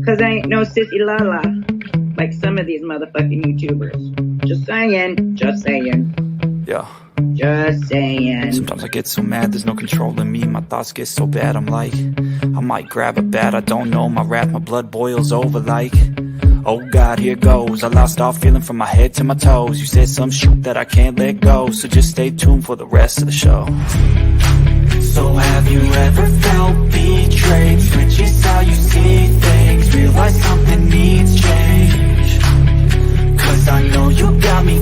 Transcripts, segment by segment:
Cause I ain't no sissy lala like some of these motherfucking YouTubers. Just saying. Just saying. Yeah. Just saying. Sometimes I get so mad, there's no controlling me. My thoughts get so bad, I'm like, I might grab a bat, I don't know. My wrath, my blood boils over like, oh God, here goes. I lost all feeling from my head to my toes. You said some shit that I can't let go, so just stay tuned for the rest of the show. So have you ever felt betrayed? Switches how you see things, realize something needs change. Cause I know you got me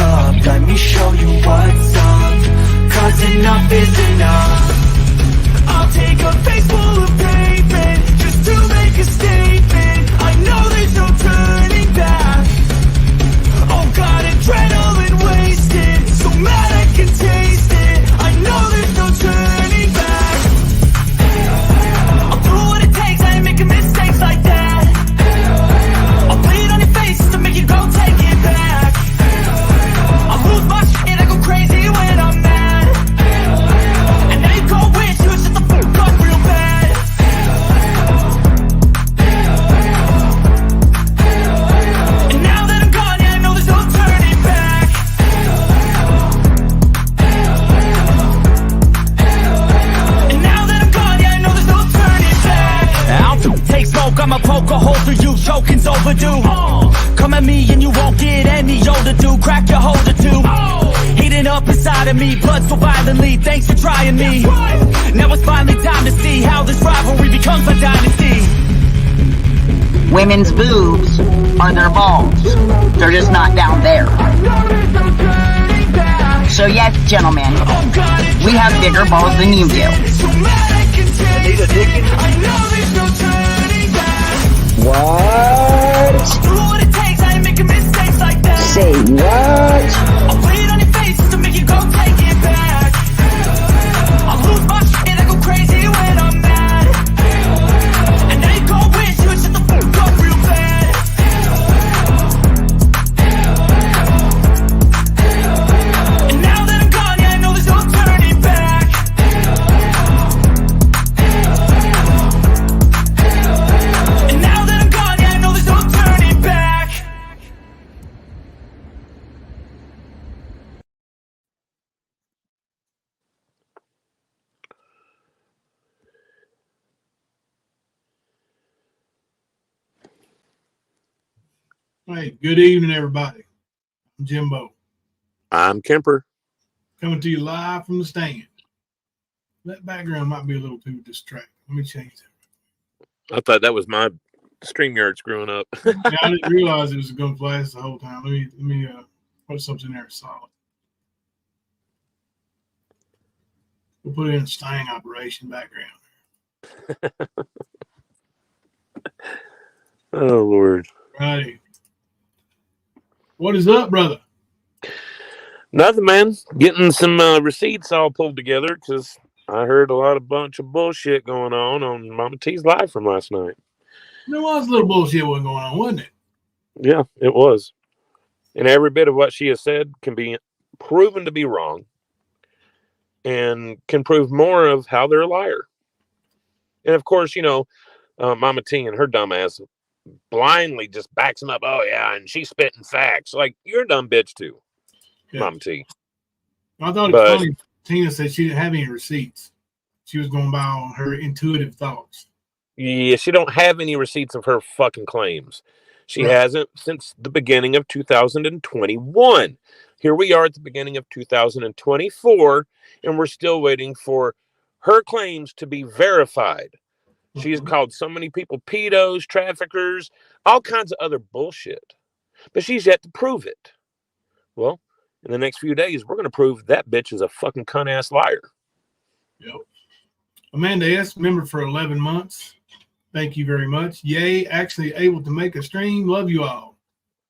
up, let me show you what's up. Cause enough is enough. I'll take a face full of pavement just to make a statement. I know there's no turning back. Oh God, adrenaline wasted, so mad I can taste it. I know there's no turning back. I'll do what it takes, I ain't making mistakes like that. I'll bleed on your face to make you go take it back. I'll lose my shit, I go crazy when I'm mad. And now you go wish you would shut the fuck up real bad. And now that I'm gone, yeah, I know there's no turning back. And now that I'm gone, yeah, I know there's no turning back. I'll take smoke, I'ma poke a hole through you, choking's overdue. Come at me and you won't get any older, dude. Crack your holder too. Heating up inside of me, blood so violently. Thanks for trying me. Now it's finally time to see how this rivalry becomes a dynasty. Women's boobs are their balls. They're just not down there. So yes, gentlemen, we have bigger balls than you do. What? Say what? I'll bleed on your face to make you go take it back. I'll lose my shit, I go crazy when I'm mad. And now you go wish you would shut the fuck up real bad. And now that I'm gone, yeah, I know there's no turning back. And now that I'm gone, yeah, I know there's no turning back. Hey, good evening, everybody. I'm Jimbo, I'm Kemper. coming to you live from the stand. That background might be a little too distracting. Let me change that. I thought that was my StreamYard screwing up. Yeah, I didn't realize it was going to flash the whole time. Let me put something there solid. We'll put in a sting operation background. Oh, Lord. Righty. What is up, brother? Nothing, man. Getting some receipts all pulled together because I heard a bunch of bullshit going on Mama T's live from last night. There was a little bullshit going on, wasn't it? Yeah, it was. And every bit of what she has said can be proven to be wrong and can prove more of how they're a liar. And of course, Mama T and her dumb ass blindly just backs him up. Oh, yeah, and she's spitting facts. Like, you're a dumb bitch, too, Yeah. Mama T. I thought it was funny. Tina said she didn't have any receipts. She was going by on her intuitive thoughts. Yeah, she don't have any receipts of her fucking claims. She hasn't since the beginning of 2021. Here we are at the beginning of 2024, and we're still waiting for her claims to be verified. She's called so many people pedos, traffickers, all kinds of other bullshit. But she's yet to prove it. Well, in the next few days, we're going to prove that bitch is a fucking cunt-ass liar. Yep. Amanda S., member for 11 months. Thank you very much. Yay, actually able to make a stream. Love you all.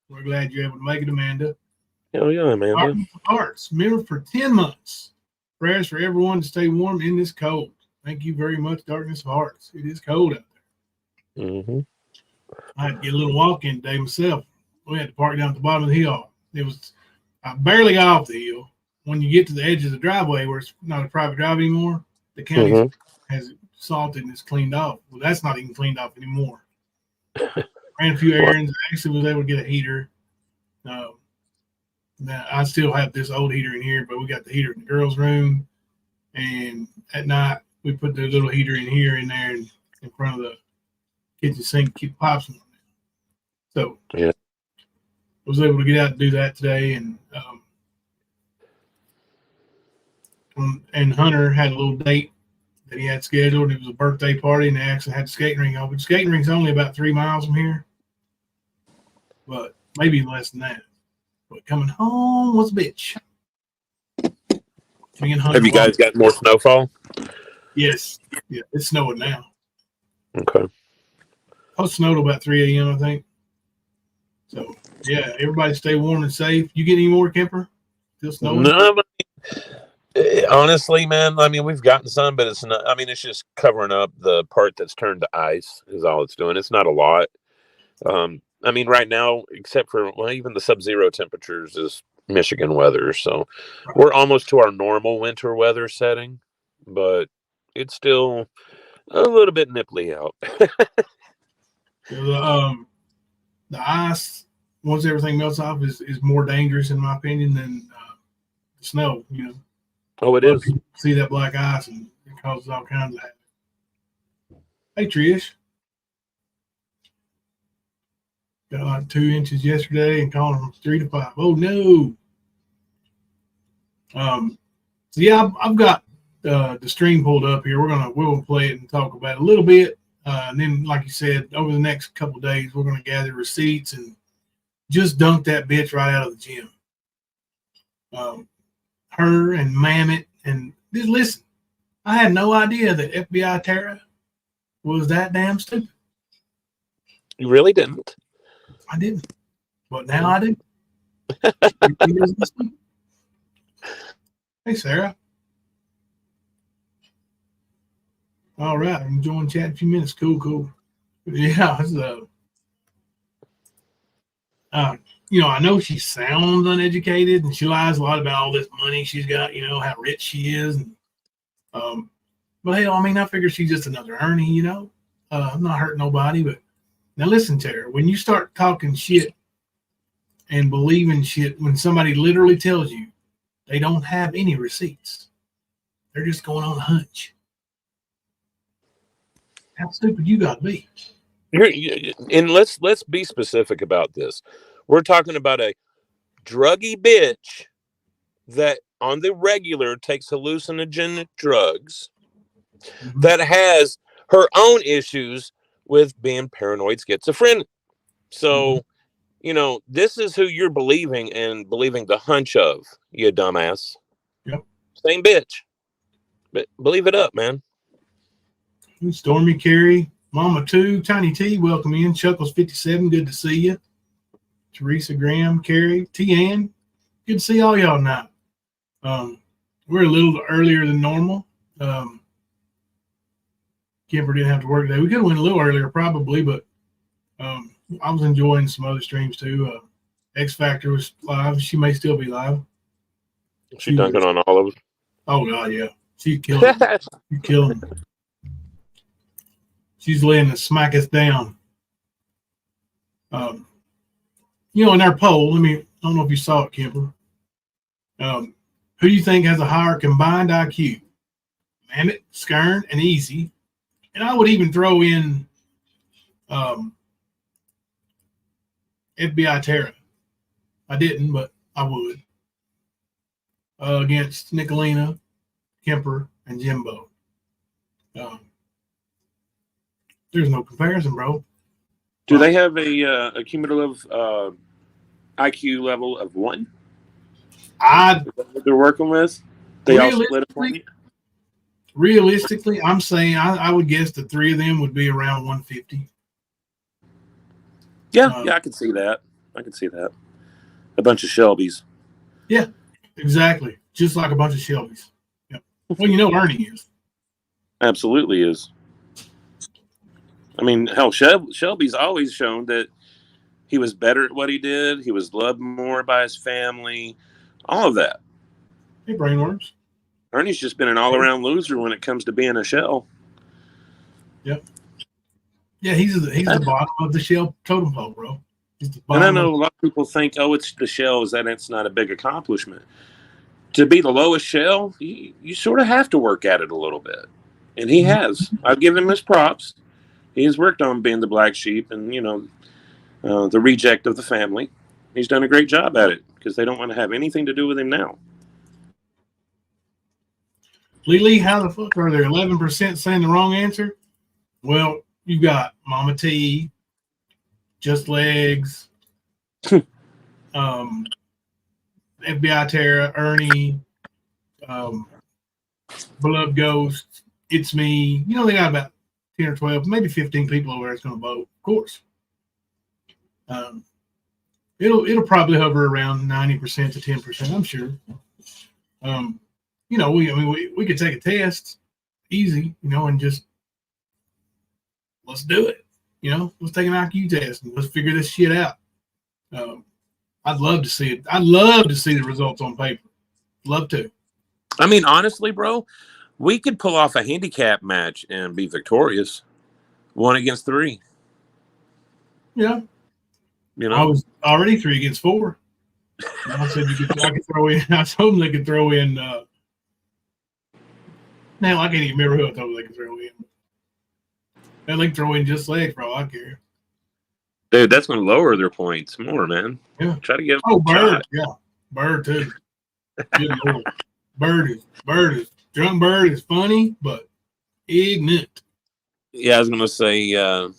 We're glad you're able to make it, Amanda. Hell yeah, Amanda. Arts, member for 10 months. Prayers for everyone to stay warm in this cold. Thank you very much, Darkness of Hearts. It is cold out there. Mm-hmm. I had to get a little walk-in today myself. We had to park down at the bottom of the hill. I barely got off the hill. When you get to the edge of the driveway where it's not a private drive anymore, the county has it salted and it's cleaned off. Well, that's not even cleaned off anymore. Ran a few errands. Actually, was able to get a heater. Now I still have this old heater in here, but we got the heater in the girls' room. And at night, we put the little heater in there in front of the kitchen sink, keep pops on. So yeah, I was able to get out and do that today, and Hunter had a little date that he had scheduled. It was a birthday party, and they actually had the skating rink open. The skating rink's only about 3 miles from here, but maybe less than that. But coming home was a bitch. Me and Hunter have you guys got more snowfall? Yes. Yeah, it's snowing now. Okay. Oh, it snowed about 3 a.m., I think. So, yeah, everybody stay warm and safe. You get any more, Kemper? Still snowing? No, but honestly, man, I mean, we've gotten some, but it's not. I mean, it's just covering up the part that's turned to ice is all it's doing. It's not a lot. I mean, right now, except for even the sub-zero temperatures is Michigan weather, so we're almost to our normal winter weather setting, but it's still a little bit nipply out. The ice, once everything melts off, is more dangerous, in my opinion, than the snow. You know. Oh, it is. See that black ice, and it causes all kinds of havoc. Hey, Trish. Got like 2 inches yesterday and calling from 3 to 5. Oh no. So yeah, I've got the stream pulled up here. We'll play it and talk about it a little bit. And then, like you said, over the next couple of days, we're going to gather receipts and just dunk that bitch right out of the gym. Her and Mammoth, and just listen. I had no idea that FBI Tara was that damn stupid. You really didn't. I didn't, but now I do. Hey, Sarah. All right, I'm enjoying chat a few minutes. Cool. Yeah, it's, I know she sounds uneducated and she lies a lot about all this money she's got. You know how rich she is, and but hell, I mean, I figure she's just another Ernie. You know, I'm not hurting nobody, but. Now listen, Tara, when you start talking shit and believing shit when somebody literally tells you they don't have any receipts, they're just going on a hunch. How stupid you got to be. And let's be specific about this. We're talking about a druggy bitch that on the regular takes hallucinogen drugs, that has her own issues with being paranoid schizophrenic. So, this is who you're believing and believing the hunch of, you dumbass. Yep. Same bitch. But believe it up, man. Stormy Carey, Mama 2, Tiny T, welcome in. Chuckles 57, good to see you. Teresa Graham, Carey, T-Ann, good to see all y'all tonight. We're a little earlier than normal. Kemper didn't have to work today. We could have went a little earlier probably, but I was enjoying some other streams too. X Factor was live. She may still be live. She dunking on all of us. Oh god, yeah. She's killing it. She's killing it. She's laying to smack us down. In our poll, I don't know if you saw it, Kemper. Who do you think has a higher combined IQ? Mammoth, Skern, and Easy. And I would even throw in FBI Tara. I didn't, but I would. Against Nicolina, Kemper, and Jimbo. There's no comparison, bro. Do they have a cumulative IQ level of 1? They're working with? They all split a point? Realistically, I'm saying I would guess the 3 of them would be around 150. Yeah, I can see that. A bunch of Shelbys. Yeah, exactly. Just like a bunch of Shelbys. Yep. Well, Ernie is. Absolutely is. I mean, hell, Shelby's always shown that he was better at what he did. He was loved more by his family. All of that. Hey, Brainworms. Ernie's just been an all-around loser when it comes to being a shell. Yep. Yeah, he's the bottom of the shell totem pole, bro. He's the And I bottom. know a lot of people think, oh, it's the shells, that it's not a big accomplishment. To be the lowest shell, you sort of have to work at it a little bit. And he has. I'll give him his props. He's worked on being the black sheep and, the reject of the family. He's done a great job at it because they don't want to have anything to do with him now. Lily, how the fuck are there 11% saying the wrong answer? Well, you got Mama T, Just Legs, FBI Tara, Ernie, Beloved Ghost, It's Me. They got about 10 or 12, maybe 15 people over there that's going to vote, of course. It'll probably hover around 90% to 10%, I'm sure. We could take a test easy, and just let's do it. Let's take an IQ test and let's figure this shit out. I'd love to see it. I'd love to see the results on paper. Love to. I mean, honestly, bro, we could pull off a handicap match and be victorious. 1 against 3. Yeah. I was already 3 against 4. I said I could throw in. I told them they could throw in. Now I can't even remember who I told them they could throw in. They can throw in Just Legs, bro. I care. Dude, that's going to lower their points more, man. Yeah. Try to give. Oh, Bird. Yeah, Bird too. Good Lord. Drunk Bird is funny, but ignorant. Yeah, I was going to say her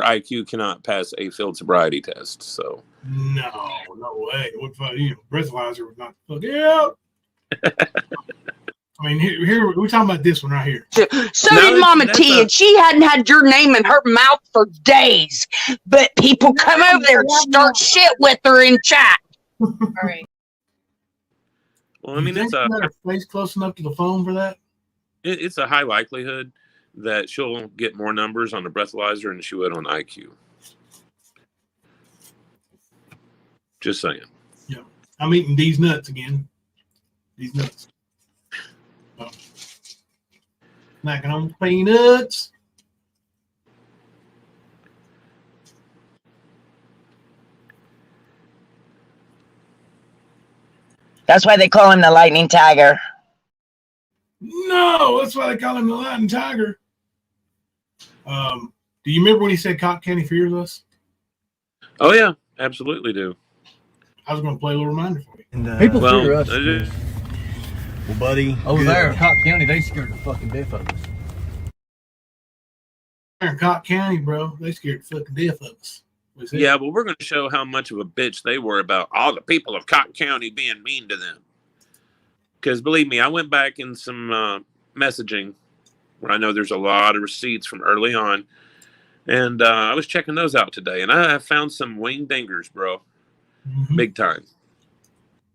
IQ cannot pass a field sobriety test. So no way. What if breathalyzer would not fuck out? I mean, here we're talking about this one right here. So did Mama T, and she hadn't had your name in her mouth for days. But people come over there and start shit with her in chat. All right. Well, I mean, it's got her face close enough to the phone for that. It's a high likelihood that she'll get more numbers on the breathalyzer than she would on IQ. Just saying. Yeah, I'm eating these nuts again. These nuts. Oh. Snacking on peanuts. That's why they call him the Lightning Tiger. No, that's why they call him the Lightning Tiger. Do you remember when he said Cotton County fears us? Oh yeah, absolutely do. I was going to play a little reminder for you. And, People fear us. Well, buddy, Over there in Cotton County, they scared the fucking death of us. There in Cotton County, bro, they scared the fucking death of us. Yeah, but we're going to show how much of a bitch they were about all the people of Cotton County being mean to them. Because believe me, I went back in some messaging where I know there's a lot of receipts from early on. And I was checking those out today. And I found some wing dingers, bro. Mm-hmm. Big time.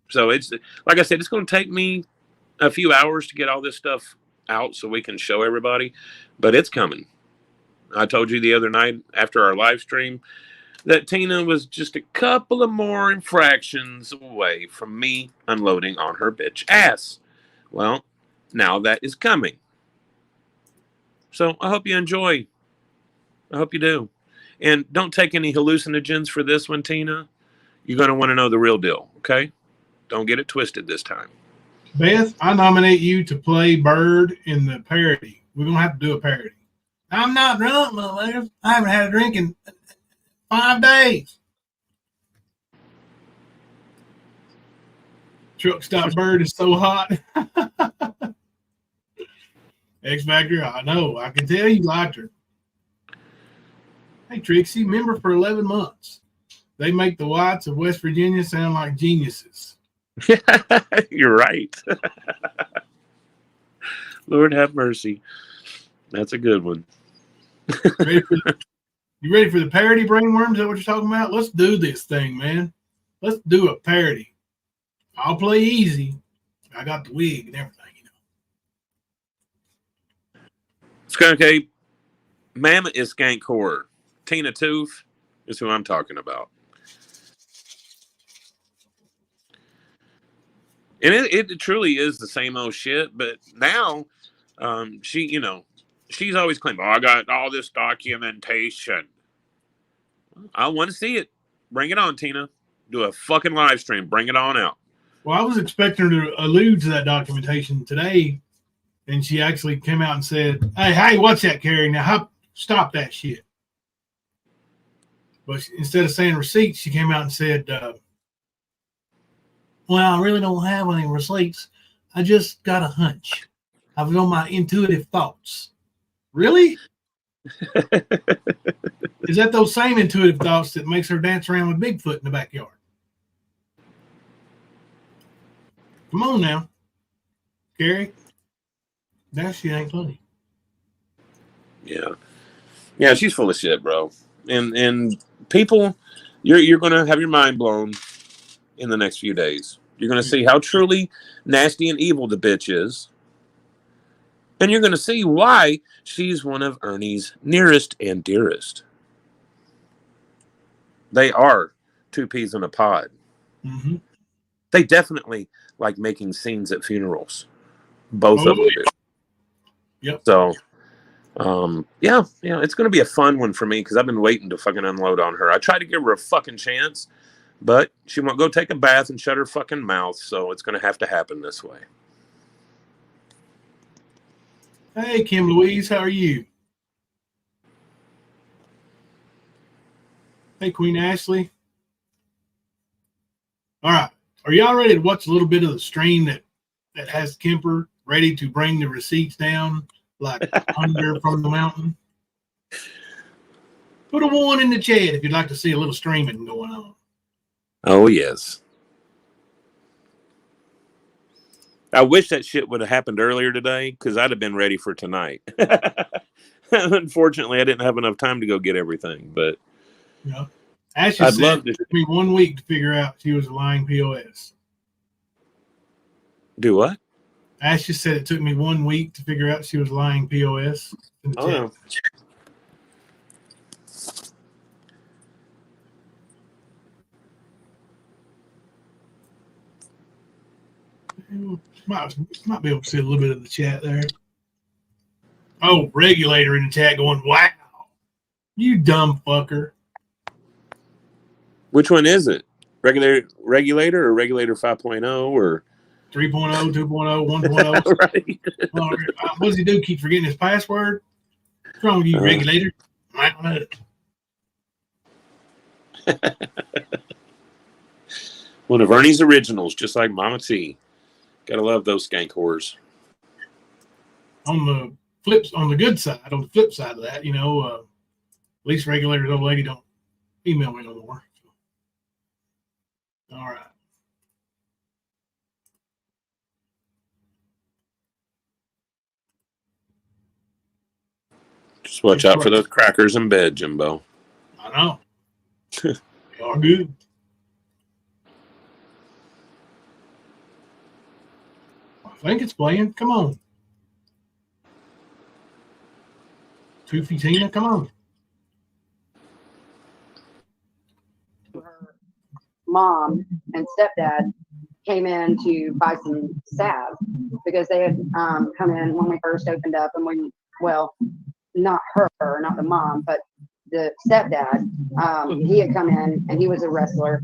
So it's, like I said, it's going to take me a few hours to get all this stuff out so we can show everybody. But it's coming. I told you the other night after our live stream that Tina was just a couple of more infractions away from me unloading on her bitch ass. Well, now that is coming. So I hope you enjoy. I hope you do. And don't take any hallucinogens for this one, Tina. You're going to want to know the real deal, okay? Don't get it twisted this time. Beth, I nominate you to play Bird in the parody. We're going to have to do a parody. I'm not drunk, motherfuckers. I haven't had a drink in 5 days. Truck stop Bird is so hot. X Factor, I know. I can tell you liked her. Hey, Trixie, member for 11 months. They make the whites of West Virginia sound like geniuses. You're right. Lord have mercy. That's a good one. You ready for the parody, Brainworm? Is that what you're talking about? Let's do this thing, man. Let's do a parody. I'll play easy. I got the wig and everything, you know. Skunk Ape, Mammoth is Skank Horror. Tina Tooth is who I'm talking about. And it truly is the same old shit, but now she, she's always claimed, "Oh, I got all this documentation." I want to see it. Bring it on, Tina. Do a fucking live stream. Bring it on out. Well, I was expecting her to allude to that documentation today, and she actually came out and said, "Hey, what's that, Carrie? Now, stop that shit." But instead of saying receipts, she came out and said, "Well, I really don't have any receipts. I just got a hunch. I was on my intuitive thoughts." Really? Is that those same intuitive thoughts that makes her dance around with Bigfoot in the backyard? Come on now, Gary. That shit ain't funny. Yeah, she's full of shit, bro. And people, you're gonna have your mind blown in the next few days. You're gonna see how truly nasty and evil the bitch is. And you're going to see why she's one of Ernie's nearest and dearest. They are two peas in a pod. Mm-hmm. They definitely like making scenes at funerals. Both of them do. Yep. So, yeah, it's going to be a fun one for me because I've been waiting to fucking unload on her. I tried to give her a fucking chance, but she won't go take a bath and shut her fucking mouth. So it's going to have to happen this way. Hey, Kim Louise, how are you? Hey, Queen Ashley. All right. Are y'all ready to watch a little bit of the stream that has Kemper ready to bring the receipts down like thunder from the mountain? Put a 1 in the chat if you'd like to see a little streaming going on. Oh, yes. I wish that shit would have happened earlier today because I'd have been ready for tonight. Unfortunately, I didn't have enough time to go get everything, but Yeah. Ashley I'd said love to it took me 1 week to figure out she was a lying POS. do what? Ashley said it took me 1 week to figure out she was lying POS. In the Oh, chat. Might be able to see a little bit of the chat there. Oh, regulator in the chat going, "Wow, you dumb fucker." which one is it? Regulator or regulator 5.0 or 3.0, 2.0, 1.0. right? What does he do? Keep forgetting his password? What's wrong with you, regulator? I don't know. One of Ernie's originals, just like Mama T. Gotta love those skank whores. On the good side, on the flip side of that, at least regulator's old lady don't email me no more. All right. Just watch out for those crackers in bed, Jimbo. I know. They are good. I think it's playing. Come on. Toofy Tina, come on. Her mom and stepdad came in to buy some salve because they had come in when we first opened up, and not her, not the mom, but the stepdad. He had come in and he was a wrestler,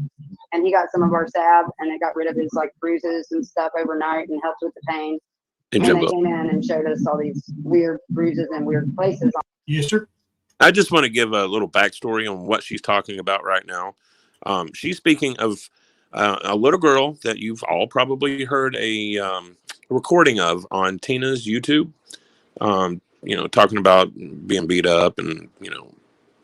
and he got some of our salve and it got rid of his like bruises and stuff overnight and helped with the pain. And they came in and showed us all these weird bruises and weird places. Yes, sir. I just want to give a little backstory on what she's talking about right now. She's speaking of a little girl that you've all probably heard a recording of on Tina's YouTube. Talking about being beat up and,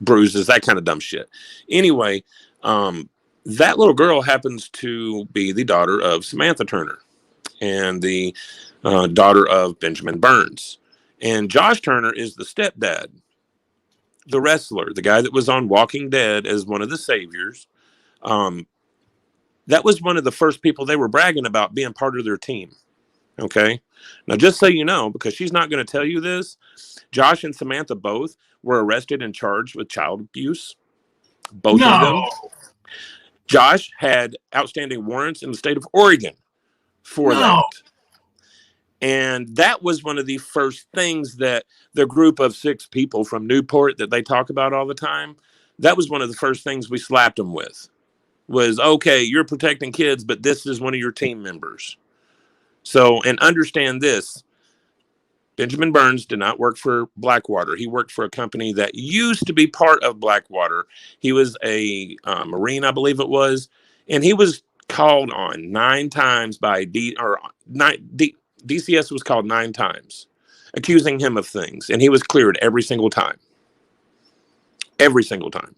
bruises, that kind of dumb shit. Anyway, that little girl happens to be the daughter of Samantha Turner and the daughter of Benjamin Burns. And Josh Turner is the stepdad, the wrestler, the guy that was on Walking Dead as one of the saviors. That was one of the first people they were bragging about being part of their team. Okay. Now, just so you know, because she's not going to tell you this, Josh and Samantha both were arrested and charged with child abuse. Both of them. Josh had outstanding warrants in the state of Oregon for that. And that was one of the first things that the group of 6 people from Newport that they talk about all the time, that was one of the first things we slapped them with was, okay, you're protecting kids, but this is one of your team members. So, and understand this, Benjamin Burns did not work for Blackwater. He worked for a company that used to be part of Blackwater. He was a Marine, I believe it was, and he was called on 9 times by DCS was called 9 times, accusing him of things, and he was cleared every single time. Every single time.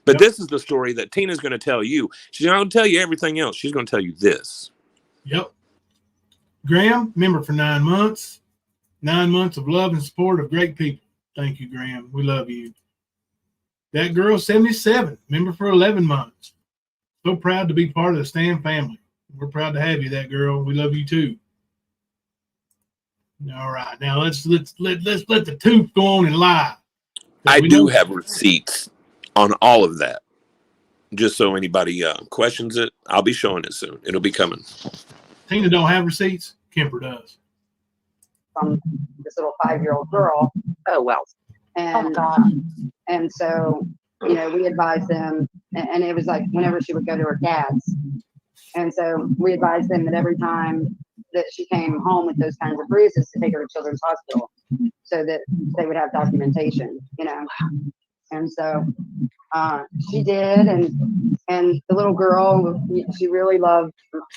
But this is the story that Tina's going to tell you. She's not going to tell you everything else. She's going to tell you this. Yep. Graham, member for 9 months. 9 months of love and support of great people. Thank you, Graham. We love you. That girl, 77, member for 11 months. So proud to be part of the Stan family. We're proud to have you, that girl. We love you too. All right, now let's let the tooth go on and lie. I do have receipts on all of that. Just so anybody questions it, I'll be showing it soon. It'll be coming. Tina don't have receipts. Kemper does. This little 5-year-old girl. Oh, well. And and so, you know, we advised them, and it was like whenever she would go to her dad's. And so we advised them that every time that she came home with those kinds of bruises to take her to Children's Hospital so that they would have documentation, you know. And so she did, and the little girl, she really loved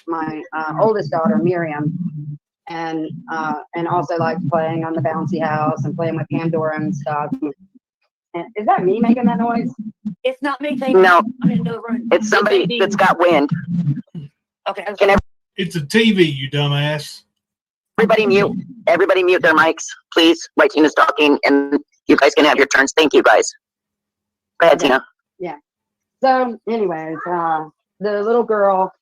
my oldest daughter, Miriam, and also liked playing on the bouncy house and playing with Pandora and stuff. And is that me making that noise? It's not me. No, I'm in the room. it's somebody that's got wind. Okay. It's a TV, you dumbass. Everybody mute their mics, please. While Tina's talking, and you guys can have your turns. Thank you, guys. Go ahead, Tina. Yeah. So, anyways, the little girl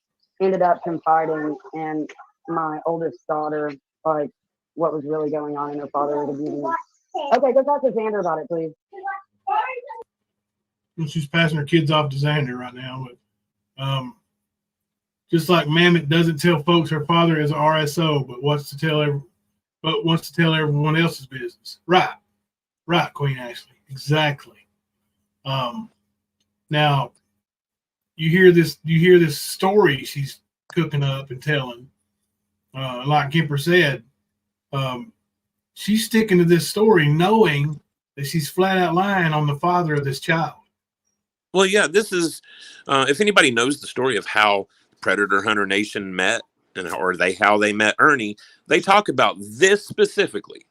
ended up confiding in my oldest daughter, like, what was really going on in her father was abusing her. Okay, go talk to Xander about it, please. Well, she's passing her kids off to Xander right now, but just like Mammoth doesn't tell folks her father is RSO, but wants to tell everyone else's business. Right, Queen Ashley, exactly. Now you hear this story she's cooking up and telling. Like Kemper said, she's sticking to this story knowing that she's flat out lying on the father of this child. Well, yeah, this is, if anybody knows the story of how Predator Hunter Nation met how they met Ernie, they talk about this specifically.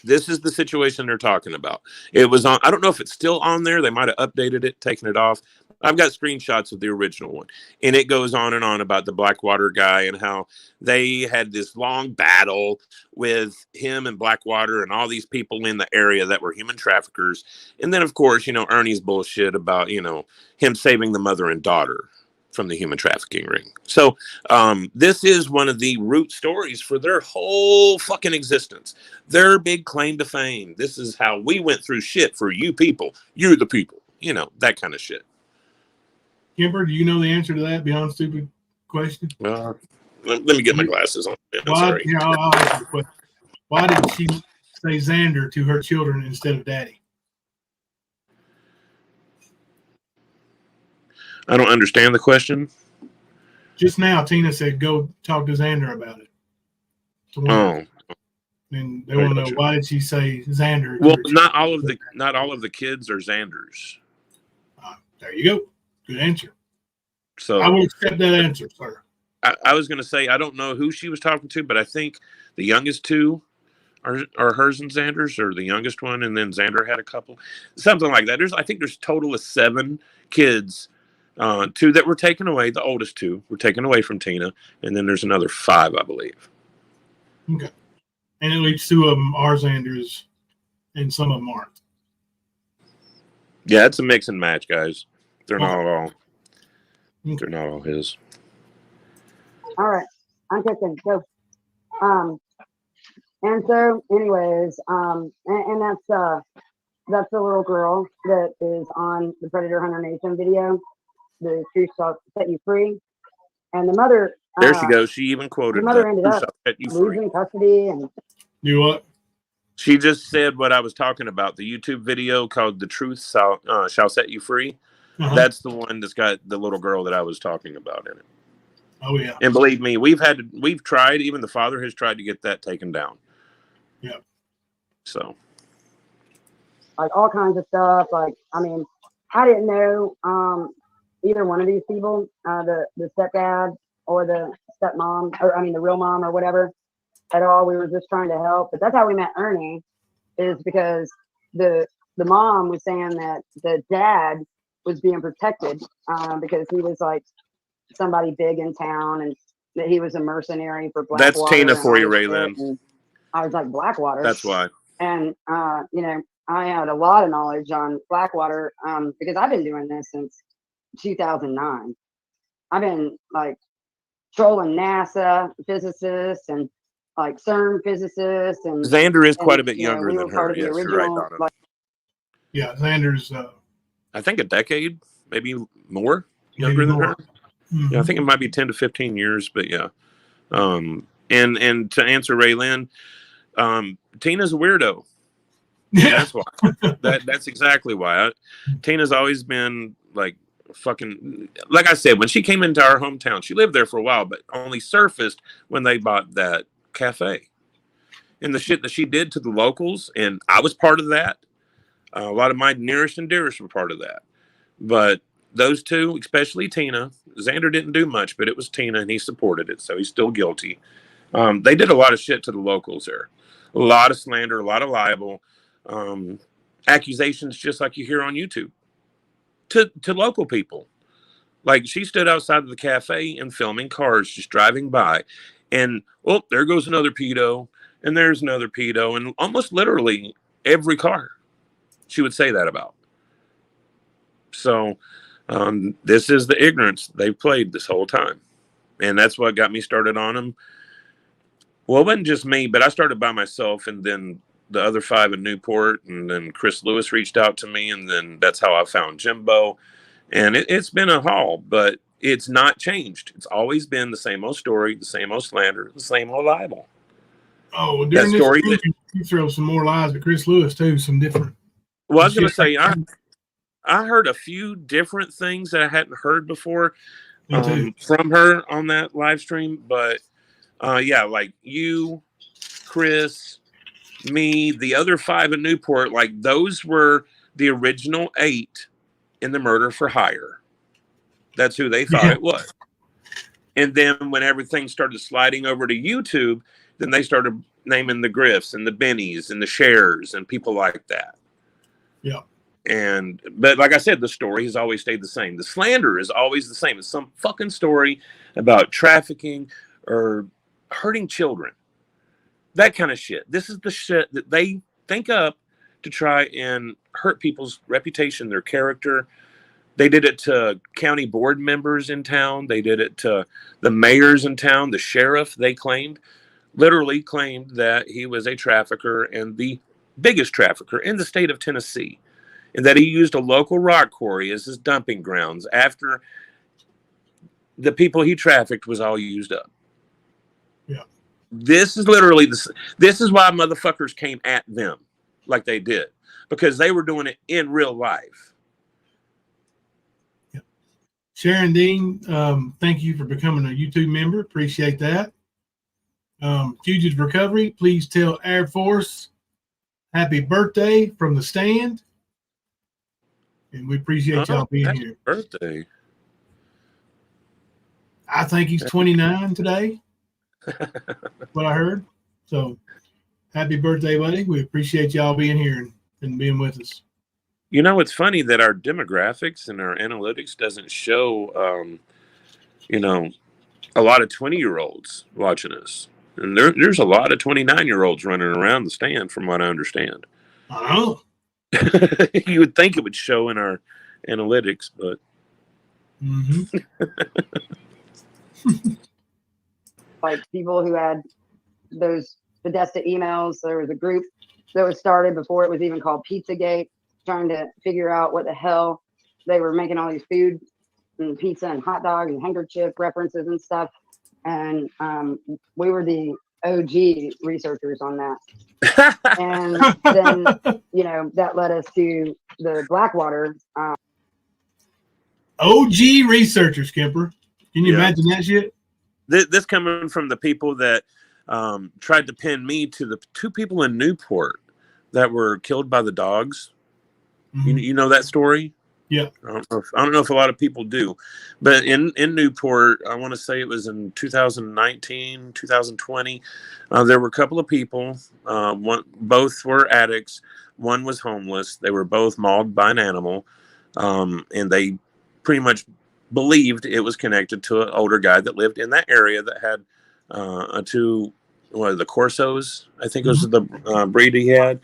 This is the situation they're talking about. It was on, I don't know if it's still on there. They might have updated it, taken it off. I've got screenshots of the original one. And it goes on and on about the Blackwater guy and how they had this long battle with him and Blackwater and all these people in the area that were human traffickers. And then, of course, you know, Ernie's bullshit about, you know, him saving the mother and daughter from the human trafficking ring. So this is one of the root stories for their whole fucking existence. Their big claim to fame. This is how we went through shit for you people. You're the people. You know, that kind of shit. Kemper, do you know the answer to that beyond stupid question? Let me get my glasses on. Sorry. I'll ask you a question. Why did she say Xander to her children instead of Daddy? I don't understand the question. Just now, Tina said, go talk to Xander about it. Oh. And they want to know, why did she say Xander? Well, not all of the kids are Xanders. There you go. Good answer. So I will accept that answer, sir. I was going to say, I don't know who she was talking to, but I think the youngest two are hers and Xander's, or the youngest one, and then Xander had a couple. Something like that. I think there's a total of 7 kids. 2 that were taken away. The oldest 2 were taken away from Tina, and then there's another 5, I believe. Okay, and at least 2 of them are Xander's, and some of them aren't. Yeah, it's a mix and match, guys. They're not all. They're not all his. All right, I'm cooking. So, and so, anyways, and that's the little girl that is on the Predator Hunter Nation video. The truth shall set you free. And the mother, There she goes. She even quoted the mother the ended "Truth up shall set you free." losing custody, and You what? She just said what I was talking about. The YouTube video called "The Truth Shall Set You Free." Uh-huh. That's the one that's got the little girl that I was talking about in it. Oh yeah. And believe me, we've tried. Even the father has tried to get that taken down. Yeah. So, like all kinds of stuff. Like, I mean, I didn't know either one of these people, the stepdad or the stepmom, or I mean the real mom or whatever, at all. We were just trying to help. But that's how we met Ernie, is because the mom was saying that the dad was being protected because he was like somebody big in town, and that he was a mercenary for Blackwater. that's Tina for you, Raylan. And I was like, Blackwater? That's why. And you know, I had a lot of knowledge on Blackwater because I've been doing this since 2009. I've been like trolling NASA physicists and like CERN physicists, and Xander is quite a bit you know, younger we than were part her. of the Yes, you're right, original, Donna. like, Yeah, Xander's I think a decade, maybe more younger than her. Mhm. Yeah, I think it might be 10 to 15 years, but yeah. And to answer Raylan, Tina's a weirdo. Yeah. That's why. That's exactly why. Tina's always been like fucking, like I said, when she came into our hometown, she lived there for a while, but only surfaced when they bought that cafe. And the shit that she did to the locals, and I was part of that. A lot of my nearest and dearest were part of that. But those two, especially Tina, Xander didn't do much, but it was Tina, and he supported it, so he's still guilty. They did a lot of shit to the locals there. A lot of slander, a lot of libel, accusations, just like you hear on YouTube, to local people. Like, she stood outside of the cafe and filming cars just driving by, and, oh, there goes another pedo, and there's another pedo, and almost literally every car she would say that about. So this is the ignorance they've played this whole time. And that's what got me started on them. Well, it wasn't just me, but I started by myself, and then the other 5 in Newport, and then Chris Lewis reached out to me, and then that's how I found Jimbo. And it's been a haul, but it's not changed. It's always been the same old story, the same old slander, the same old libel. Oh, well, during That this story story, you throw some more lies at Chris Lewis too, some different. Well, I was going to say, I heard a few different things that I hadn't heard before from her on that live stream. But yeah, like you, Chris, me, the other 5 in Newport, like those were the original 8 in the murder for hire. That's who they thought it was. And then when everything started sliding over to YouTube, then they started naming the Griffs and the Bennies and the Shares and people like that. Yeah. But like I said, the story has always stayed the same. The slander is always the same. It's some fucking story about trafficking or hurting children. That kind of shit. This is the shit that they think up to try and hurt people's reputation, their character. They did it to county board members in town. They did it to the mayors in town. The sheriff, they literally claimed that he was a trafficker, and the biggest trafficker in the state of Tennessee, and that he used a local rock quarry as his dumping grounds after the people he trafficked was all used up. Yeah. This is literally this is why motherfuckers came at them like they did, because they were doing it in real life. Yeah. Sharon Dean, thank you for becoming a YouTube member. Appreciate that. Fugitive Recovery, please tell Air Force happy birthday from the stand. And we appreciate y'all being here. Birthday. I think he's 29 today. What I heard. So happy birthday, buddy. We appreciate y'all being here and being with us. You know, it's funny that our demographics and our analytics doesn't show, you know, a lot of 20-year-olds watching us. And there's a lot of 29-year-olds running around the stand, from what I understand. I know. You would think it would show in our analytics, but like people who had those Podesta emails. There was a group that was started before it was even called Pizzagate, trying to figure out what the hell they were making all these food and pizza and hot dog and handkerchief references and stuff. And we were the OG researchers on that. And then, you know, that led us to the Blackwater. OG researchers, Kemper. Can you imagine that shit? This coming from the people that tried to pin me to the two people in Newport that were killed by the dogs. Mm-hmm. You know that story? Yeah. I don't know if a lot of people do, but in Newport, I want to say it was in 2019, 2020. There were a couple of people. Both were addicts. One was homeless. They were both mauled by an animal, and they pretty much believed it was connected to an older guy that lived in that area that had the Corsos. I think it was the breed he had.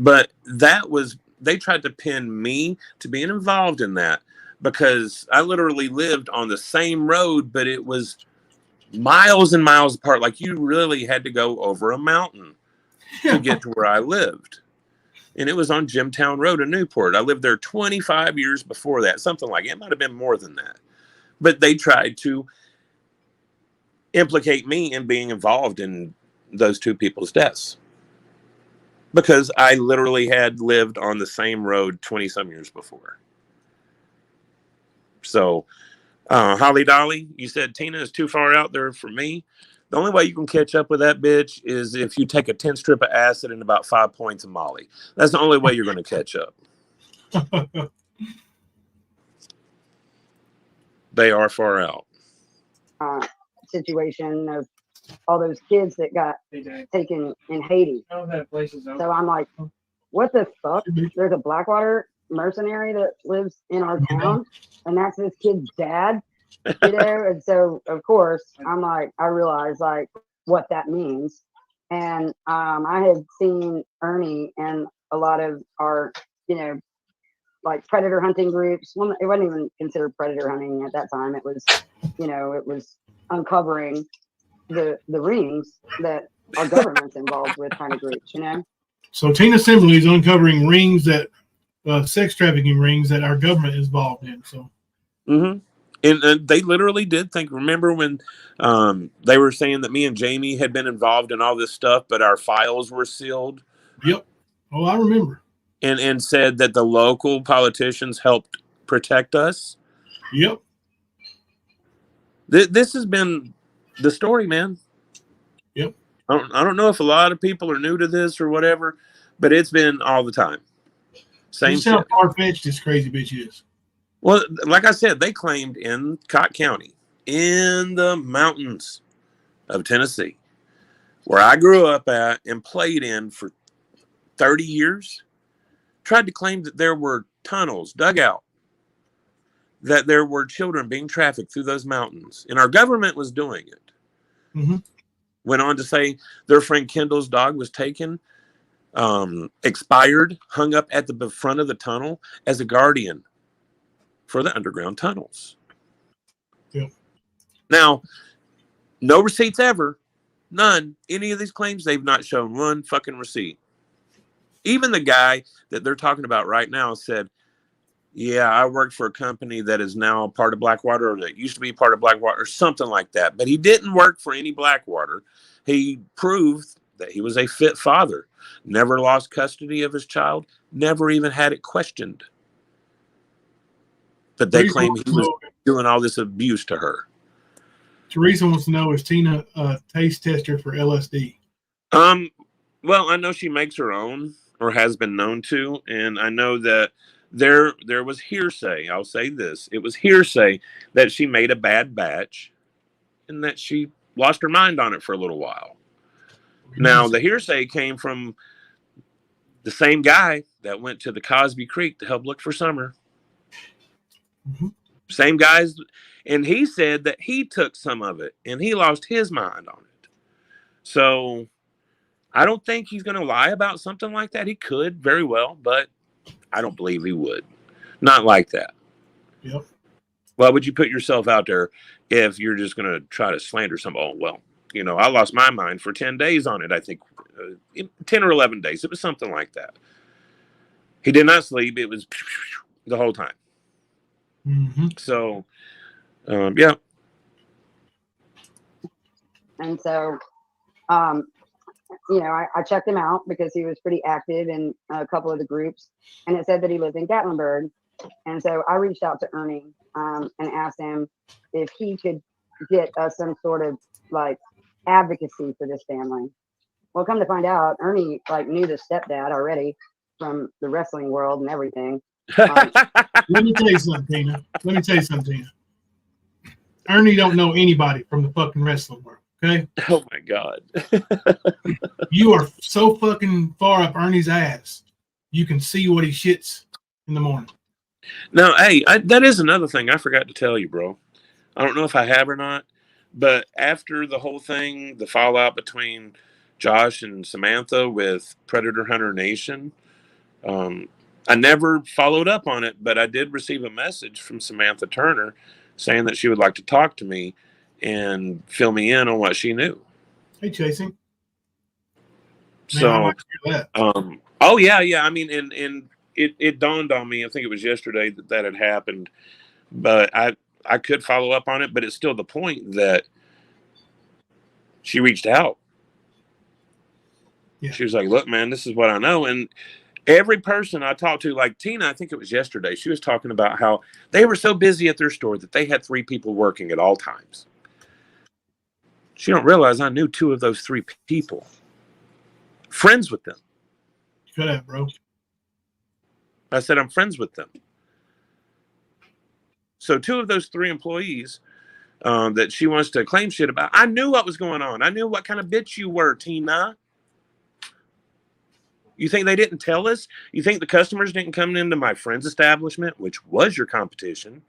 But that was, they tried to pin me to being involved in that because I literally lived on the same road, but it was miles and miles apart. Like you really had to go over a mountain to get to where I lived. And it was on Jimtown Road in Newport. I lived there 25 years before that, something like it. It might have been more than that. But they tried to implicate me in being involved in those two people's deaths. Because I literally had lived on the same road 20-some years before. So, Holly Dolly, you said Tina is too far out there for me. The only way you can catch up with that bitch is if you take a 10 strip of acid and about 5 points of Molly. That's the only way you're going to catch up. They are far out. Situation of all those kids that got taken in Haiti. So I'm like, what the fuck? There's a Blackwater mercenary that lives in our town, and that's this kid's dad, you know? And so, of course, I'm like, I realize like what that means. And I had seen Ernie and a lot of our, you know, like predator hunting groups. Well, it wasn't even considered predator hunting at that time. It was, you know, it was uncovering the rings that our government's involved with kind of groups, you know? So Tina Simberly is uncovering rings that, sex trafficking rings that our government is involved in. So. Mm-hmm. And they literally did think, remember when they were saying that me and Jamie had been involved in all this stuff, but our files were sealed? Yep. Oh, I remember. And said that the local politicians helped protect us? Yep. This has been the story, man. Yep. I don't know if a lot of people are new to this or whatever, but it's been all the time. Same shit. How far-fetched this crazy bitch is. Well, like I said, they claimed in Cott County, in the mountains of Tennessee, where I grew up at and played in for 30 years, tried to claim that there were tunnels dug out, that there were children being trafficked through those mountains, and our government was doing it. Mm-hmm. Went on to say their friend Kendall's dog was taken, expired, hung up at the front of the tunnel as a guardian for the underground tunnels. Yep. Now, no receipts ever. None. Any of these claims, they've not shown one fucking receipt. Even the guy that they're talking about right now said, yeah, I worked for a company that is now part of Blackwater, or that used to be part of Blackwater, or something like that. But he didn't work for any Blackwater. He proved that he was a fit father, never lost custody of his child, never even had it questioned. But they claim he was doing all this abuse to her. Teresa wants to know, is Tina a taste tester for LSD? Well, I know she makes her own, or has been known to, and I know that there was hearsay. I'll say this. It was hearsay that she made a bad batch and that she lost her mind on it for a little while. Now, the hearsay came from the same guy that went to the Cosby Creek to help look for Summer. Mm-hmm. Same guys. And he said that he took some of it and he lost his mind on it. So I don't think he's going to lie about something like that. He could very well, but I don't believe he would. Not like that. Yep. Why would you put yourself out there if you're just going to try to slander somebody? Oh, well, you know, I lost my mind for 10 days on it. I think 10 or 11 days. It was something like that. He did not sleep. It was the whole time. Mm-hmm. So, yeah. And so, I checked him out because he was pretty active in a couple of the groups, and it said that he lived in Gatlinburg. And so I reached out to Ernie and asked him if he could get us some sort of like advocacy for this family. Well, come to find out, Ernie knew the stepdad already from the wrestling world and everything. Let me tell you something, Tina. Ernie don't know anybody from the fucking wrestling world. Okay. Oh my God. You are so fucking far up Ernie's ass. You can see what he shits in the morning. Now, hey, that is another thing I forgot to tell you, bro. I don't know if I have or not, but after the whole thing, the fallout between Josh and Samantha with Predator Hunter Nation, I never followed up on it, but I did receive a message from Samantha Turner saying that she would like to talk to me and fill me in on what she knew. Hey, Chasing. So, Man, I oh yeah. I mean, and it dawned on me, I think it was yesterday that had happened, but I could follow up on it, but it's still the point that she reached out. Yeah. She was like, look, man, this is what I know. And every person I talked to, like Tina, I think it was yesterday, she was talking about how they were so busy at their store that they had 3 people working at all times. She don't realize I knew 2 of those 3 people. Friends with them. Could have, bro. I said, I'm friends with them. So 2 of those 3 employees that she wants to claim shit about, I knew what was going on. I knew what kind of bitch you were, Tina. You think they didn't tell us? You think the customers didn't come into my friend's establishment, which was your competition?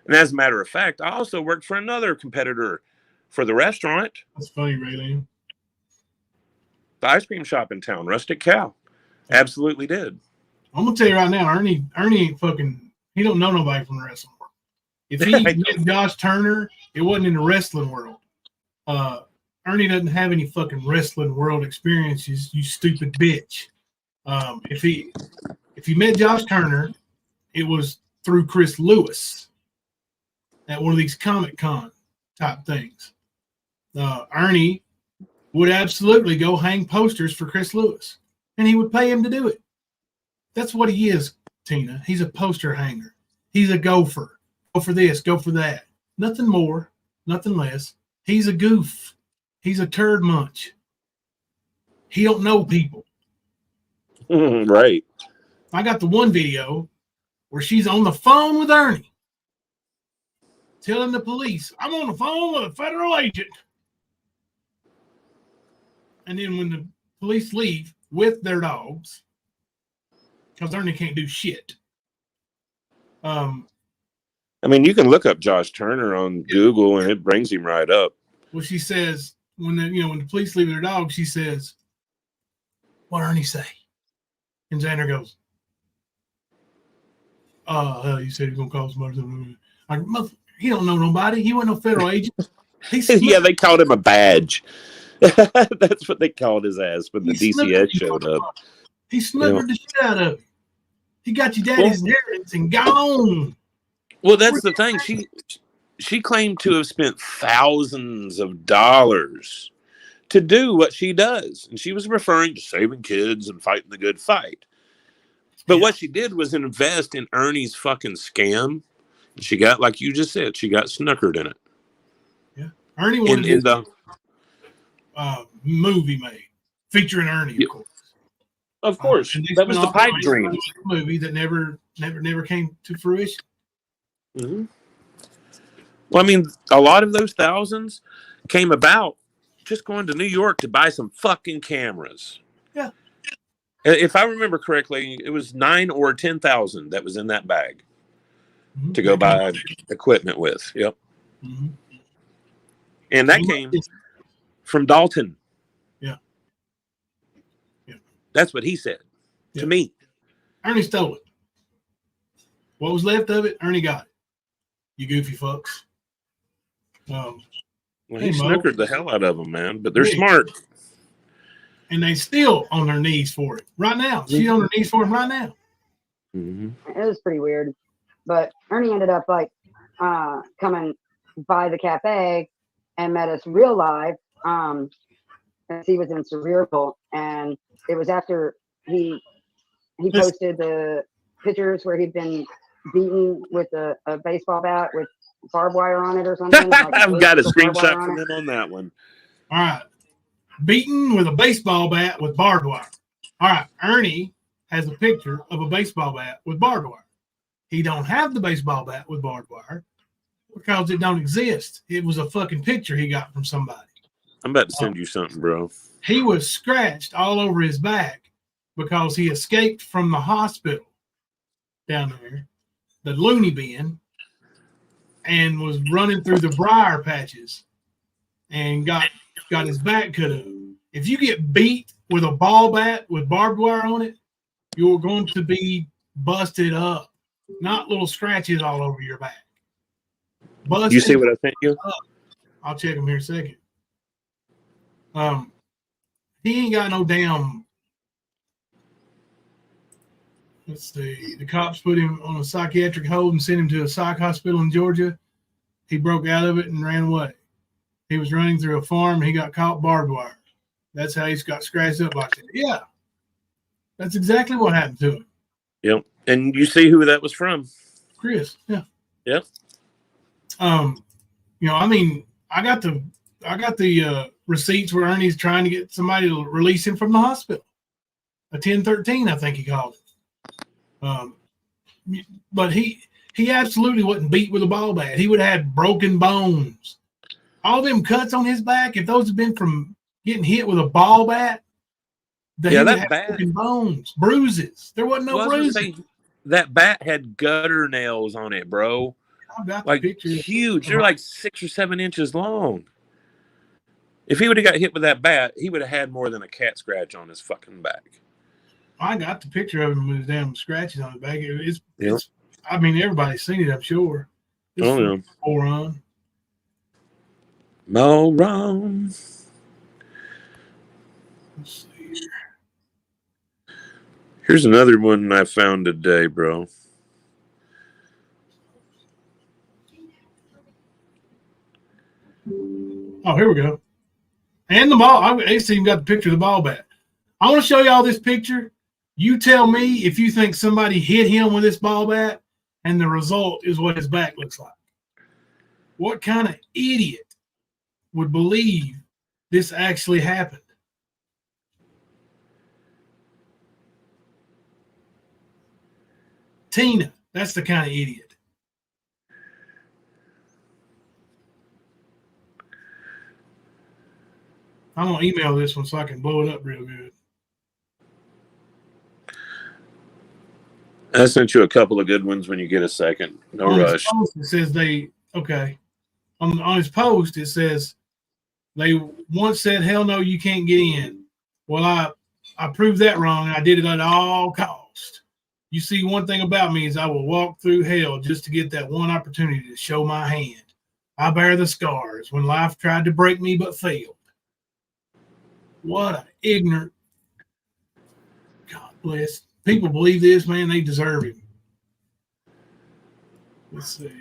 And as a matter of fact, I also worked for another competitor for the restaurant. That's funny, Raylene. The ice cream shop in town, Rustic Cow. Absolutely did. I'm gonna tell you right now, Ernie ain't fucking. He don't know nobody from the wrestling world. If he met Josh Turner, it wasn't in the wrestling world. Ernie doesn't have any fucking wrestling world experiences. You stupid bitch. If he met Josh Turner, it was through Chris Lewis at one of these Comic-Con type things. Ernie would absolutely go hang posters for Chris Lewis, and he would pay him to do it. That's what he is, Tina. He's a poster hanger. He's a gopher. Go for this, go for that. Nothing more, nothing less. He's a goof. He's a turd munch. He don't know people. Right. I got the one video where she's on the phone with Ernie, telling the police, I'm on the phone with a federal agent. And then when the police leave with their dogs, because Ernie can't do shit. I mean, you can look up Josh Turner on Google and it brings him right up. Well, she says, when the police leave their dog, she says, what Ernie say? And Xander goes, hell, you said he's going to call somebody. He don't know nobody. He wasn't no federal agent. Yeah, they called him a badge. That's what they called his ass when the DCS showed up. He snookered the shit out of it. He got your daddy's inheritance and gone. Well, that's the thing. She claimed to have spent thousands of dollars to do what she does. And she was referring to saving kids and fighting the good fight. But what she did was invest in Ernie's fucking scam. She got, like you just said, she got snookered in it. Yeah. Ernie wanted in the movie made featuring Ernie, of course. Of course. That was the pipe dream. Movie that never came to fruition. Mm-hmm. Well, I mean, a lot of those thousands came about just going to New York to buy some fucking cameras. Yeah. If I remember correctly, it was 9 or 10,000 that was in that bag to go buy equipment with. Yep. Mm-hmm. And that came from Dalton. Yeah. Yeah. That's what he said to me. Ernie stole it. What was left of it, Ernie got it. You goofy fucks. Well, he snookered the hell out of them, man. But they're smart. And they still on their knees for it right now. She's on her knees for him right now. Mm-hmm. It was pretty weird. But Ernie ended up like coming by the cafe and met us real live. As he was in Cerebral, and it was after he posted the pictures where he'd been beaten with a baseball bat with barbed wire on it or something. Like I've got a barbed wire screenshot on from it. him on that one. All right. Beaten with a baseball bat with barbed wire. All right. Ernie has a picture of a baseball bat with barbed wire. He don't have the baseball bat with barbed wire because it don't exist. It was a fucking picture he got from somebody. I'm about to send you something, bro. He was scratched all over his back because he escaped from the hospital down there, the loony bin, and was running through the briar patches and got his back cut up. If you get beat with a ball bat with barbed wire on it, you're going to be busted up, not little scratches all over your back. Busted. You see what I sent you? I'll check him here in a second. He ain't got no damn. Let's see. The cops put him on a psychiatric hold and sent him to a psych hospital in Georgia. He broke out of it and ran away. He was running through a farm and he got caught barbed wire. That's how he's got scratched up like that. Yeah. That's exactly what happened to him. Yep. And you see who that was from? Chris. Yeah. Yep. You know, I mean, I got the receipts where Ernie's trying to get somebody to release him from the hospital. A 1013, I think he called it. But he absolutely wasn't beat with a ball bat. He would have had broken bones. All them cuts on his back, if those had been from getting hit with a ball bat, that bat, broken bones, bruises. There wasn't no bruises. That bat had gutter nails on it, bro. I've got like the picture. Huge. They're like 6 or 7 inches long. If he would have got hit with that bat, he would have had more than a cat scratch on his fucking back. I got the picture of him with his damn scratches on his back. It's I mean, everybody's seen it, I'm sure. Yeah. Moron. Moron. Let's see here. Here's another one I found today, bro. Oh, here we go. And the ball. I even got the picture of the ball bat. I want to show y'all this picture. You tell me if you think somebody hit him with this ball bat and the result is what his back looks like. What kind of idiot would believe this actually happened? Tina, that's the kind of idiot. I'm going to email this one so I can blow it up real good. I sent you a couple of good ones when you get a second. No on rush. His post, it says on his post, it says they once said, hell no, you can't get in. Well, I proved that wrong. I did it at all cost. You see, one thing about me is I will walk through hell just to get that one opportunity to show my hand. I bear the scars when life tried to break me but failed. What an ignorant. God bless. People believe this, man. They deserve him. Let's see.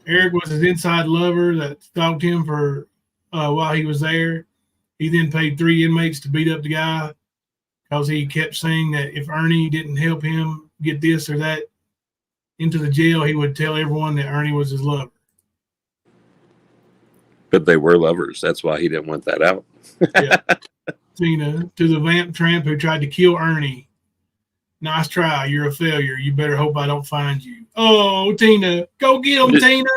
Eric was his inside lover that stalked him for while he was there. He then paid 3 inmates to beat up the guy because he kept saying that if Ernie didn't help him get this or that into the jail, he would tell everyone that Ernie was his lover. But they were lovers. That's why he didn't want that out. Yeah. Tina, to the vamp tramp who tried to kill Ernie. Nice try. You're a failure. You better hope I don't find you. Oh, Tina. Go get him, Tina.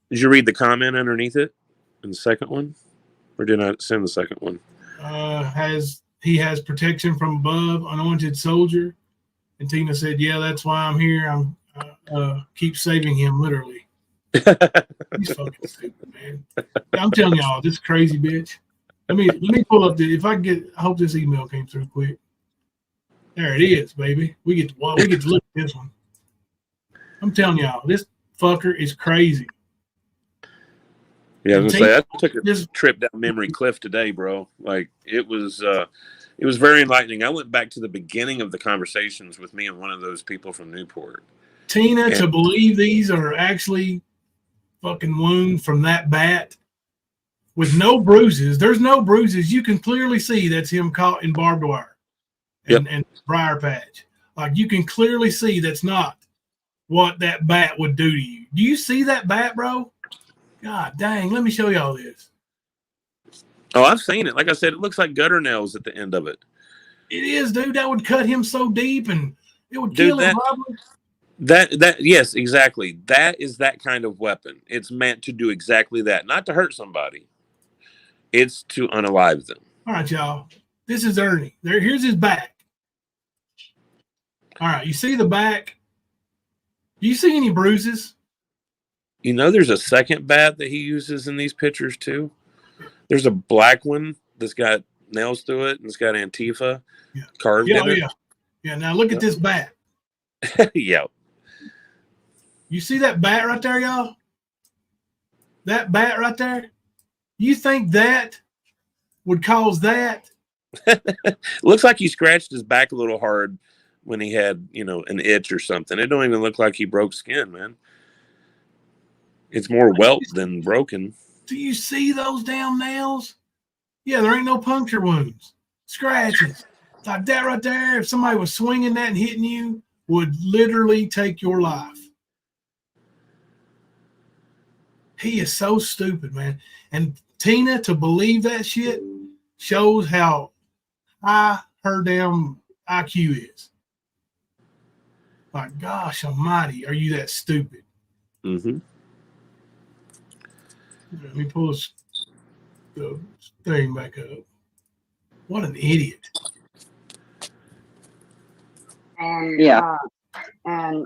Did you read the comment underneath it in the second one? Or did I send the second one? He has protection from above, anointed soldier. And Tina said, yeah, that's why I'm here. I'm keep saving him, literally. He's fucking stupid, man. I'm telling y'all, this crazy bitch. Let me pull up I hope this email came through quick. There it is, baby. We get to look at this one. I'm telling y'all, this fucker is crazy. Yeah, I was gonna say I took a trip down memory cliff today, bro. Like it was very enlightening. I went back to the beginning of the conversations with me and one of those people from Newport. Tina, to believe these are actually fucking wounds from that bat with no bruises. There's no bruises. You can clearly see that's him caught in barbed wire and briar patch. Like you can clearly see that's not what that bat would do to you. Do you see that bat, bro? God dang, let me show y'all this. Oh, I've seen it. Like I said, it looks like gutter nails at the end of it. It is, dude. That would cut him so deep and it would kill him, probably. Yes, exactly. That is that kind of weapon. It's meant to do exactly that. Not to hurt somebody. It's to unalive them. All right, y'all. This is Ernie. Here's his back. All right, you see the back? Do you see any bruises? You know, there's a second bat that he uses in these pictures too. There's a black one that's got nails through it and it's got Antifa carved in it. Yeah. Now look at this bat. Yeah. You see that bat right there, y'all? That bat right there? You think that would cause that? Looks like he scratched his back a little hard when he had, an itch or something. It don't even look like he broke skin, man. It's more welt than broken. Do you see those damn nails? Yeah, there ain't no puncture wounds. Scratches. Like that right there, if somebody was swinging that and hitting you, would literally take your life. He is so stupid, man. And Tina, to believe that shit shows how high her damn IQ is. Like, gosh almighty, are you that stupid? Mm-hmm. Let me pull the thing back up. What an idiot. And Yeah. And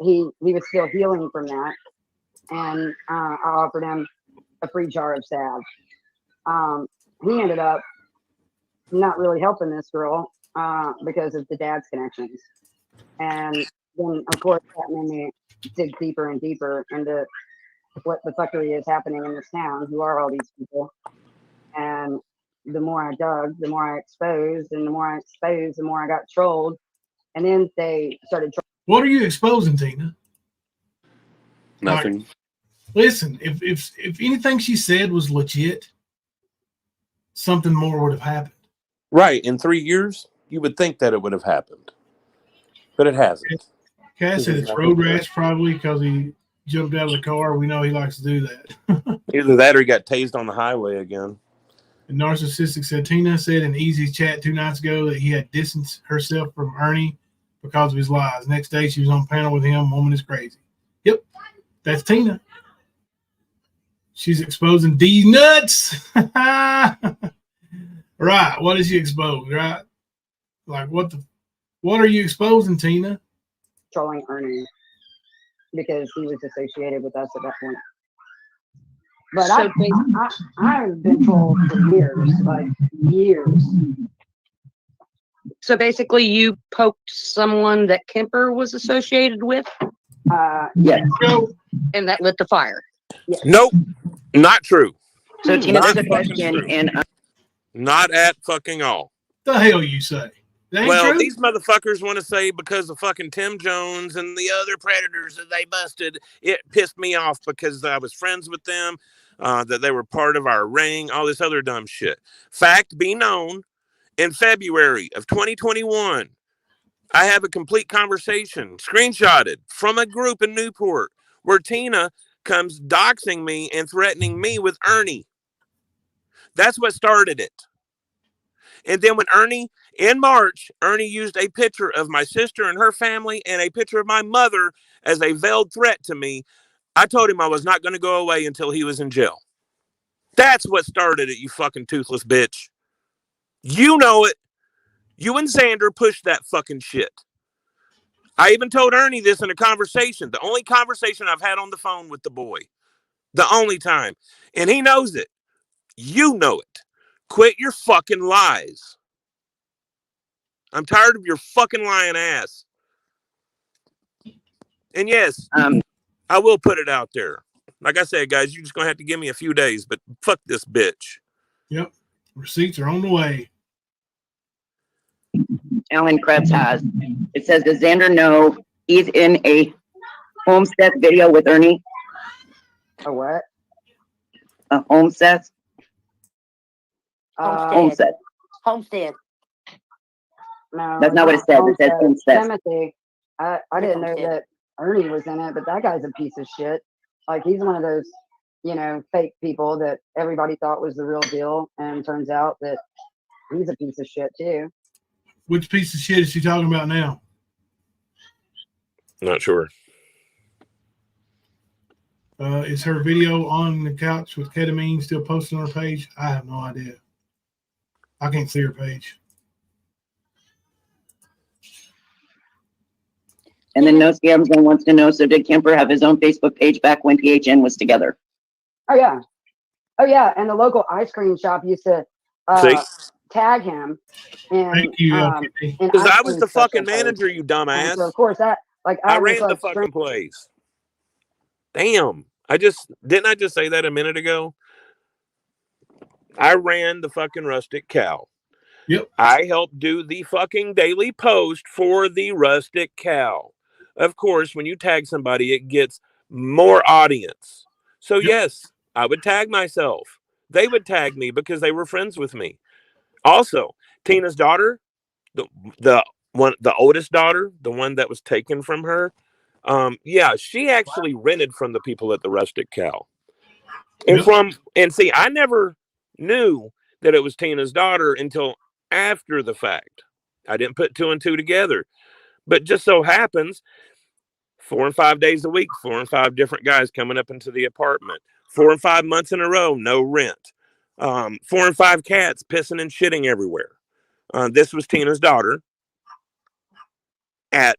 he was still healing from that. And I offered him a free jar of salve. He ended up not really helping this girl because of the dad's connections. And then, of course, that made me dig deeper and deeper into what the fuckery is happening in this town. Who are all these people? And the more I dug, the more I exposed, and the more I exposed, the more I got trolled. And then they started. What are you exposing, Tina? Nothing. Like, listen, if anything she said was legit, something more would have happened. Right. In 3 years, you would think that it would have happened. But it hasn't. Cass said it's road rash probably because he jumped out of the car. We know he likes to do that. Either that or he got tased on the highway again. And Narcissistic said, Tina said in Easy's chat 2 nights ago that he had distanced herself from Ernie because of his lies. Next day, she was on panel with him. Woman is crazy. Yep. That's Tina. She's exposing D nuts. Right. What is she exposed? Right. Like what are you exposing, Tina? Trolling Ernie because he was associated with us at that point. But So I've been trolled for years, like years. So basically, you poked someone that Kemper was associated with, Yes. and that lit the fire. Yes. Nope. Not true. So Tina, Not there's a fucking question, true. and Not at fucking all. The hell you say? That ain't Well, true? these motherfuckers want to say because of fucking Tim Jones and the other predators that they busted, it pissed me off because I was friends with them, that they were part of our ring, all this other dumb shit. Fact be known, in February of 2021, I have a complete conversation, screenshotted, from a group in Newport where Tina comes doxing me and threatening me with Ernie. That's what started it. And then when in March, Ernie used a picture of my sister and her family and a picture of my mother as a veiled threat to me. I told him I was not going to go away until he was in jail. That's what started it, you fucking toothless bitch. You know it. You and Xander pushed that fucking shit. I even told Ernie this in a conversation. The only conversation I've had on the phone with the boy. The only time. And he knows it. You know it. Quit your fucking lies. I'm tired of your fucking lying ass. And yes, I will put it out there. Like I said, guys, you're just going to have to give me a few days, but fuck this bitch. Yep. Receipts are on the way. Alan Krebs has. It says, does Xander know he's in a Homestead video with Ernie? A what? A Homestead? Homestead. Homestead. Homestead. No, That's not what it says. It says Homestead. Timothy. I didn't know that Ernie was in it, but that guy's a piece of shit. Like, he's one of those, you know, fake people that everybody thought was the real deal, and turns out that he's a piece of shit too. Which piece of shit is she talking about now? Not sure. Is her video on the couch with ketamine still posted on her page? I have no idea. I can't see her page. And then No Scam Zone wants to know, so did Kemper have his own Facebook page back when PHN was together? Oh yeah. Oh yeah. And the local ice cream shop used to tag him. And thank you, because I was the fucking manager, you dumbass. So of course that, like, I ran the fucking place. Damn. I just say that a minute ago? I ran the fucking Rustic Cow. Yep. I helped do the fucking daily post for the Rustic Cow. Of course, when you tag somebody, it gets more audience. So yes, I would tag myself. They would tag me because they were friends with me. Also, Tina's daughter, the oldest daughter, the one that was taken from her, yeah, she actually rented from the people at the Rustic Cow. And see, I never knew that it was Tina's daughter until after the fact. I didn't put 2 and 2 together. But just so happens, 4 and 5 days a week, 4 and 5 different guys coming up into the apartment. 4 and 5 months in a row, no rent. 4 and 5 cats pissing and shitting everywhere. This was Tina's daughter at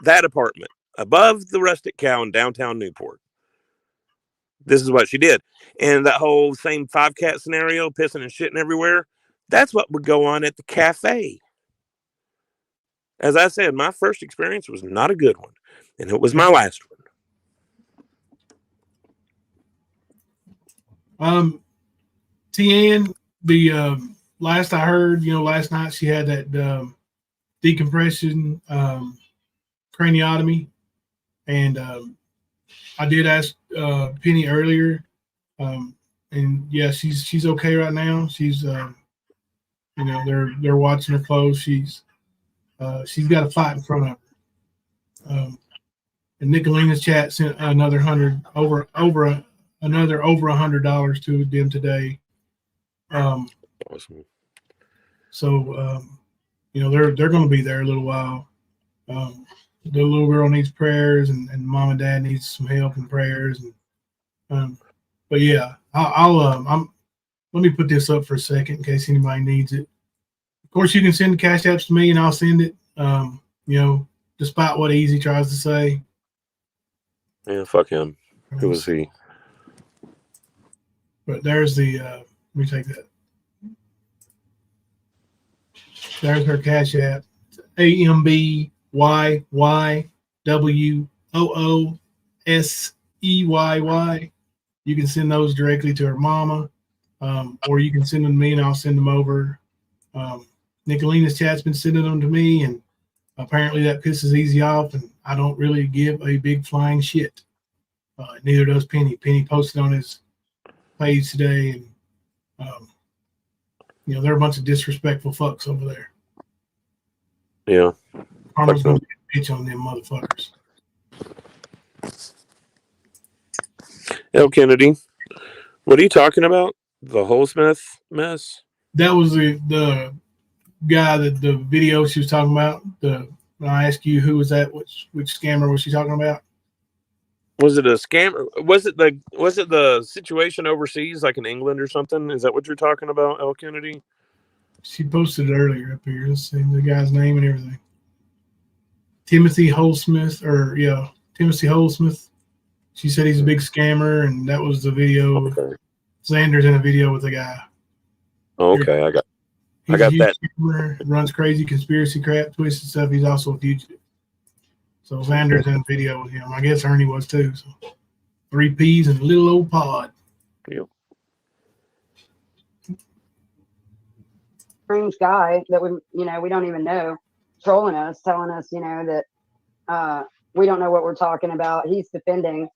that apartment above the Rustic Cow in downtown Newport. This is what she did. And that whole same 5 cat scenario, pissing and shitting everywhere, that's what would go on at the cafe. As I said, my first experience was not a good one, and it was my last one. Tian, the last I heard, last night she had that decompression craniotomy, and I did ask Penny earlier, and yeah, she's okay right now. She's they're watching her close. She's got a fight in front of her. And Nicolina's chat sent another over $100 to them today. Awesome. So they're going to be there a little while. The little girl needs prayers, and mom and dad needs some help and prayers. And but yeah, let me put this up for a second in case anybody needs it. Of course, you can send the cash apps to me, and I'll send it. Despite what Easy tries to say. Yeah, fuck him. Who was he? But there's the. Let me take that. There's her cash app. AMBYYWOOSEYY. You can send those directly to her mama, or you can send them to me, and I'll send them over. Nicolina's chat's been sending them to me, and apparently that pisses Easy off, and I don't really give a big flying shit. Neither does Penny. Penny posted on his page today, and they're a bunch of disrespectful fucks over there. Yeah. Karma's gonna be a bitch on them motherfuckers. L. Kennedy, what are you talking about? The Holesmith mess? That was the guy that the video she was talking about. When I asked you who was that, which scammer was she talking about? Was it a scam? Was it the situation overseas, like in England or something? Is that what you're talking about, L. Kennedy? She posted it earlier up here. Let's see the guy's name and everything. Timothy Holesmith, Timothy Holesmith. She said he's a big scammer, and that was the video. Okay. Xander's in a video with the guy. Okay, I got that. Scammer, runs crazy conspiracy crap, twisted stuff. He's also a fugitive. So Xander's in a video with him. I guess Ernie was too. So 3 Ps and a little old pod. Yep. Strange guy that we don't even know, trolling us, telling us, that, we don't know what we're talking about. He's defending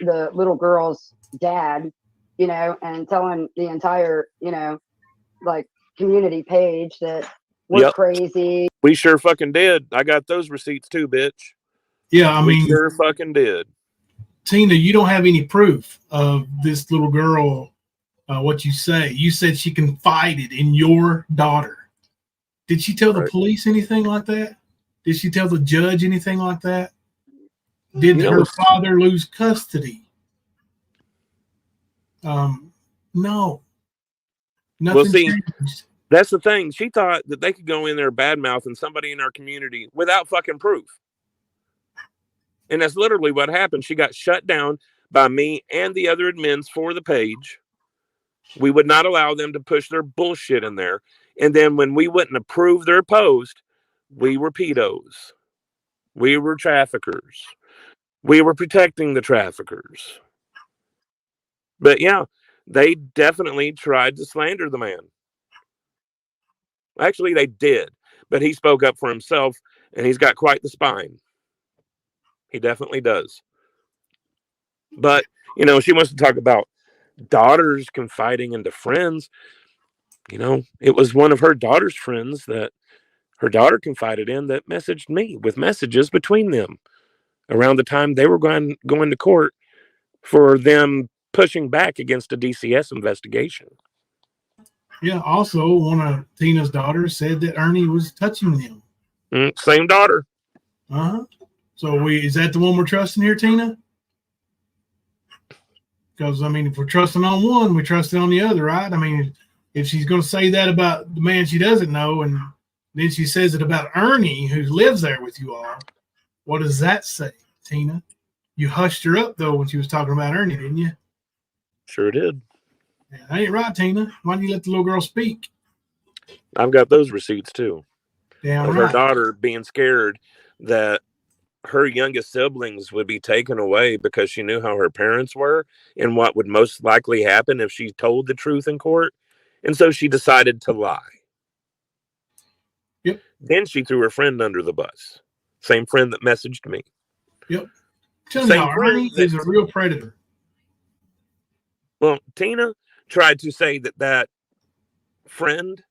the little girl's dad, you know, and telling the entire, you know, like community page that we're Yep. crazy. We sure fucking did. I got those receipts too, bitch. Yeah, I We mean, sure fucking did. Tina, you don't have any proof of this little girl. What you say? You said she confided in your daughter. Did she tell the Right. police anything like that? Did she tell the judge anything like that? Did You know, her it's- father lose custody? No. Nothing see, changed. That's the thing. She thought that they could go in there badmouthing somebody in our community without fucking proof. And that's literally what happened. She got shut down by me and the other admins for the page. We would not allow them to push their bullshit in there. And then when we wouldn't approve their post, we were pedos. We were traffickers. We were protecting the traffickers. But yeah, they definitely tried to slander the man. Actually, they did. But he spoke up for himself, and he's got quite the spine. He definitely does. But, you know, she wants to talk about daughters confiding into friends. You know, it was one of her daughter's friends that her daughter confided in that messaged me with messages between them around the time they were going to court for them pushing back against a DCS investigation. Yeah. Also, one of Tina's daughters said that Ernie was touching them. Same daughter. So is that the one we're trusting here, Tina? Because I mean, if we're trusting on one, we trust it on the other, right? I mean, if she's going to say that about the man she doesn't know, and then she says it about Ernie, who lives there with you all, what does that say, Tina? You hushed her up though when she was talking about Ernie, didn't you? Sure did. Yeah, that ain't right, Tina. Why didn't you let the little girl speak? I've got those receipts too. Damn Of right. her daughter being scared that her youngest siblings would be taken away because she knew how her parents were and what would most likely happen if she told the truth in court. And so she decided to lie. Yep. Then she threw her friend under the bus. Same friend that messaged me. Yep. Tell me how Ernie is a real predator. Well, Tina tried to say that that friend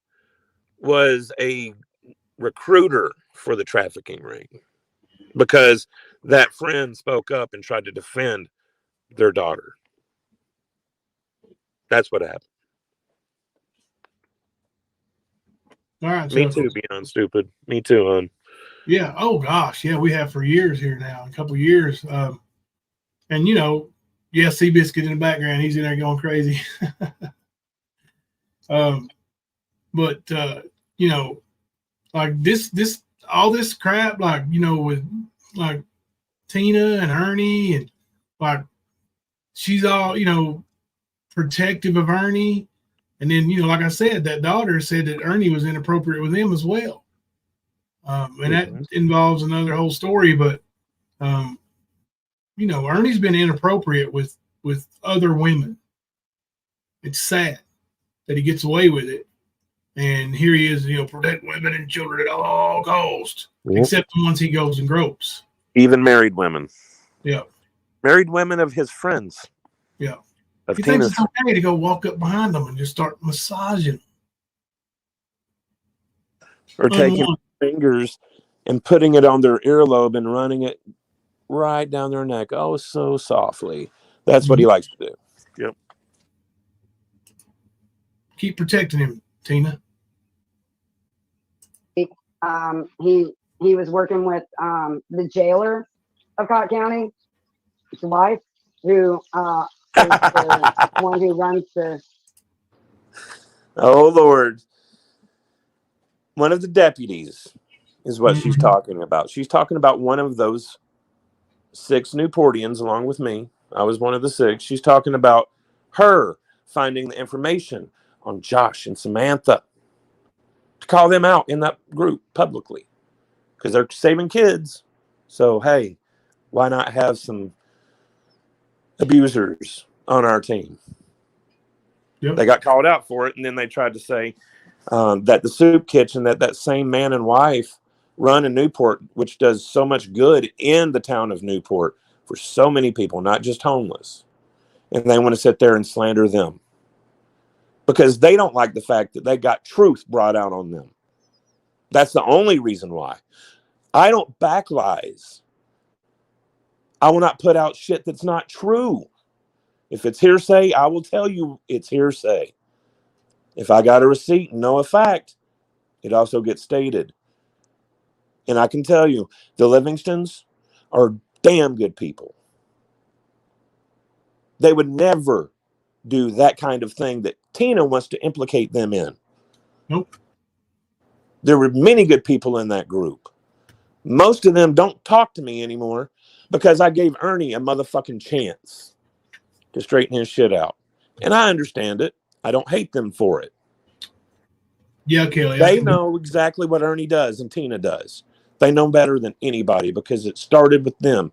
was a recruiter for the trafficking ring because that friend spoke up and tried to defend their daughter. That's what happened. All right. Me too, beyond stupid. Me too, hon. Yeah. Oh gosh. Yeah, we have for years here now, a couple years. And you know, yeah, Seabiscuit in the background, he's in there going crazy. But you know, like all this crap, like, you know, with like Tina and Ernie, and like she's all, you know, protective of Ernie. And then, you know, like I said, that daughter said that Ernie was inappropriate with him as well. And that involves another whole story, but you know, Ernie's been inappropriate with other women. It's sad that he gets away with it. And here he is, you know, protect women and children at all costs, except the ones he goes and gropes. Even married women. Yeah. Married women of his friends. Yeah. Of He thinks Tina's. it's okay to go walk up behind them and just start massaging. Or taking fingers and putting it on their earlobe and running it right down their neck. Oh, so softly. That's what he likes to do. Yep. Keep protecting him, Tina. He was working with the jailer of Cott County, his wife, who is the one who runs the. Oh, Lord. One of the deputies is what she's talking about. She's talking about one of those 6 Newportians along with me. I was one of the 6. She's talking about her finding the information on Josh and Samantha to call them out in that group publicly because they're saving kids. So, hey, why not have some abusers on our team? Yep. They got called out for it, and then they tried to say that the soup kitchen, that same man and wife run in Newport, which does so much good in the town of Newport for so many people, not just homeless. And they want to sit there and slander them because they don't like the fact that they got truth brought out on them. That's the only reason why. I don't back lies. I will not put out shit that's not true. If it's hearsay, I will tell you it's hearsay. If I got a receipt and know a fact, it also gets stated. And I can tell you, the Livingstons are damn good people. They would never do that kind of thing that Tina wants to implicate them in. Nope. There were many good people in that group. Most of them don't talk to me anymore because I gave Ernie a motherfucking chance to straighten his shit out. And I understand it. I don't hate them for it. Yeah, Kelly. They know exactly what Ernie does and Tina does. They know better than anybody because it started with them.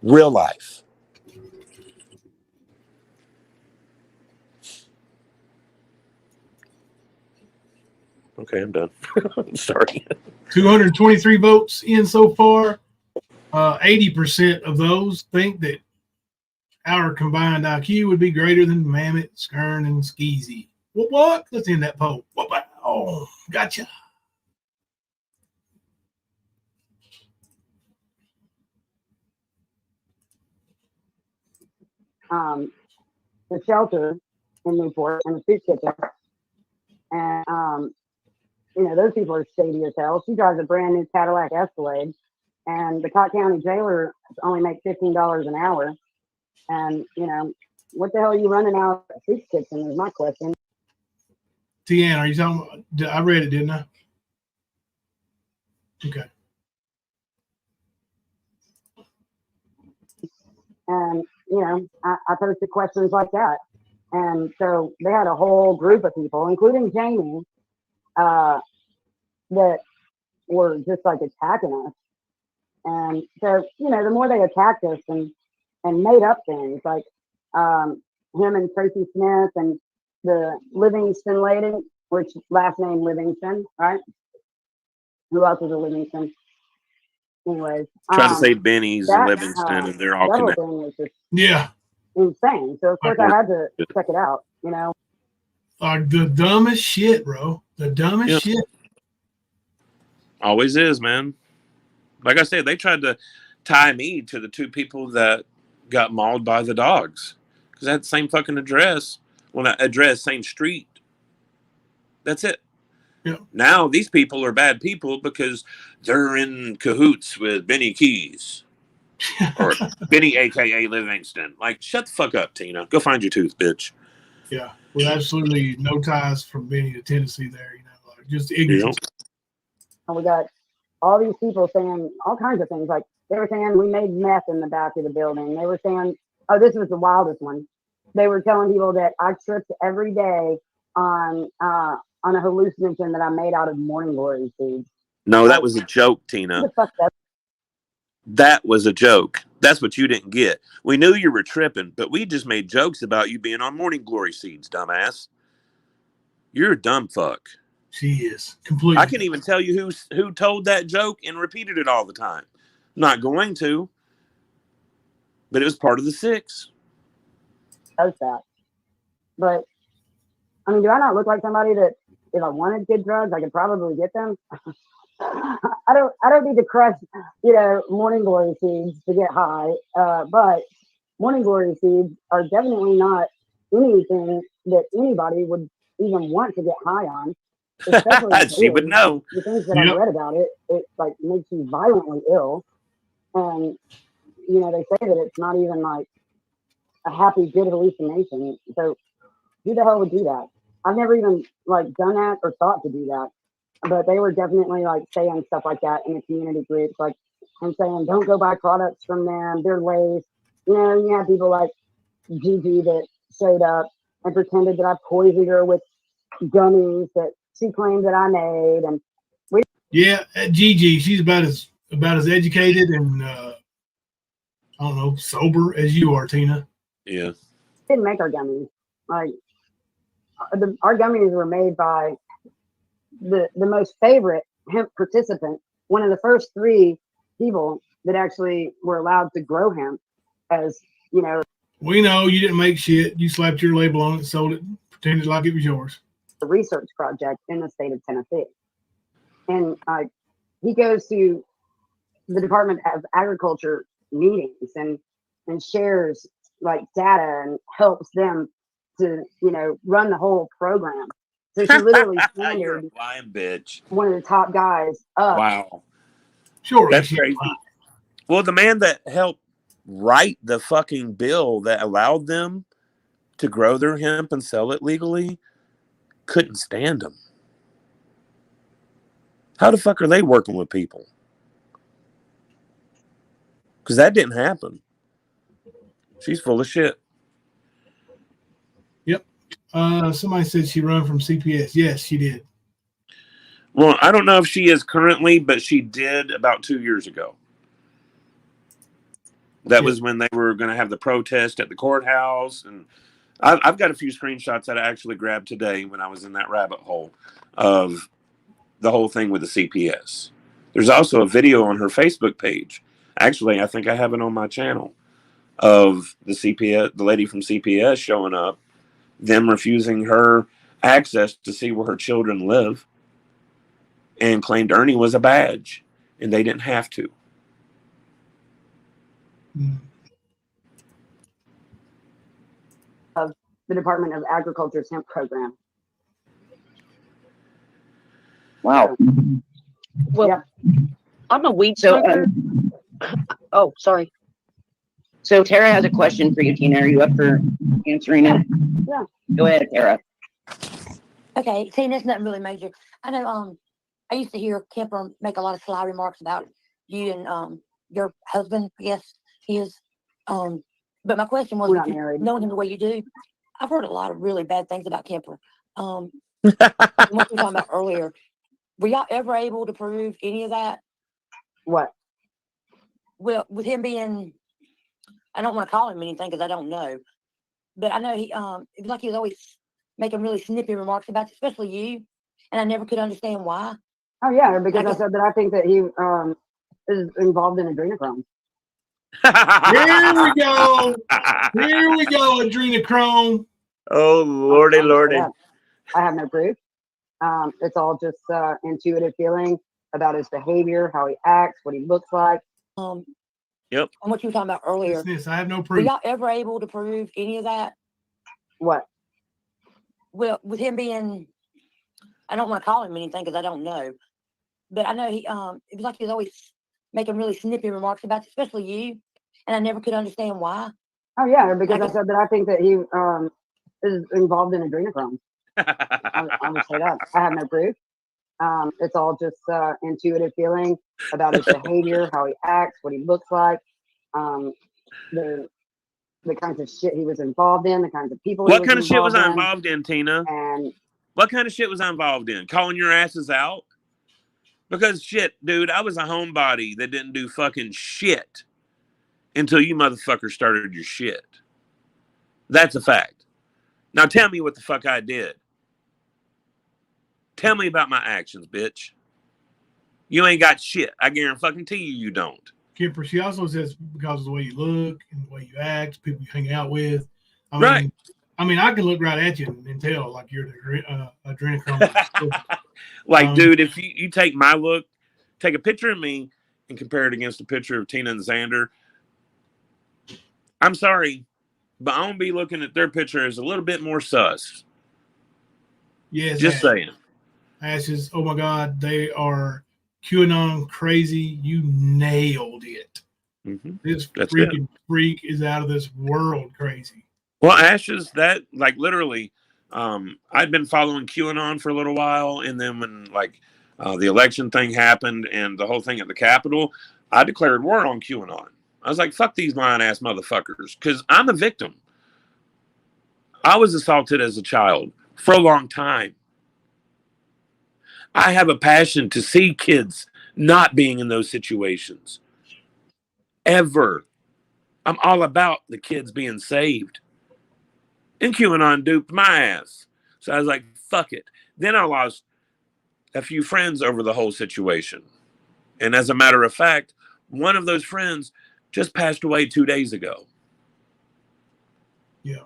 Real life. Okay, I'm done. I'm sorry. 223 votes in so far. 80% of those think that our combined IQ would be greater than Mammoth, Skern, and Skeezy. What? Let's end that poll. Oh, gotcha. The shelter in Newport and the soup kitchen. And, you know, those people are shady as hell. She drives a brand new Cadillac Escalade, and the Cott County jailer only makes $15 an hour. And, you know, what the hell are you running out of soup kitchen is my question. Tian, are you talking about, I read it, didn't I? Okay. And, you know, I posted questions like that. And so they had a whole group of people, including Jamie, that were just like attacking us. And so, you know, the more they attacked us and made up things like him and Tracy Smith and the Livingston lady, which last name Livingston, right? Who else is a Livingston? Anyways, Try to say Benny's and Livingston, and they're all connected. thing was just Yeah. insane. So of course I had to check it out. You know, Like the dumbest shit, bro. The dumbest shit. Always is, man. Like I said, they tried to tie me to the two people that got mauled by the dogs because they had the same fucking address. Well, not address, same street. That's it. Yeah. Now these people are bad people because they're in cahoots with Benny Keys or Benny, aka Livingston. Like, shut the fuck up, Tina. Go find your tooth, bitch. Yeah. With absolutely no ties from Benny to Tennessee there, you know, like just ignorance. and we got all these people saying all kinds of things. Like they were saying we made meth in the back of the building. They were saying, oh, this was the wildest one. They were telling people that I tripped every day on a hallucinogen that I made out of morning glory seeds. No, that was a joke, Tina. That was a joke. That's what you didn't get. We knew you were tripping, but we just made jokes about you being on morning glory seeds, dumbass. You're a dumb fuck. She is completely. I can't even tell you who told that joke and repeated it all the time. Not going to, but it was part of the 6. Does that? But I mean, do I not look like somebody that if I wanted good drugs, I could probably get them? I don't need to crush, you know, morning glory seeds to get high. But morning glory seeds are definitely not anything that anybody would even want to get high on. She would know. The things that I've read about it, it like makes you violently ill. And you know, they say that it's not even like a happy, good hallucination. So who the hell would do that? I've never even like done that or thought to do that. But they were definitely like saying stuff like that in the community groups, like and saying, don't go buy products from them, they're laced. You know, you have people like Gigi that showed up and pretended that I poisoned her with gummies that she claimed that I made. And yeah, Gigi, she's about as educated and I don't know, sober as you are, Tina. Yeah. Didn't make our gummies. Like our gummies were made by the most favorite hemp participant one of the first 3 people that actually were allowed to grow hemp as, you know, We know you didn't make shit. You slapped your label on it, sold it, pretended like it was yours. a research project in the state of Tennessee. And he goes to the Department of Agriculture meetings and shares like data and helps them to, you know, run the whole program. So she literally You're a slandered lying bitch. one of the top guys up. Wow. Sure. That's crazy. Well, the man that helped write the fucking bill that allowed them to grow their hemp and sell it legally couldn't stand them. How the fuck are they working with people? Because that didn't happen. She's full of shit. Yep. Somebody said she run from CPS. Yes, she did. Well, I don't know if she is currently, but she did about 2 years ago. That was when they were going to have the protest at the courthouse. And I've got a few screenshots that I actually grabbed today when I was in that rabbit hole of the whole thing with the CPS. There's also a video on her Facebook page. Actually, I think I have it on my channel of the CPS, the lady from CPS showing up, them refusing her access to see where her children live, and claimed Ernie was a badge, and they didn't have to. Of the Department of Agriculture's hemp program. Wow. Well, Yeah. I'm a weed So, smoker. Oh, sorry. So Tara has a question for you, Tina. Are you up for answering it? Yeah. Go ahead, Tara. Okay, see, that's nothing really major. I know, I used to hear Kemper make a lot of sly remarks about you and your husband, I guess he is. But my question was, We're not just married. knowing him the way you do, I've heard a lot of really bad things about Kemper. What you were talking about earlier, were y'all ever able to prove any of that? What? Well, with him being, I don't want to call him anything because I don't know, but I know he, it was like he was always making really snippy remarks about you, especially you, and I never could understand why. Oh yeah, because I guess- said that I think that he is involved in adrenochrome. Here we go. Here we go, adrenochrome. Oh, lordy, I would say lordy. that. I have no proof. It's all just intuitive feeling about his behavior, how he acts, what he looks like. Yep. And what you were talking about earlier, This, I have no were proof. y'all ever able to prove any of that? What? Well, with him being, I don't want to call him anything because I don't know, but I know he, it was like he was always making really snippy remarks about you, especially you, and I never could understand why. Oh yeah, because I guess- said that I think that he is involved in adrenochrome. I would say that. I have no proof. It's all just intuitive feeling about his behavior, how he acts, what he looks like, the kinds of shit he was involved in, the kinds of people. What kind of shit was I in, involved in, Tina? And What kind of shit was I involved in? Calling your asses out? Because shit, dude, I was a homebody that didn't do fucking shit until you motherfuckers started your shit. That's a fact. Now tell me what the fuck I did. Tell me about my actions, bitch. You ain't got shit. I guarantee you don't. Kemper, she also says because of the way you look and the way you act, people you hang out with. Right. I mean, I can look right at you and tell like you're the adrenochrome. Like, dude, if you take my look, take a picture of me and compare it against a picture of Tina and Xander, I'm sorry, but I'm going to be looking at their picture as a little bit more sus. Yes. Just saying. Ashes, oh my God, they are QAnon crazy. You nailed it. Mm-hmm. This That's freaking freak is out of this world crazy. Well, Ashes, that, like, literally, I'd been following QAnon for a little while, and then when, like, the election thing happened and the whole thing at the Capitol, I declared war on QAnon. I was like, fuck these lying-ass motherfuckers, because I'm a victim. I was assaulted as a child for a long time. I have a passion to see kids not being in those situations. Ever. I'm all about the kids being saved. And QAnon duped my ass. So I was like, fuck it. Then I lost a few friends over the whole situation. And as a matter of fact, one of those friends just passed away 2 days ago. Yeah.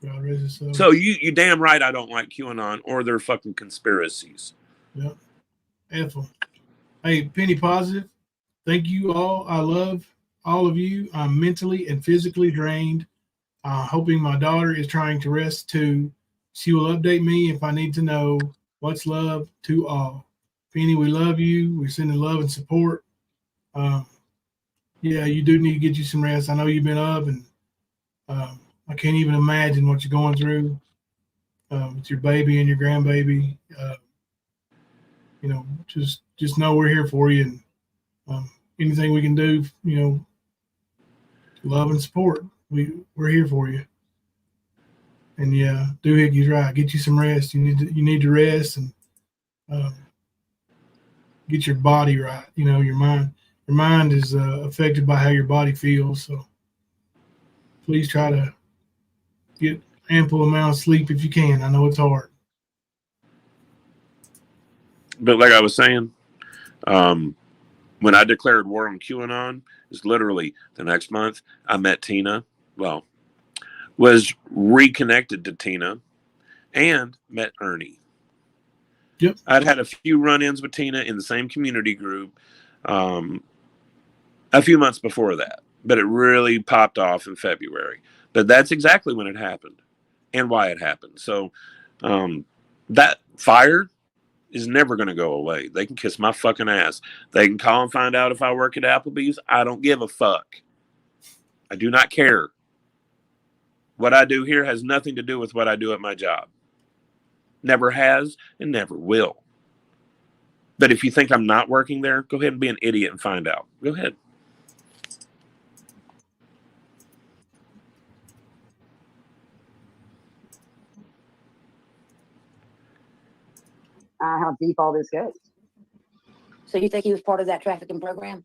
God rest his soul. So you damn right I don't like QAnon or their fucking conspiracies. Yeah. Ethel. Hey, Penny Positive. Thank you all. I love all of you. I'm mentally and physically drained. Hoping my daughter is trying to rest too. She will update me if I need to know. What's love to all. Penny, we love you. We're sending love and support. Yeah, you do need to get you some rest. I know you've been up, and I can't even imagine what you're going through with your baby and your grandbaby. You know, just know we're here for you, and anything we can do, you know, love and support. We're here for you. And yeah, Doohicky's right. Get you some rest. You need to rest and get your body right. You know, your mind. Your mind is affected by how your body feels. So please try to get ample amount of sleep if you can. I know it's hard. But like I was saying, when I declared war on QAnon, it's literally the next month. I met Tina. Well, was reconnected to Tina and met Ernie. Yep. I'd had a few run-ins with Tina in the same community group a few months before that, but it really popped off in February. But that's exactly when it happened and why it happened. So that fire is never going to go away. They can kiss my fucking ass. They can call and find out if I work at Applebee's. I don't give a fuck. I do not care. What I do here has nothing to do with what I do at my job. Never has and never will. But if you think I'm not working there, go ahead and be an idiot and find out. Go ahead. How deep all this goes. So you think he was part of that trafficking program?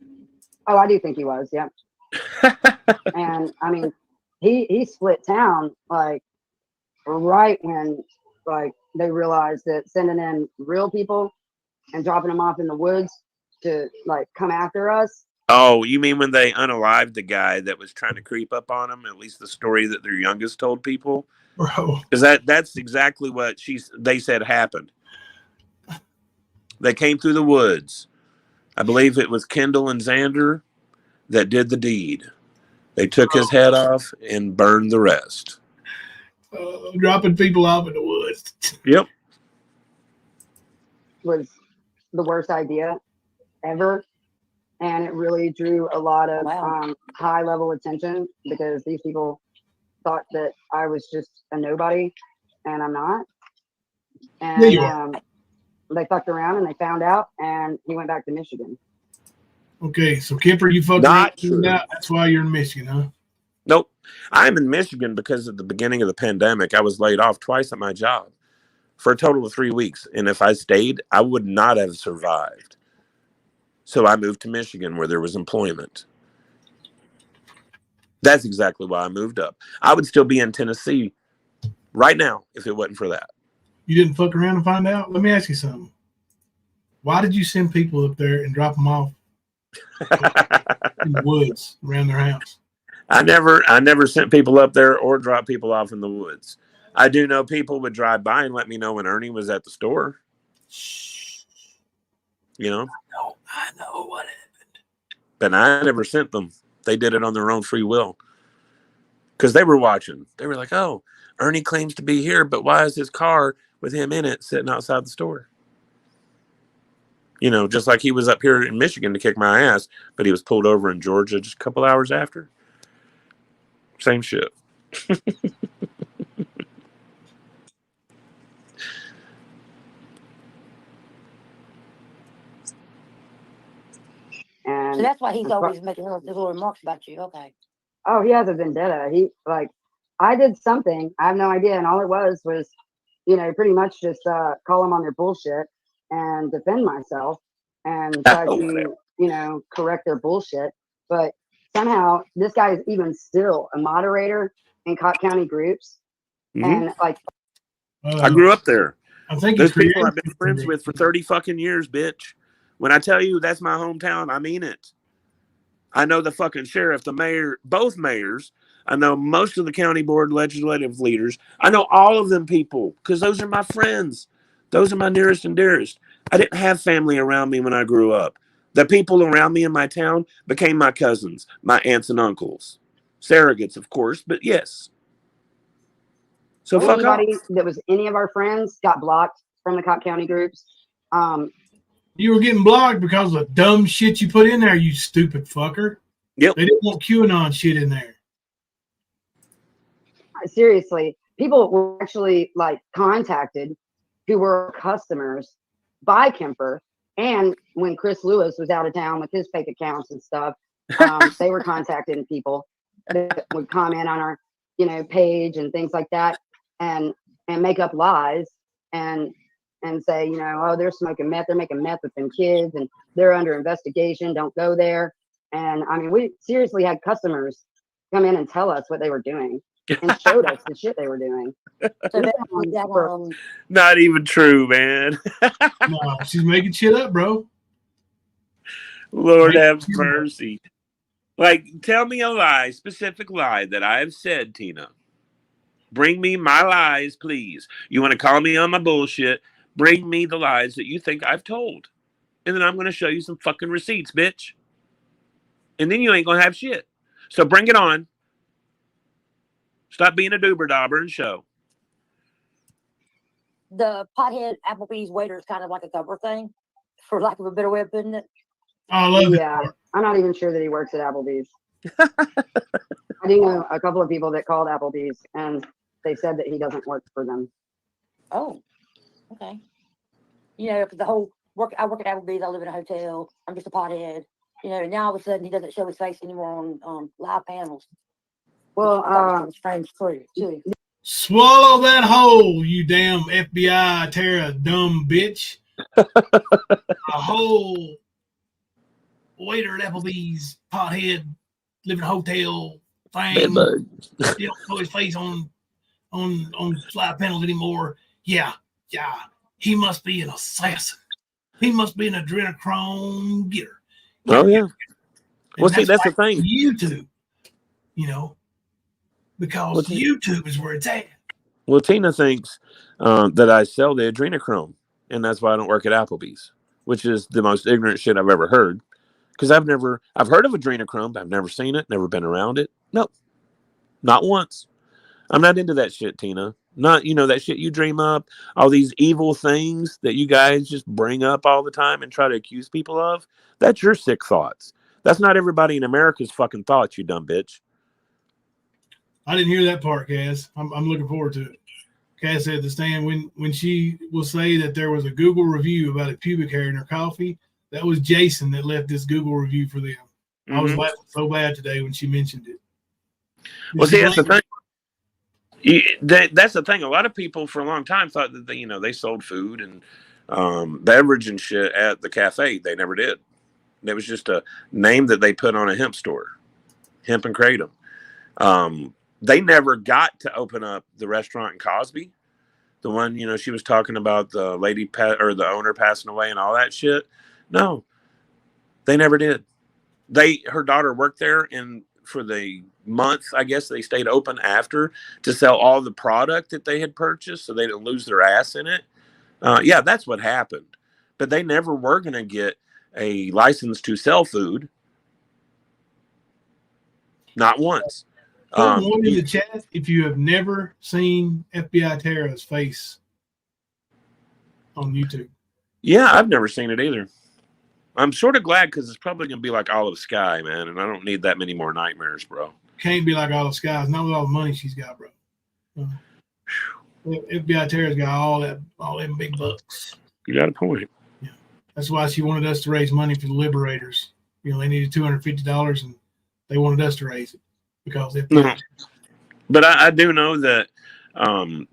Oh, I do think he was. Yeah. And I mean, he split town like right when like they realized that sending in real people and dropping them off in the woods to like come after us. Oh, you mean when they unalived the guy that was trying to creep up on them? At least the story that their youngest told people. Bro. Because that's exactly what they said happened. They came through the woods. I believe it was Kendall and Xander that did the deed. They took his head off and burned the rest. Dropping people off in the woods. Yep. Was the worst idea ever. And it really drew a lot of high level attention because these people thought that I was just a nobody and I'm not. And Yeah, you are. they fucked around and they found out and he went back to Michigan. Okay, so Kemper, you fucked Not around. true. That's why you're in Michigan, huh? Nope. I'm in Michigan because at the beginning of the pandemic, I was laid off twice at my job for a total of 3 weeks. And if I stayed, I would not have survived. So I moved to Michigan where there was employment. That's exactly why I moved up. I would still be in Tennessee right now if it wasn't for that. You didn't fuck around and find out? Let me ask you something. Why did you send people up there and drop them off in the woods around their house? I never sent people up there or dropped people off in the woods. I do know people would drive by and let me know when Ernie was at the store. You know? I know what happened. But I never sent them. They did it on their own free will. Because they were watching. They were like, oh, Ernie claims to be here, but why is his car with him in it sitting outside the store? You know, just like he was up here in Michigan to kick my ass, but he was pulled over in Georgia just a couple hours after. Same shit. And So that's why he's always making little remarks about you. Okay. oh, he has a vendetta. He like I did something. I have no idea. And all it was, you know, pretty much just call them on their bullshit and defend myself and try to, you know, correct their bullshit. But somehow this guy is even still a moderator in Cobb County groups. Mm-hmm. And like I grew up there. I think Those people I've been friends with for 30 fucking years, bitch. When I tell you that's my hometown, I mean it. I know the fucking sheriff, the mayor, both mayors. I know most of the county board legislative leaders. I know all of them people because those are my friends. Those are my nearest and dearest. I didn't have family around me when I grew up. The people around me in my town became my cousins, my aunts and uncles. Surrogates, of course, but yes. So fuck off. Anybody that was any of our friends got blocked from the Cobb County groups. You were getting blocked because of the dumb shit you put in there, you stupid fucker. Yep. They didn't want QAnon shit in there. Seriously, people were actually like contacted who were customers by Kemper. And when Chris Lewis was out of town with his fake accounts and stuff, they were contacting people that would comment on our, page and things like that, and make up lies and say, oh, they're smoking meth, they're making meth with them kids, and they're under investigation. Don't go there. And I mean, we seriously had customers come in and tell us what they were doing and showed us the shit they were doing. So Not even true, man. No, she's making shit up, bro. Lord have mercy. Like, tell me a lie, specific lie that I've said, Tina. Bring me my lies, please. You want to call me on my bullshit? Bring me the lies that you think I've told. And then I'm going to show you some fucking receipts, bitch. And then you ain't going to have shit. So bring it on. Stop being a doober-dauber and show. the pothead Applebee's waiter is kind of like a cover thing, for lack of a better way of putting it. I love Yeah, I'm not even sure that he works at Applebee's. I do know a couple of people that called Applebee's and they said that he doesn't work for them. Oh, okay. You know, 'cause the whole I work at Applebee's. I live in a hotel. I'm just a pothead. You know, now all of a sudden he doesn't show his face anymore on live panels. Well, strange too. Swallow that whole, you damn FBI Tara dumb bitch. A whole waiter at Applebee's, pothead, living hotel thing. He don't show his face on live panels anymore. Yeah. He must be an assassin. He must be an adrenochrome getter. Oh yeah. And Well, see, that's the thing. YouTube, because YouTube is where it's at. Well, Tina thinks that I sell the adrenochrome, and that's why I don't work at Applebee's, which is the most ignorant shit I've ever heard. Because I've heard of adrenochrome, but I've never seen it, never been around it. Nope, not once. I'm not into that shit, Tina. Not, that shit you dream up, all these evil things that you guys just bring up all the time and try to accuse people of. That's your sick thoughts. That's not everybody in America's fucking thoughts, you dumb bitch. I didn't hear that part, Cass. I'm looking forward to it. Cass said the stand when she will say that there was a Google review about a pubic hair in her coffee. That was Jason that left this Google review for them. Mm-hmm. I was laughing so bad today when she mentioned it. Well, see, that's the thing. That's the thing. A lot of people for a long time thought that they sold food and beverage and shit at the cafe. They never did. It was just a name that they put on a hemp store, Hemp and Kratom. They never got to open up the restaurant in Cosby, the one she was talking about, the lady or the owner passing away and all that shit. No, they never did. Her daughter worked there, and for the month, I guess they stayed open after to sell all the product that they had purchased, so they didn't lose their ass in it. Yeah, that's what happened. But they never were going to get a license to sell food. Not once. Put one in the chat if you have never seen FBI Tara's face on YouTube. Yeah, I've never seen it either. I'm sort of glad because it's probably going to be like Olive Sky, man, and I don't need that many more nightmares, bro. Can't be like Olive Sky. Not with all the money she's got, bro. FBI Tara's got all them big bucks. You got a point. Yeah, that's why she wanted us to raise money for the Liberators. They needed $250, and they wanted us to raise it because But I do know that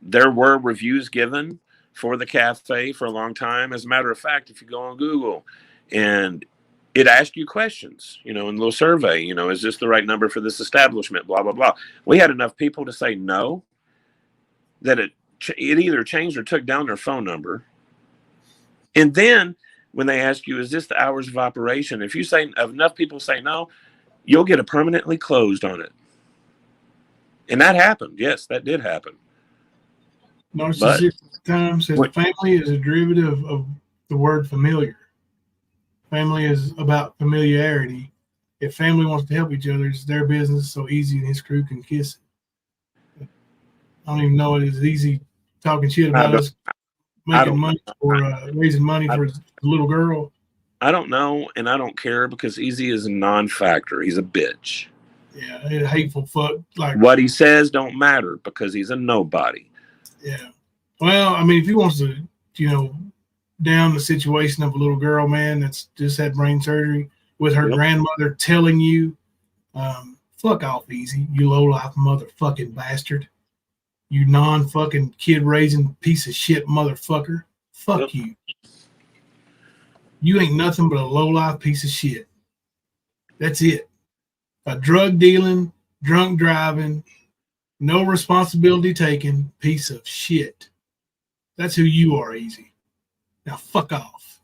there were reviews given for the cafe for a long time. As a matter of fact, if you go on Google and it asks you questions, in a little survey, is this the right number for this establishment? Blah, blah, blah. We had enough people to say no, that it either changed or took down their phone number. And then when they ask you, is this the hours of operation? If you say enough people say no, you'll get a permanently closed on it. And that happened. Yes, that did happen. Narcissistic Time says family is a derivative of the word familiar. Family is about familiarity. If family wants to help each other, it's their business, so Easy and his crew can kiss it. I don't even know it is Easy talking shit about us making money or raising money for his little girl. I don't know, and I don't care because Easy is a non-factor. He's a bitch. Yeah, a hateful fuck. Like what he says don't matter because he's a nobody. Yeah. Well, I mean, if he wants to, down the situation of a little girl, man, that's just had brain surgery with her grandmother telling you, fuck off, Easy, you low-life motherfucking bastard. You non-fucking kid-raising piece of shit motherfucker. Fuck you. You ain't nothing but a low-life piece of shit. That's it. A drug-dealing, drunk driving, no responsibility taken piece of shit. That's who you are, Easy. Now fuck off.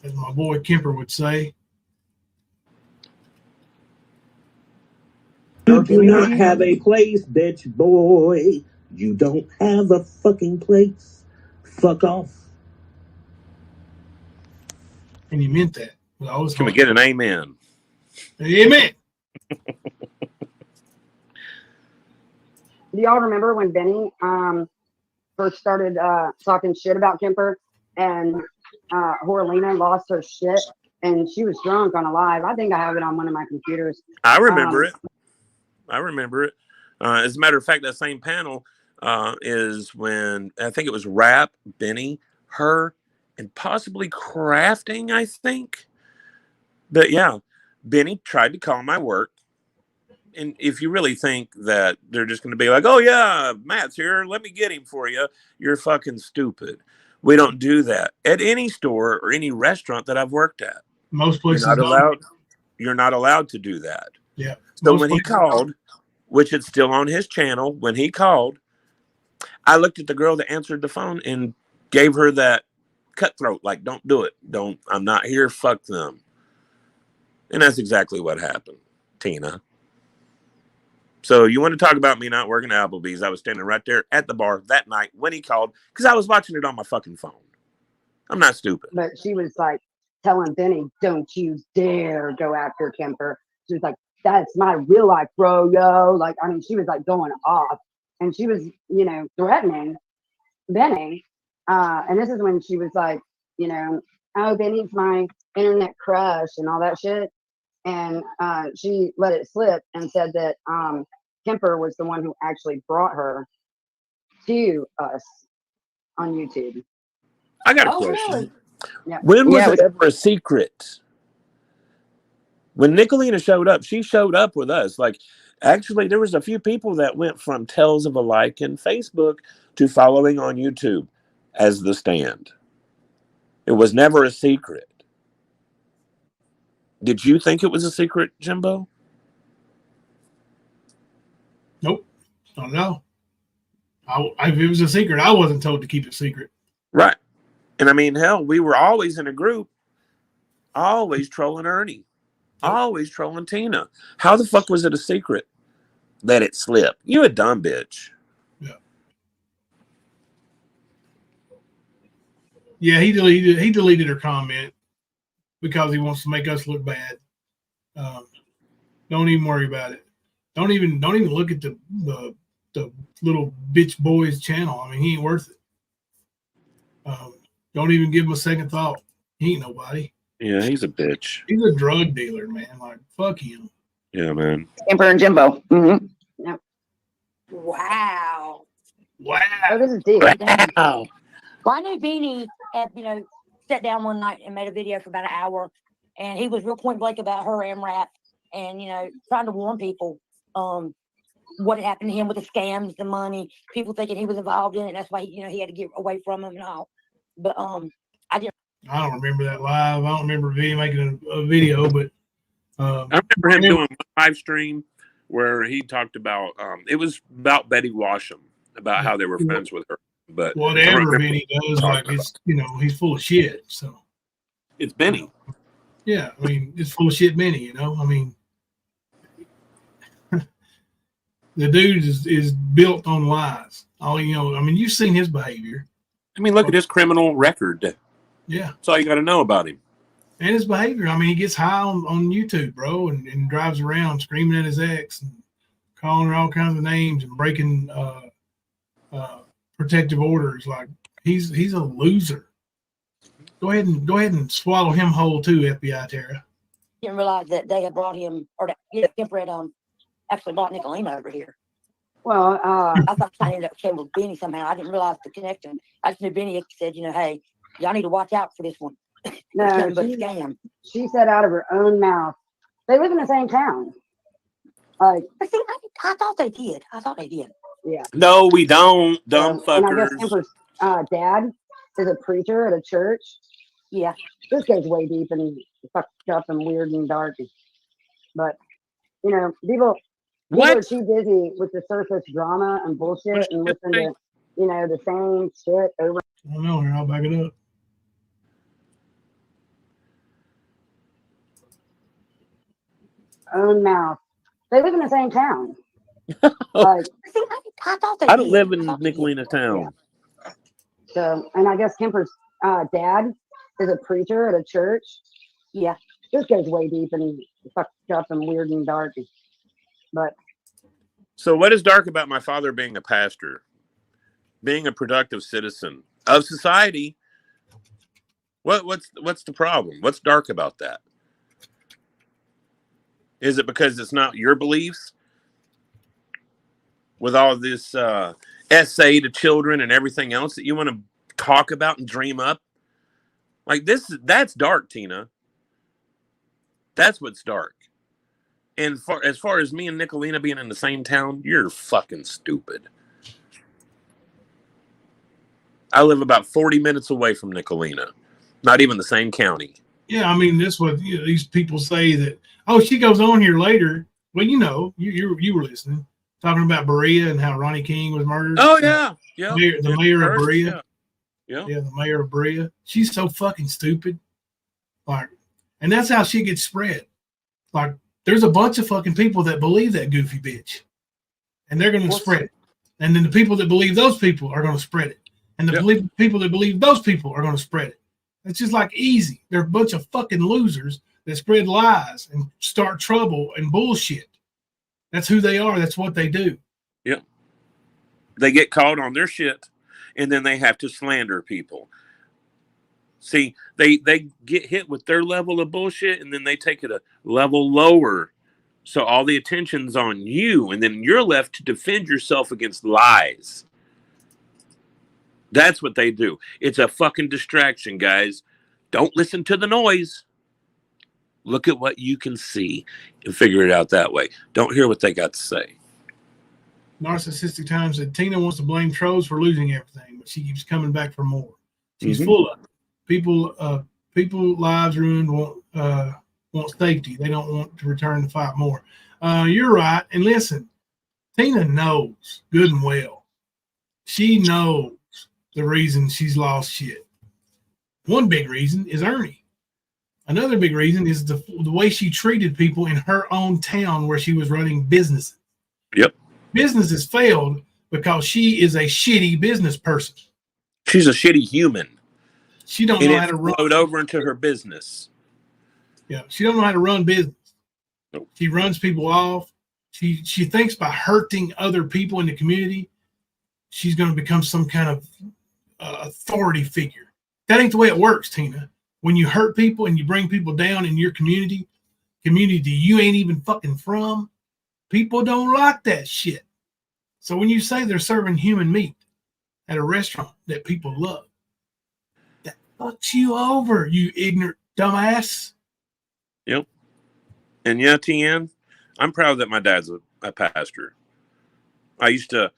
As my boy Kemper would say. You do not have a place, bitch boy. You don't have a fucking place. Fuck off. And he meant that. Can we get an amen? Amen. Do y'all remember when Benny first started talking shit about Kemper and Horlina lost her shit and she was drunk on a live? I think I have it on one of my computers. I remember it. As a matter of fact, that same panel is when I think it was Rap, Benny, her, and possibly Crafting, I think. But yeah, Benny tried to call my work. And if you really think that they're just going to be like, oh, yeah, Matt's here, let me get him for you, you're fucking stupid. We don't do that at any store or any restaurant that I've worked at. Most places you're not allowed to do that. Yeah. So when he called, which it's still on his channel, when he called, I looked at the girl that answered the phone and gave her that cutthroat, like, don't do it. I'm not here, fuck them. And that's exactly what happened, Tina. So you want to talk about me not working at Applebee's? I was standing right there at the bar that night when he called because I was watching it on my fucking phone. I'm not stupid. But she was like telling Benny, don't you dare go after Kemper. She was like, that's my real life bro, yo. Like, I mean, she was like going off and she was, threatening Benny. And this is when she was like, oh, Benny's my internet crush and all that shit. And she let it slip and said that Kemper was the one who actually brought her to us on YouTube. I got a question. Really? Yeah. When was it ever a secret? When Nicolina showed up, she showed up with us. Like, actually, there was a few people that went from Tales of a Like in Facebook to following on YouTube as The Stand. It was never a secret. Did you think it was a secret, Jimbo? Nope. I don't know. If it was a secret, I wasn't told to keep it secret. Right. And I mean, hell, we were always in a group, always trolling Ernie, always trolling Tina. How the fuck was it a secret? Let it slip. You a dumb bitch. Yeah. Yeah, he deleted her comment because he wants to make us look bad. Don't even worry about it. Don't even look at the little bitch boy's channel. I mean, he ain't worth it. Don't even give him a second thought. He ain't nobody. Yeah, he's a bitch. He's a drug dealer, man. Like, fuck him. Yeah, man. Kemper and Jimbo. Mm-hmm. Yep. Wow. Oh, this is deep. Wow. Well, I knew Beanie had, sat down one night and made a video for about an hour, and he was real point blank about her and Rap, and trying to warn people what had happened to him with the scams, the money, people thinking he was involved in it. That's why he had to get away from him and all. But I don't remember that live. I don't remember making a video, but I remember him doing a live stream where he talked about it was about Betty Washam, about how they were friends with her But whatever Benny does, like it's he's full of shit. So it's Benny. Yeah, I mean it's full of shit, Benny. I mean the dude is built on lies. I mean you've seen his behavior. I mean, look at his criminal record. Yeah, that's all you got to know about him. And his behavior. I mean, he gets high on YouTube, bro, and drives around screaming at his ex and calling her all kinds of names and breaking protective orders. Like he's a loser. Go ahead and swallow him whole too, FBI Tara. Didn't realize that they had brought him, or that Kemper had actually brought Nicolina over here. Well, I thought I ended up sharing with Benny somehow. I didn't realize the connection. I just knew Benny said, hey, y'all need to watch out for this one. No, scam. She said out of her own mouth, they live in the same town. Like, but see, I thought they did. Yeah. No, we don't. Dumb fuckers. And I guess Kemper's dad is a preacher at a church. Yeah. This goes way deep and fucked up and weird and dark. But people are too busy with the surface drama and bullshit and listen to the same shit over. I don't know. I'll back it up. Own mouth. They live in the same town. Like, see, I thought they I don't did. live in Nicolina town. Yeah. So, and I guess Kemper's dad is a preacher at a church. Yeah. This goes way deep and fucked up and weird and dark. But so what is dark about my father being a pastor, being a productive citizen of society? What's the problem? What's dark about that? Is it because it's not your beliefs? With all this essay to children and everything else that you want to talk about and dream up? Like that's dark, Tina. That's what's dark. And as far as me and Nicolina being in the same town, you're fucking stupid. I live about 40 minutes away from Nicolina. Not even the same county. Yeah, I mean, this what these people say that, oh, she goes on here later. Well, you were listening, talking about Berea and how Ronnie King was murdered. Oh, yeah. Yeah. The mayor of Berea. Yeah. Yeah, the mayor of Berea. She's so fucking stupid. Like, and that's how she gets spread. Like, there's a bunch of fucking people that believe that goofy bitch. And they're going to spread it. And then the people that believe those people are going to spread it. And the people that believe those people are going to spread it. It's just like easy. They're a bunch of fucking losers that spread lies and start trouble and bullshit. That's who they are. That's what they do. Yeah. They get caught on their shit, and then they have to slander people. See, they get hit with their level of bullshit, and then they take it a level lower. So all the attention's on you, and then you're left to defend yourself against lies. That's what they do. It's a fucking distraction, guys. Don't listen to the noise. Look at what you can see and figure it out that way. Don't hear what they got to say. Narcissistic Times said Tina wants to blame trolls for losing everything, but she keeps coming back for more. She's full of it. People lives ruined want safety. They don't want to return to fight more. You're right. And listen, Tina knows good and well. She knows the reason she's lost shit. One big reason is Ernie. Another big reason is the way she treated people in her own town where she was running businesses. Yep. Businesses failed because she is a shitty business person. She's a shitty human. She don't know how to run. Flowed over into her business. Yeah, she don't know how to run business. Nope. She runs people off. She thinks by hurting other people in the community, she's going to become some kind of authority figure. That ain't the way it works, Tina. When you hurt people and you bring people down in your community you ain't even fucking from, people don't like that shit. So when you say they're serving human meat at a restaurant that people love, that fucks you over, you ignorant dumbass. Yep. And yeah, TN, I'm proud that my dad's a pastor. I used to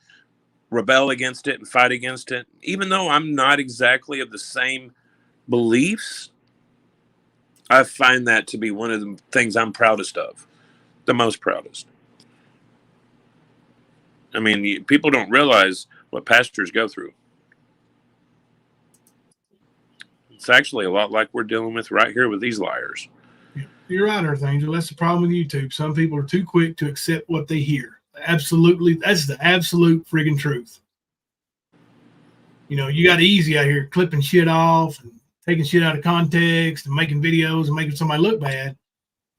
rebel against it and fight against it. Even though I'm not exactly of the same beliefs, I find that to be one of the things I'm proudest of. The most proudest. I mean, people don't realize what pastors go through. It's actually a lot like we're dealing with right here with these liars. You're right, Earth Angel. That's the problem with YouTube. Some people are too quick to accept what they hear. Absolutely, that's the absolute friggin' truth. You know, you got easy out here clipping shit off and taking shit out of context and making videos and making somebody look bad.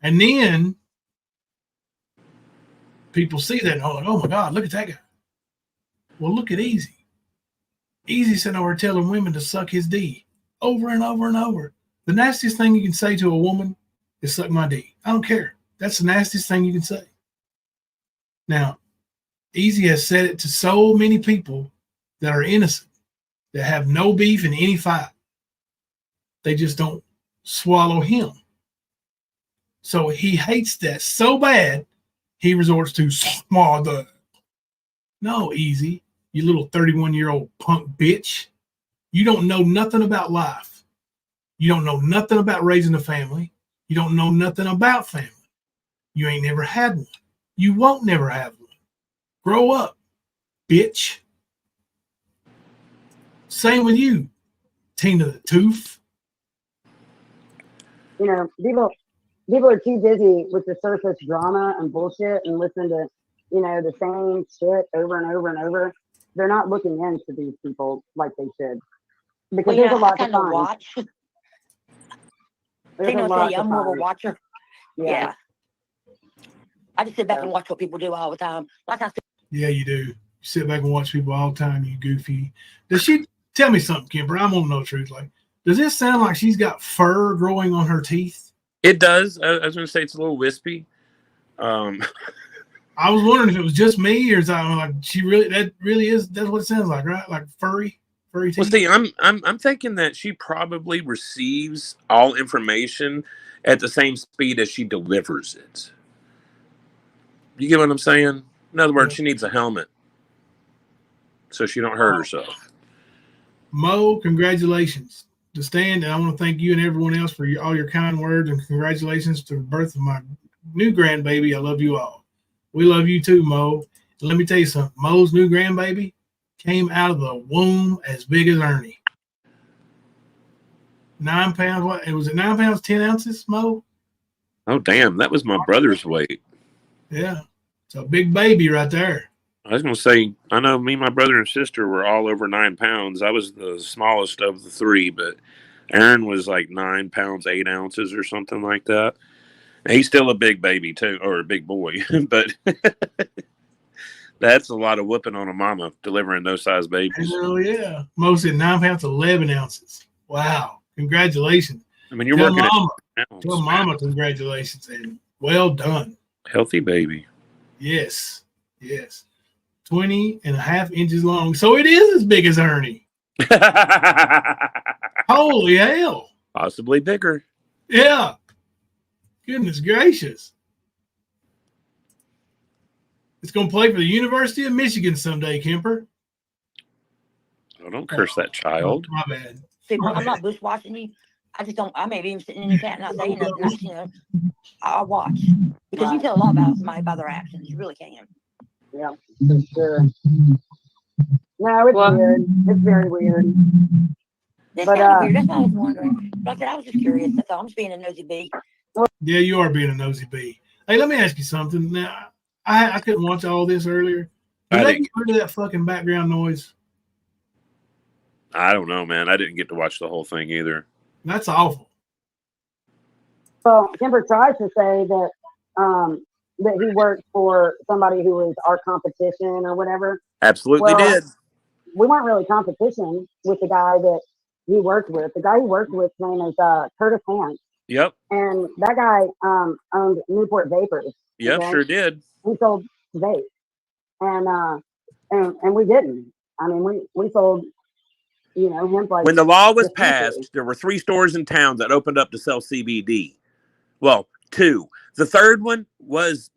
And then people see that and like, oh my God, look at that guy. Well, look at Easy. Easy sitting over telling women to suck his D over and over and over. The nastiest thing you can say to a woman is suck my D. I don't care. That's the nastiest thing you can say. Now, Easy has said it to so many people that are innocent, that have no beef in any fight. They just don't swallow him. So he hates that so bad, he resorts to smother. No, Easy, you little 31-year-old punk bitch. You don't know nothing about life. You don't know nothing about raising a family. You don't know nothing about family. You ain't never had one. You won't never have one. Grow up, bitch. Same with you, Tina the Tooth. You know, people are too busy with the surface drama and bullshit and listen to, you know, the same shit over and over and over. They're not looking into these people like they should. Because there's a lot to find. Watch. There's a lot to I'm more of a find. watcher. Yeah. I just sit back and watch what people do all the time. Like I said. Yeah, you do. You sit back and watch people all the time, you goofy. Does she tell me something, Kimber? I want to know the truth. Like, does this sound like she's got fur growing on her teeth? It does. I was going to say it's a little wispy. I was wondering if it was just me or is that like that's what it sounds like, right? Like furry teeth. Well, see, I'm thinking that she probably receives all information at the same speed as she delivers it. You get what I'm saying? In other words, she needs a helmet so she don't hurt herself. Mo, congratulations to Stan, and I want to thank you and everyone else for all your kind words, and congratulations to the birth of my new grandbaby. I love you all. We love you too, Mo. And let me tell you something. Mo's new grandbaby came out of the womb as big as Ernie. 9 pounds. What? It was it 9 pounds 10 ounces, Mo? Oh, damn! That was my brother's weight. Yeah, it's a big baby right there. I was going to say, I know me, my brother, and sister were all over 9 pounds. I was the smallest of the three, but Aaron was like 9 pounds 8 ounces or something like that. And he's still a big baby too, or a big boy, but that's a lot of whooping on a mama delivering those size babies. Hell yeah! Mo said 9 pounds 11 ounces. Wow! Congratulations. I mean, you're Tell working mama, at tell mama congratulations and well done. Healthy baby. Yes. 20 and a half inches long. So it is as big as Ernie. Holy hell. Possibly bigger. Yeah. Goodness gracious. It's going to play for the University of Michigan someday, Kemper. Oh, don't curse that child. My bad. See, I'm not bushwatching you. I just don't. I may be even sitting in your cat and not saying nothing. I just, I'll watch because you can tell a lot about somebody by their actions. You really can. Yeah, for sure. No, it's weird. It's very weird. That's But, kind of weird. That's what I was wondering. But like I said, I was just curious. That's all. I'm just being a nosy bee. Yeah, you are being a nosy bee. Hey, let me ask you something. Now, I couldn't watch all this earlier. Did they get rid of that fucking background noise? I don't know, man. I didn't get to watch the whole thing either. That's awful. Well, Kimber tries to say that that he worked for somebody who was our competition or whatever. Absolutely did. We weren't really competition with the guy that he worked with. The guy he worked with, his name is Curtis Hans. Yep. And that guy owned Newport Vapors. Yep, okay? sure did. He sold vape. And we didn't. I mean, we sold, hemp like. When the law was passed, there were 3 stores in town that opened up to sell CBD. Well, 2. The third one was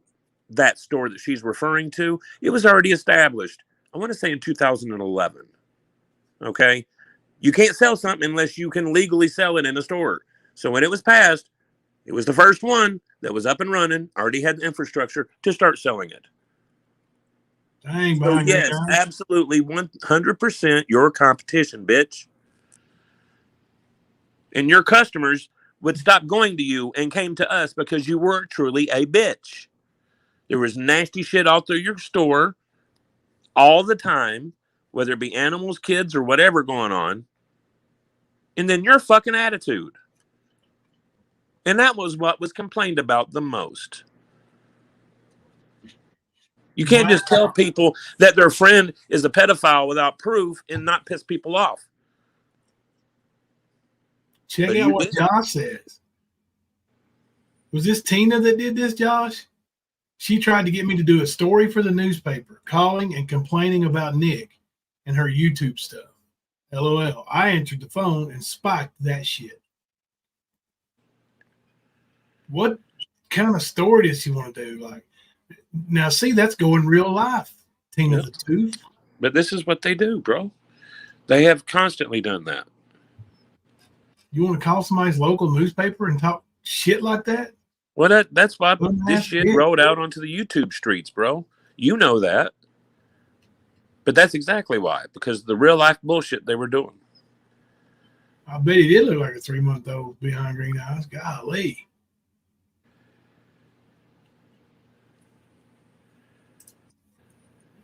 that store that she's referring to. It was already established, I want to say in 2011. Okay? You can't sell something unless you can legally sell it in a store. So when it was passed, it was the first one that was up and running, already had the infrastructure to start selling it. Dang, so yes, absolutely 100% your competition, bitch. And your customers would stop going to you and came to us because you were truly a bitch. There was nasty shit out through your store all the time, whether it be animals, kids, or whatever going on. And then your fucking attitude. And that was what was complained about the most. You can't just tell people that their friend is a pedophile without proof and not piss people off. Check out what Josh says. Was this Tina that did this, Josh? She tried to get me to do a story for the newspaper, calling and complaining about Nick and her YouTube stuff. LOL. I answered the phone and spiked that shit. What kind of story does she want to do? Like, now, see, that's going real life, Tina the Tooth. But this is what they do, bro. They have constantly done that. You want to call somebody's local newspaper and talk shit like that? Well, that's why this shit rolled out onto the YouTube streets, bro. You know that. But that's exactly why. Because the real life bullshit they were doing. I bet he did look like a 3-month-old behind green eyes. Golly.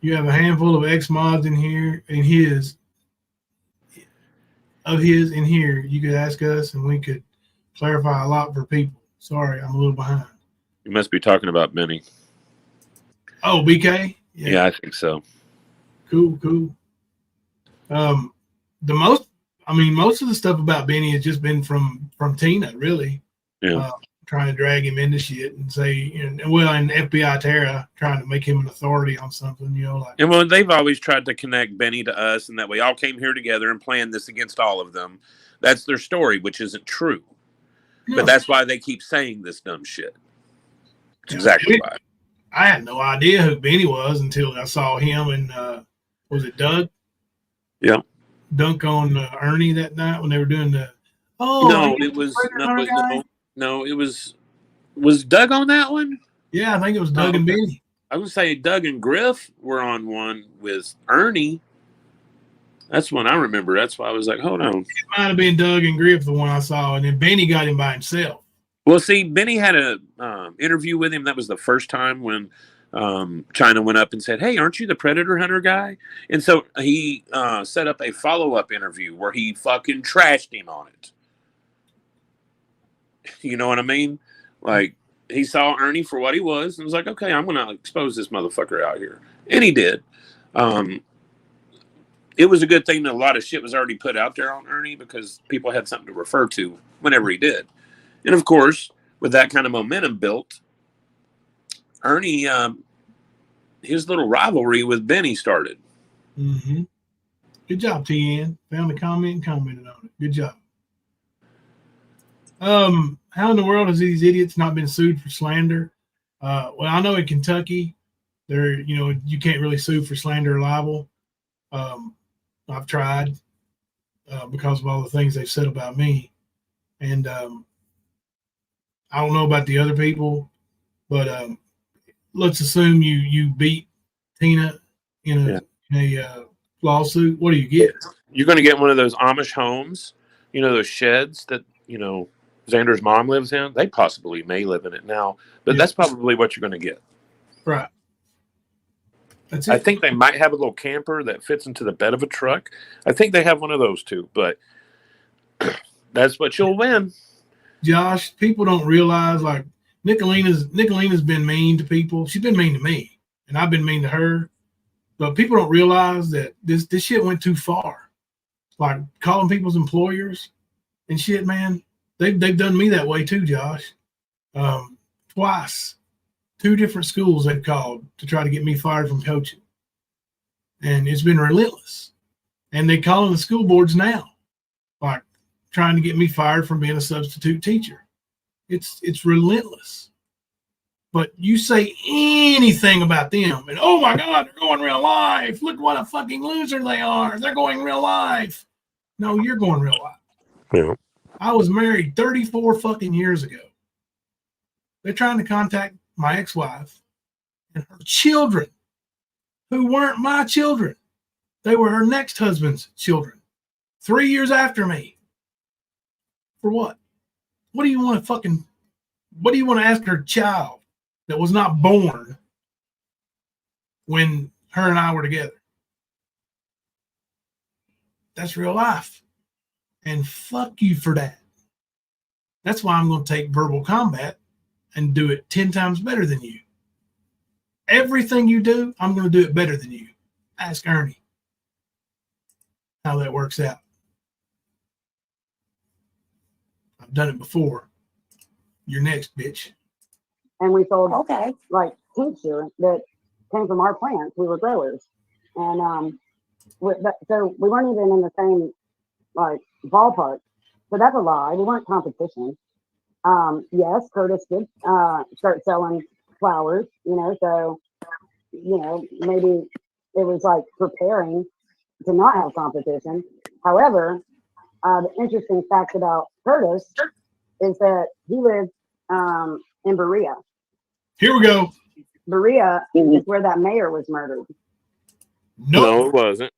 You have a handful of ex-mods in here, in here. You could ask us and we could clarify a lot for people. Sorry, I'm a little behind. You must be talking about Benny. Oh, BK? Yeah, I think so. Cool. Most of the stuff about Benny has just been from Tina, really. Yeah. Trying to drag him into shit and say, and FBI Terra trying to make him an authority on something, like. And well, they've always tried to connect Benny to us, and that we all came here together and planned this against all of them. That's their story, which isn't true. No. But that's why they keep saying this dumb shit. That's exactly why. I had no idea who Benny was until I saw him and was it Doug? Yeah. Dunk on Ernie that night when they were doing the. Oh no, it was was Doug on that one? Yeah, I think it was Doug and Benny. I would say Doug and Griff were on one with Ernie. That's one I remember. That's why I was like, hold on. It might have been Doug and Griff, the one I saw, and then Benny got him by himself. Well, see, Benny had a interview with him. That was the first time when China went up and said, hey, aren't you the Predator Hunter guy? And so he set up a follow-up interview where he fucking trashed him on it. You know what I mean? Like, he saw Ernie for what he was and was like, okay, I'm going to expose this motherfucker out here. And he did. It was a good thing that a lot of shit was already put out there on Ernie because people had something to refer to whenever he did. And, of course, with that kind of momentum built, Ernie, his little rivalry with Benny started. Mm-hmm. Good job, TN. Found the comment and commented on it. Good job. How in the world has these idiots not been sued for slander? Well, I know in Kentucky, you can't really sue for slander or libel. I've tried because of all the things they've said about me. And I don't know about the other people, but let's assume you beat Tina in a lawsuit. What do you get? You're going to get one of those Amish homes, those sheds that, Xander's mom lives in. They possibly may live in it now, but that's probably what you're going to get. Right. That's it. I think they might have a little camper that fits into the bed of a truck. I think they have one of those too, but that's what you'll win. Josh, people don't realize, like, Nicolina's been mean to people. She's been mean to me, and I've been mean to her. But people don't realize that this shit went too far. Like calling people's employers and shit, man. They've done me that way too, Josh. Twice. 2 different schools they've called to try to get me fired from coaching. And it's been relentless. And they're calling the school boards now, like trying to get me fired from being a substitute teacher. It's relentless. But you say anything about them, and oh my God, they're going real life. Look what a fucking loser they are. They're going real life. No, you're going real life. Yeah. I was married 34 fucking years ago. They're trying to contact my ex-wife and her children, who weren't my children. They were her next husband's children. 3 years after me. For what? What do you want to ask her child that was not born when her and I were together? That's real life. And fuck you for that. That's why I'm going to take verbal combat and do it 10 times better than you. Everything you do, I'm going to do it better than you. Ask Ernie how that works out. I've done it before. You're next, bitch. And we sold Okay. like tincture that came from our plants. We were growers, and so we weren't even in the same like ballpark. So that's a lie. We weren't competition. Yes, Curtis did start selling flowers. So maybe it was like preparing to not have competition. However, the interesting fact about Curtis is that he lived in Berea. Here we go. Berea is where that mayor was murdered. No, it wasn't.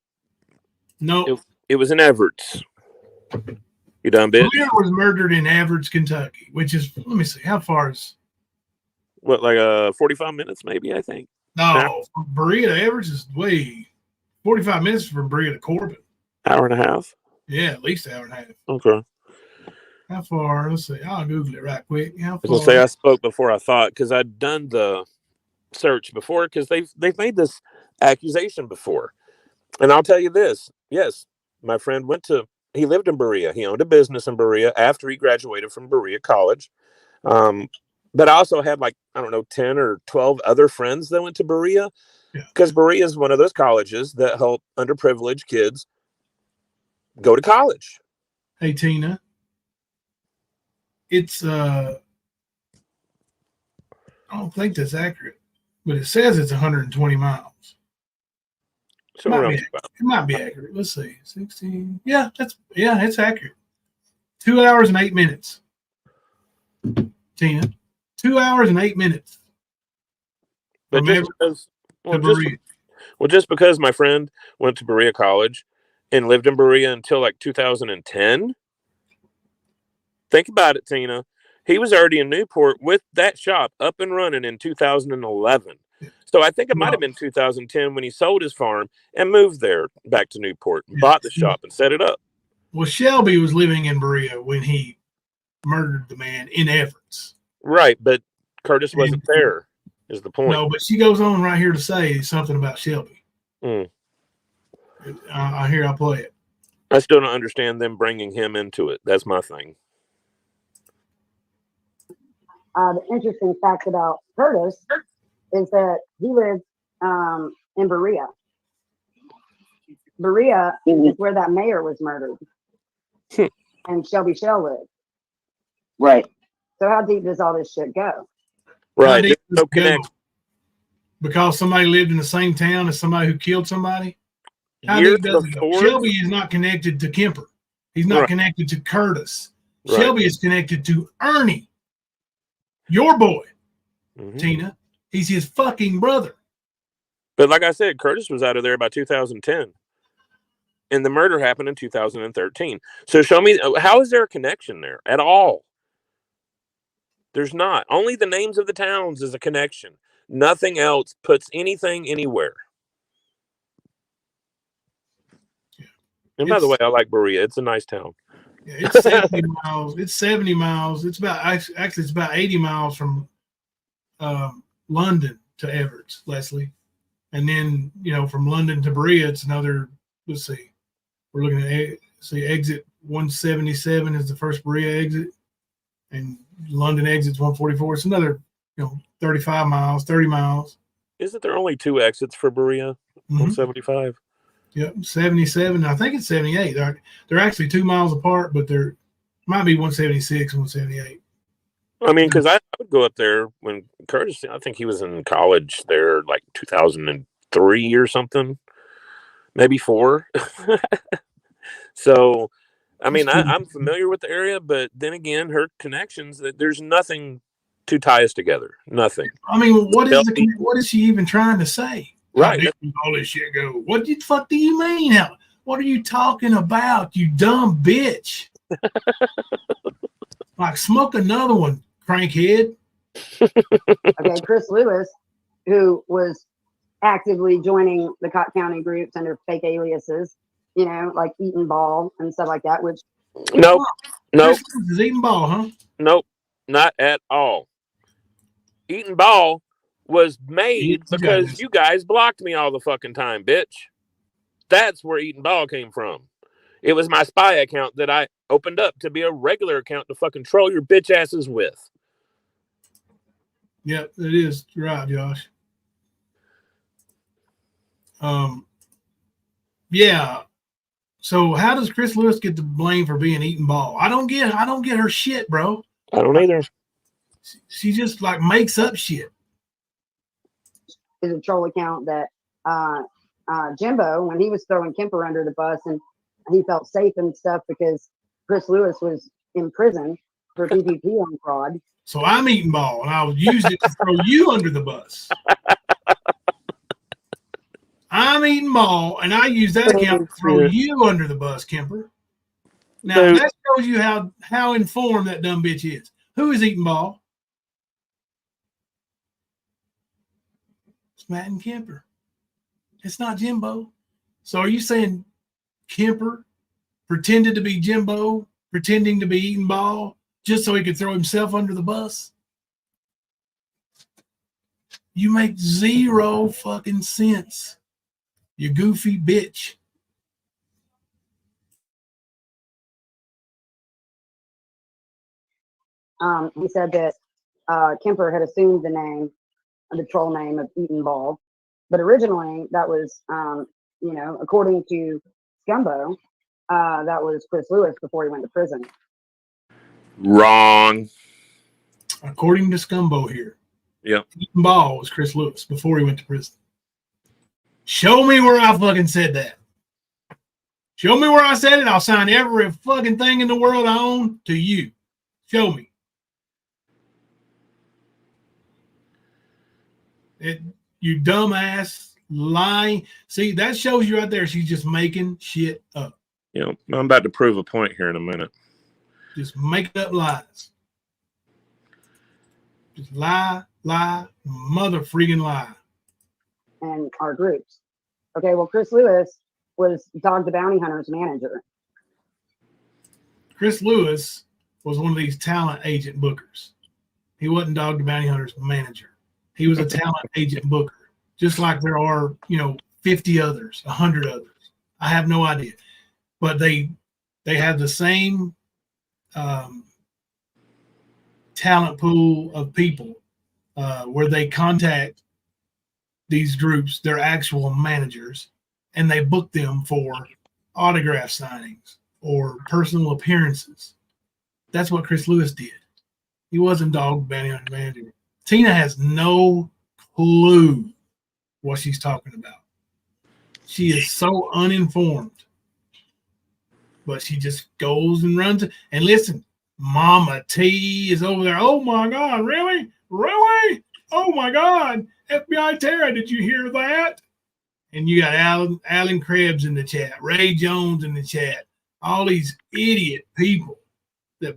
No. It was in Everts. You done, bitch? Berea was murdered in Everts, Kentucky, which is, let me see, how far is? What, like 45 minutes maybe, I think? No, from Berea to Everts is way 45 minutes from Berea to Corbin. Hour and a half? Yeah, at least an hour and a half. Okay. How far? Let's see. I'll Google it right quick. How I was gonna far? say I spoke before I thought because I'd done the search before because they've made this accusation before, and I'll tell you this: yes, my friend he lived in Berea. He owned a business in Berea after he graduated from Berea College. But I also had 10 or 12 other friends that went to Berea because Berea is one of those colleges that help underprivileged kids go to college. Hey, Tina. It's I don't think that's accurate, but it says it's 120 miles. So It might be accurate. Let's see. 16. Yeah, it's accurate. 2 hours and 8 minutes. Tina. 2 hours and 8 minutes. But just because my friend went to Berea College and lived in Berea until like 2010. Think about it, Tina. He was already in Newport with that shop up and running in 2011. So I think it might have been 2010 when he sold his farm and moved there back to Newport, bought the shop and set it up. Well, Shelby was living in Berea when he murdered the man in Everts. Right, but Curtis wasn't there, is the point. No, but she goes on right here to say something about Shelby. Mm. I'll play it. I still don't understand them bringing him into it. That's my thing. The interesting fact about Curtis is that he lived in Berea. Berea is where that mayor was murdered. And Shelby Shell lived. Right. So how deep does all this shit go? Right. How deep No does it go? connection. Because somebody lived in the same town as somebody who killed somebody? How Years deep does it go? before- Shelby is not connected to Kemper. He's not connected to Curtis. Right. Shelby is connected to Ernie, your boy, Mhm. Tina. He's his fucking brother. But like I said, Curtis was out of there by 2010. And the murder happened in 2013. So show me, how is there a connection there at all? There's not. Only the names of the towns is a connection. Nothing else puts anything anywhere. And by the way, I like Berea. It's a nice town. Yeah, it's 70 miles. It's 70 miles. It's about it's about 80 miles from London to Everts, Leslie. And then, from London to Berea, it's another, let's see. We're looking at exit 177 is the first Berea exit. And London exit's 144. It's another, 35 miles, 30 miles. Isn't there only 2 exits for Berea? 175? Yep, 77. I think it's 78. They're actually 2 miles apart, but there might be 176 and 178. I mean, because I would go up there when Curtis, I think he was in college there like 2003 or something, maybe 4. So, I mean, I'm familiar with the area, but then again, her connections, there's nothing to tie us together. Nothing. I mean, what is she even trying to say? Right. How deep does all this shit go? What the fuck do you mean? What are you talking about, you dumb bitch? Like, smoke another one, crankhead. Okay, Chris Lewis, who was actively joining the Cotton County groups under fake aliases, you know, like Eaton Ball and stuff like that, which Nope. Nope. Chris Lewis is eating ball, huh? Nope. Not at all. Eaton Ball was made because you guys blocked me all the fucking time, bitch. That's where Eaton Ball came from. It was my spy account that I opened up to be a regular account to fucking troll your bitch asses with. Yep, it is. You're right, Josh. Yeah. So how does Chris Lewis get the blame for being Eaton Ball? I don't get her shit, bro. I don't either. She just like makes up shit. is a troll account that Jimbo, when he was throwing Kemper under the bus and he felt safe and stuff because Chris Lewis was in prison for PPP on fraud. So I'm Eating Ball, and I'll use it to throw you under the bus. I'm Eating Ball, and I use that account to throw you under the bus, Kemper. Now, that shows you how informed that dumb bitch is. Who is Eating Ball? It's Matt and Kemper. It's not Jimbo. So are you saying Kemper pretended to be Jimbo, pretending to be Eating Ball, just so he could throw himself under the bus? You make zero fucking sense. You goofy bitch. He said that Kemper had assumed the troll name of Eaton Ball, but originally that was, according to Scumbo, that was Chris Lewis before he went to prison. Wrong. According to Scumbo here. Yep. Eaton Ball was Chris Lewis before he went to prison. Show me where I fucking said that. Show me where I said it. I'll sign every fucking thing in the world I own to you. Show me. You dumbass lying. See, that shows you right there. She's just making shit up. Yeah, I'm about to prove a point here in a minute. Just make up lies. Just lie, mother freaking lie. And our groups. Okay, well, Chris Lewis was Dog the Bounty Hunter's manager. Chris Lewis was one of these talent agent bookers. He wasn't Dog the Bounty Hunter's manager. He was a talent agent booker, just like there are, 50 others, 100 others. I have no idea. But they have the same talent pool of people where they contact these groups, their actual managers, and they book them for autograph signings or personal appearances. That's what Chris Lewis did. He wasn't Dog Bounty Hunter manager. Tina has no clue what she's talking about. She is so uninformed. But she just goes and runs. And listen, Mama T is over there. Oh, my God, really? Really? Oh, my God. FBI Tara, did you hear that? And you got Alan Krebs in the chat, Ray Jones in the chat, all these idiot people that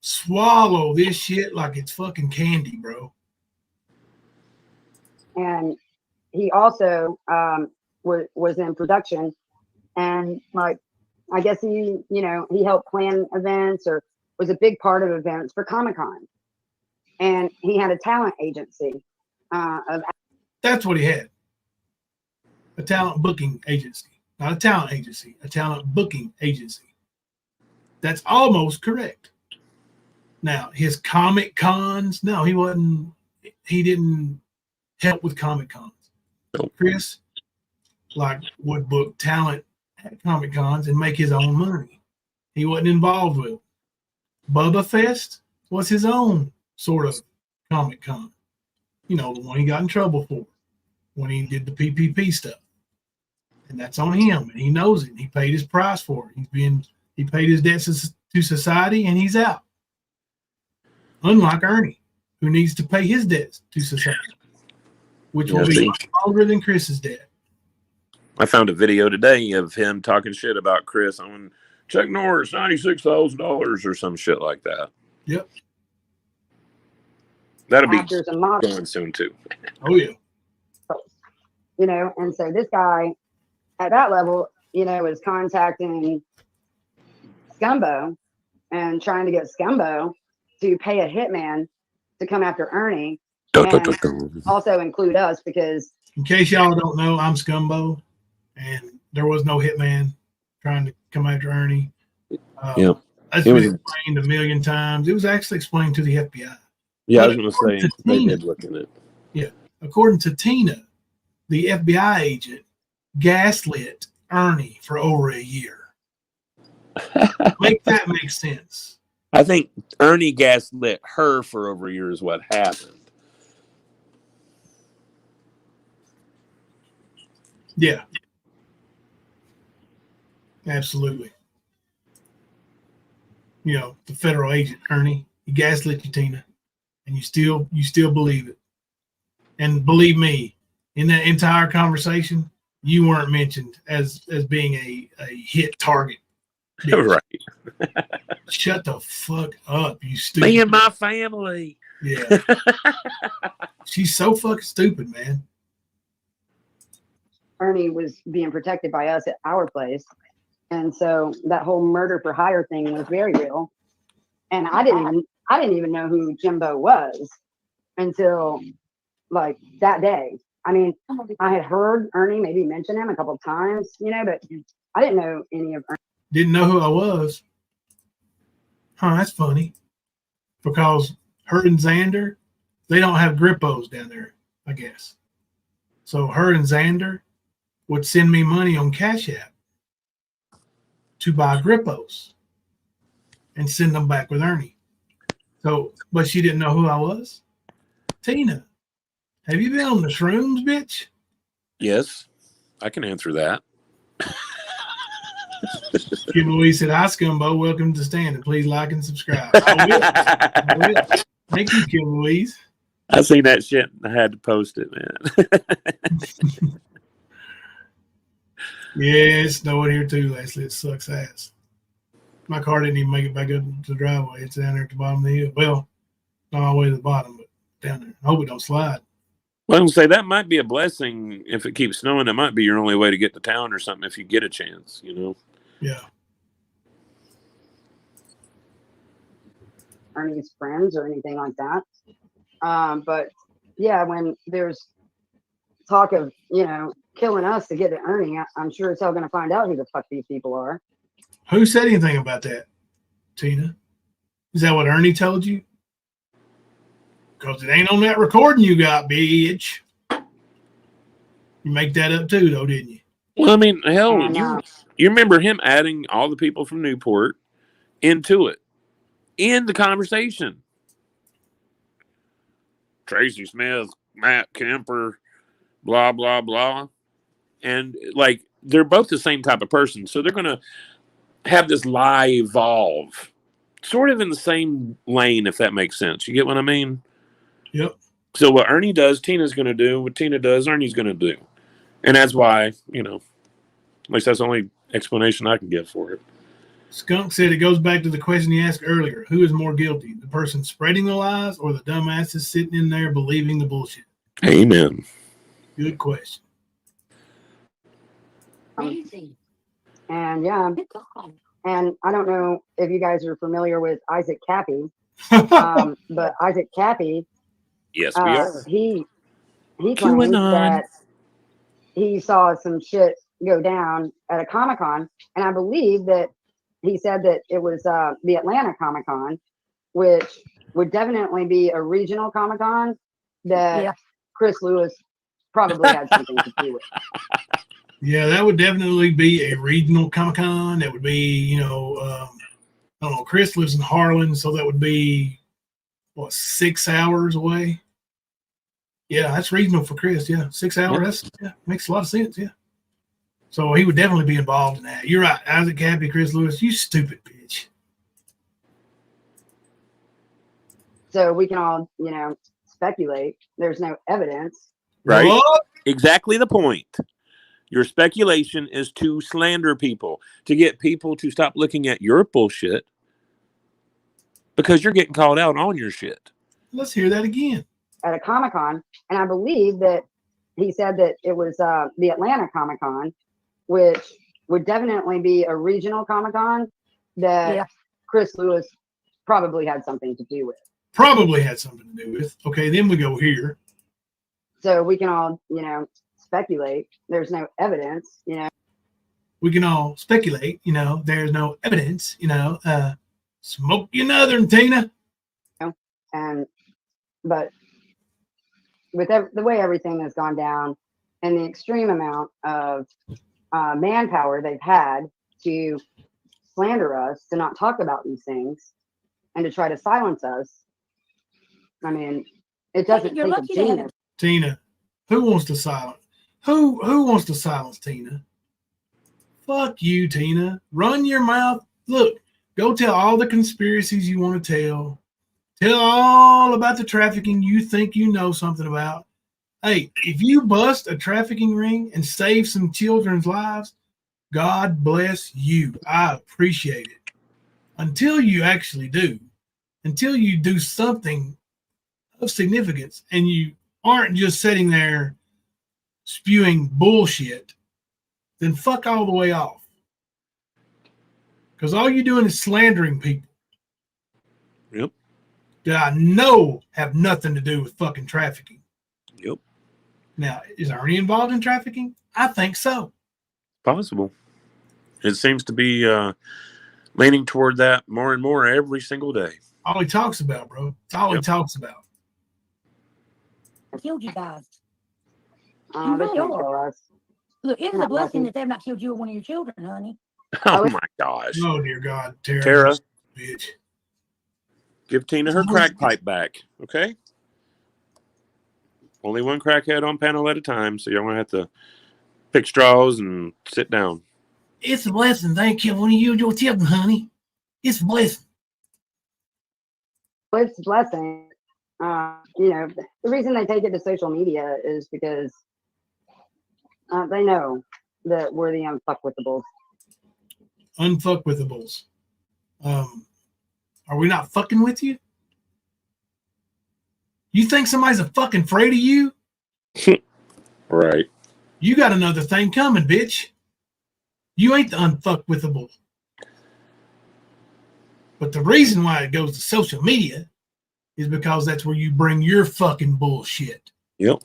swallow this shit like it's fucking candy, bro. And he also was in production, and I guess he helped plan events or was a big part of events for Comic-Con. And he had a talent agency. That's what he had. A talent booking agency. Not a talent agency, a talent booking agency. That's almost correct. Now, his Comic Cons, no, he didn't help with Comic Cons. Chris would book talent at Comic Cons and make his own money. He wasn't involved with it. Bubba Fest was his own sort of Comic Con. The one he got in trouble for when he did the PPP stuff. And that's on him, and he knows it. He paid his price for it. He paid his debts to society, and he's out. Unlike Ernie, who needs to pay his debts to society, which will be longer than Chris's debt. I found a video today of him talking shit about Chris on Chuck Norris, $96,000 or some shit like that. Yep. That'll be actors and models. going soon too. Oh yeah. You know, and so this guy at that level, you know, is contacting Scumbo and trying to get Scumbo to pay a hitman to come after Ernie and also include us because In case y'all don't know, I'm Scumbo, and there was no hitman trying to come after Ernie. Yeah. That's It been was- explained a million times. It was actually explained to the FBI. Yeah, I But was going to say they did look at it. Yeah. According to Tina, the FBI agent gaslit Ernie for over a year. Make that make sense. I think Ernie gaslit her for over a year is what happened. Yeah. Absolutely. You know, the federal agent, Ernie, he gaslit you, Tina, and you still believe it. And believe me, in that entire conversation, you weren't mentioned as being a hit target. Right. Shut the fuck up, you stupid. Me and my family. Yeah. She's so fucking stupid, man. Ernie was being protected by us at our place. And so that whole murder for hire thing was very real. And I didn't even know who Jimbo was until like that day. I mean, I had heard Ernie maybe mention him a couple of times, you know, but I didn't know any of Ernie. Didn't know who I was. Huh, that's funny. Because her and Xander, they don't have Grippos down there, I guess. So her and Xander would send me money on Cash App to buy Grippos and send them back with Ernie. So, but she didn't know who I was. Tina, have you been on the shrooms, bitch? Yes, I can answer that. Kim Louise said, "Hi, Scumbo. Welcome to Standing. Please like and subscribe." I will. Thank you, Kim Louise. I seen that shit and I had to post it, man. Yeah, it's snowing here too, Leslie. It sucks ass. My car didn't even make it back up to the driveway. It's down there at the bottom of the hill. Well, not all the way to the bottom, but down there. I hope it don't slide. Well, I'm gonna say that might be a blessing if it keeps snowing. That might be your only way to get to town or something if you get a chance, you know. Yeah. Ernie's friends or anything like that. But yeah, when there's talk of, you know, killing us to get to Ernie, I'm sure it's all going to find out who the fuck these people are. Who said anything about that, Tina? Is that what Ernie told you? Because it ain't on that recording you got, bitch. You make that up too, though, didn't you? Well, I mean, hell, No. you remember him adding all the people from Newport into it, in the conversation. Tracy Smith, Matt Kemper, blah, blah, blah. And, like, they're both the same type of person. So they're going to have this lie evolve sort of in the same lane, if that makes sense. You get what I mean? Yep. So what Ernie does, Tina's going to do. What Tina does, Ernie's going to do. And that's why, you know, at least that's the only explanation I can give for it. Skunk said it goes back to the question you asked earlier. Who is more guilty? The person spreading the lies or the dumbasses sitting in there believing the bullshit? Amen. Good question. Crazy. And yeah, Good God. and I don't know if you guys are familiar with Isaac Cappy, but Isaac Cappy, Yes, we are. he claims that he saw some shit go down at a Comic-Con, and I believe that he said that it was the Atlanta Comic-Con, which would definitely be a regional Comic-Con that Yeah. Chris Lewis probably had something to do with. Yeah, that would definitely be a regional Comic-Con. That would be, you know, I don't know, Chris lives in Harlan, so that would be, what, 6 hours away? Yeah, that's regional for Chris, yeah. 6 hours, yeah, makes a lot of sense, yeah. So he would definitely be involved in that. You're right, Isaac Cappy, Chris Lewis, you stupid bitch. So we can all, you know, speculate. There's no evidence. Right? What? Exactly the point. Your speculation is to slander people, to get people to stop looking at your bullshit because you're getting called out on your shit. Let's hear that again. At a Comic-Con, and I believe that he said that it was the Atlanta Comic-Con, which would definitely be a regional Comic-Con that Chris Lewis probably had something to do with. Probably had something to do with. Okay, then we go here. So we can all, speculate. There's no evidence, We can all speculate, there's no evidence, smoke you northern, Tina. But with the way everything has gone down and the extreme amount of manpower they've had to slander us, to not talk about these things, and to try to silence us, I mean, it doesn't take a genius. Tina, who wants to silence? Who wants to silence Tina? Fuck you, Tina. Run your mouth. Look, go tell all the conspiracies you want to tell. Tell all about the trafficking you think you know something about. Hey, if you bust a trafficking ring and save some children's lives, God bless you. I appreciate it. Until you actually do, until you do something of significance and you aren't just sitting there spewing bullshit, then fuck all the way off. Because all you're doing is slandering people. Yep. That I know have nothing to do with fucking trafficking. Yep. Now, is Ernie involved in trafficking? I think so. Possible. It seems to be leaning toward that more and more every single day. All he talks about, bro. It's all he talks about. Killed you guys. They can't kill us. Look, it's a blessing that they've not killed you or one of your children, honey. Oh my gosh. Oh, dear God. Tara. Bitch. Give Tina her crack pipe back, okay? Only one crackhead on panel at a time, so you're going to have to pick straws and sit down. It's a blessing. Thank you. One of your children, honey. It's a blessing. It's a blessing. The reason they take it to social media is because they know that we're the unfuckwithables. Unfuckwithables. Are we not fucking with you? You think somebody's a fucking afraid of you? Right. You got another thing coming, bitch. You ain't the unfuckwithable. But the reason why it goes to social media is because that's where you bring your fucking bullshit. Yep.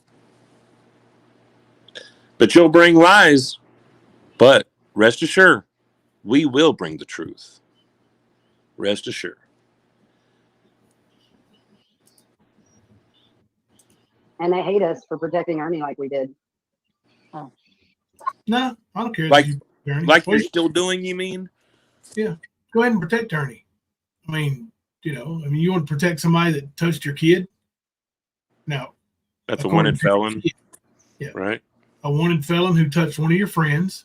But you'll bring lies. But rest assured, we will bring the truth. Rest assured. And they hate us for protecting Ernie like we did. Oh. No, I don't care. Like you're still doing, you mean? Yeah. Go ahead and protect Ernie. I mean, you want to protect somebody that touched your kid? No. That's a wanted felon. Yeah. Right. A wanted felon who touched one of your friends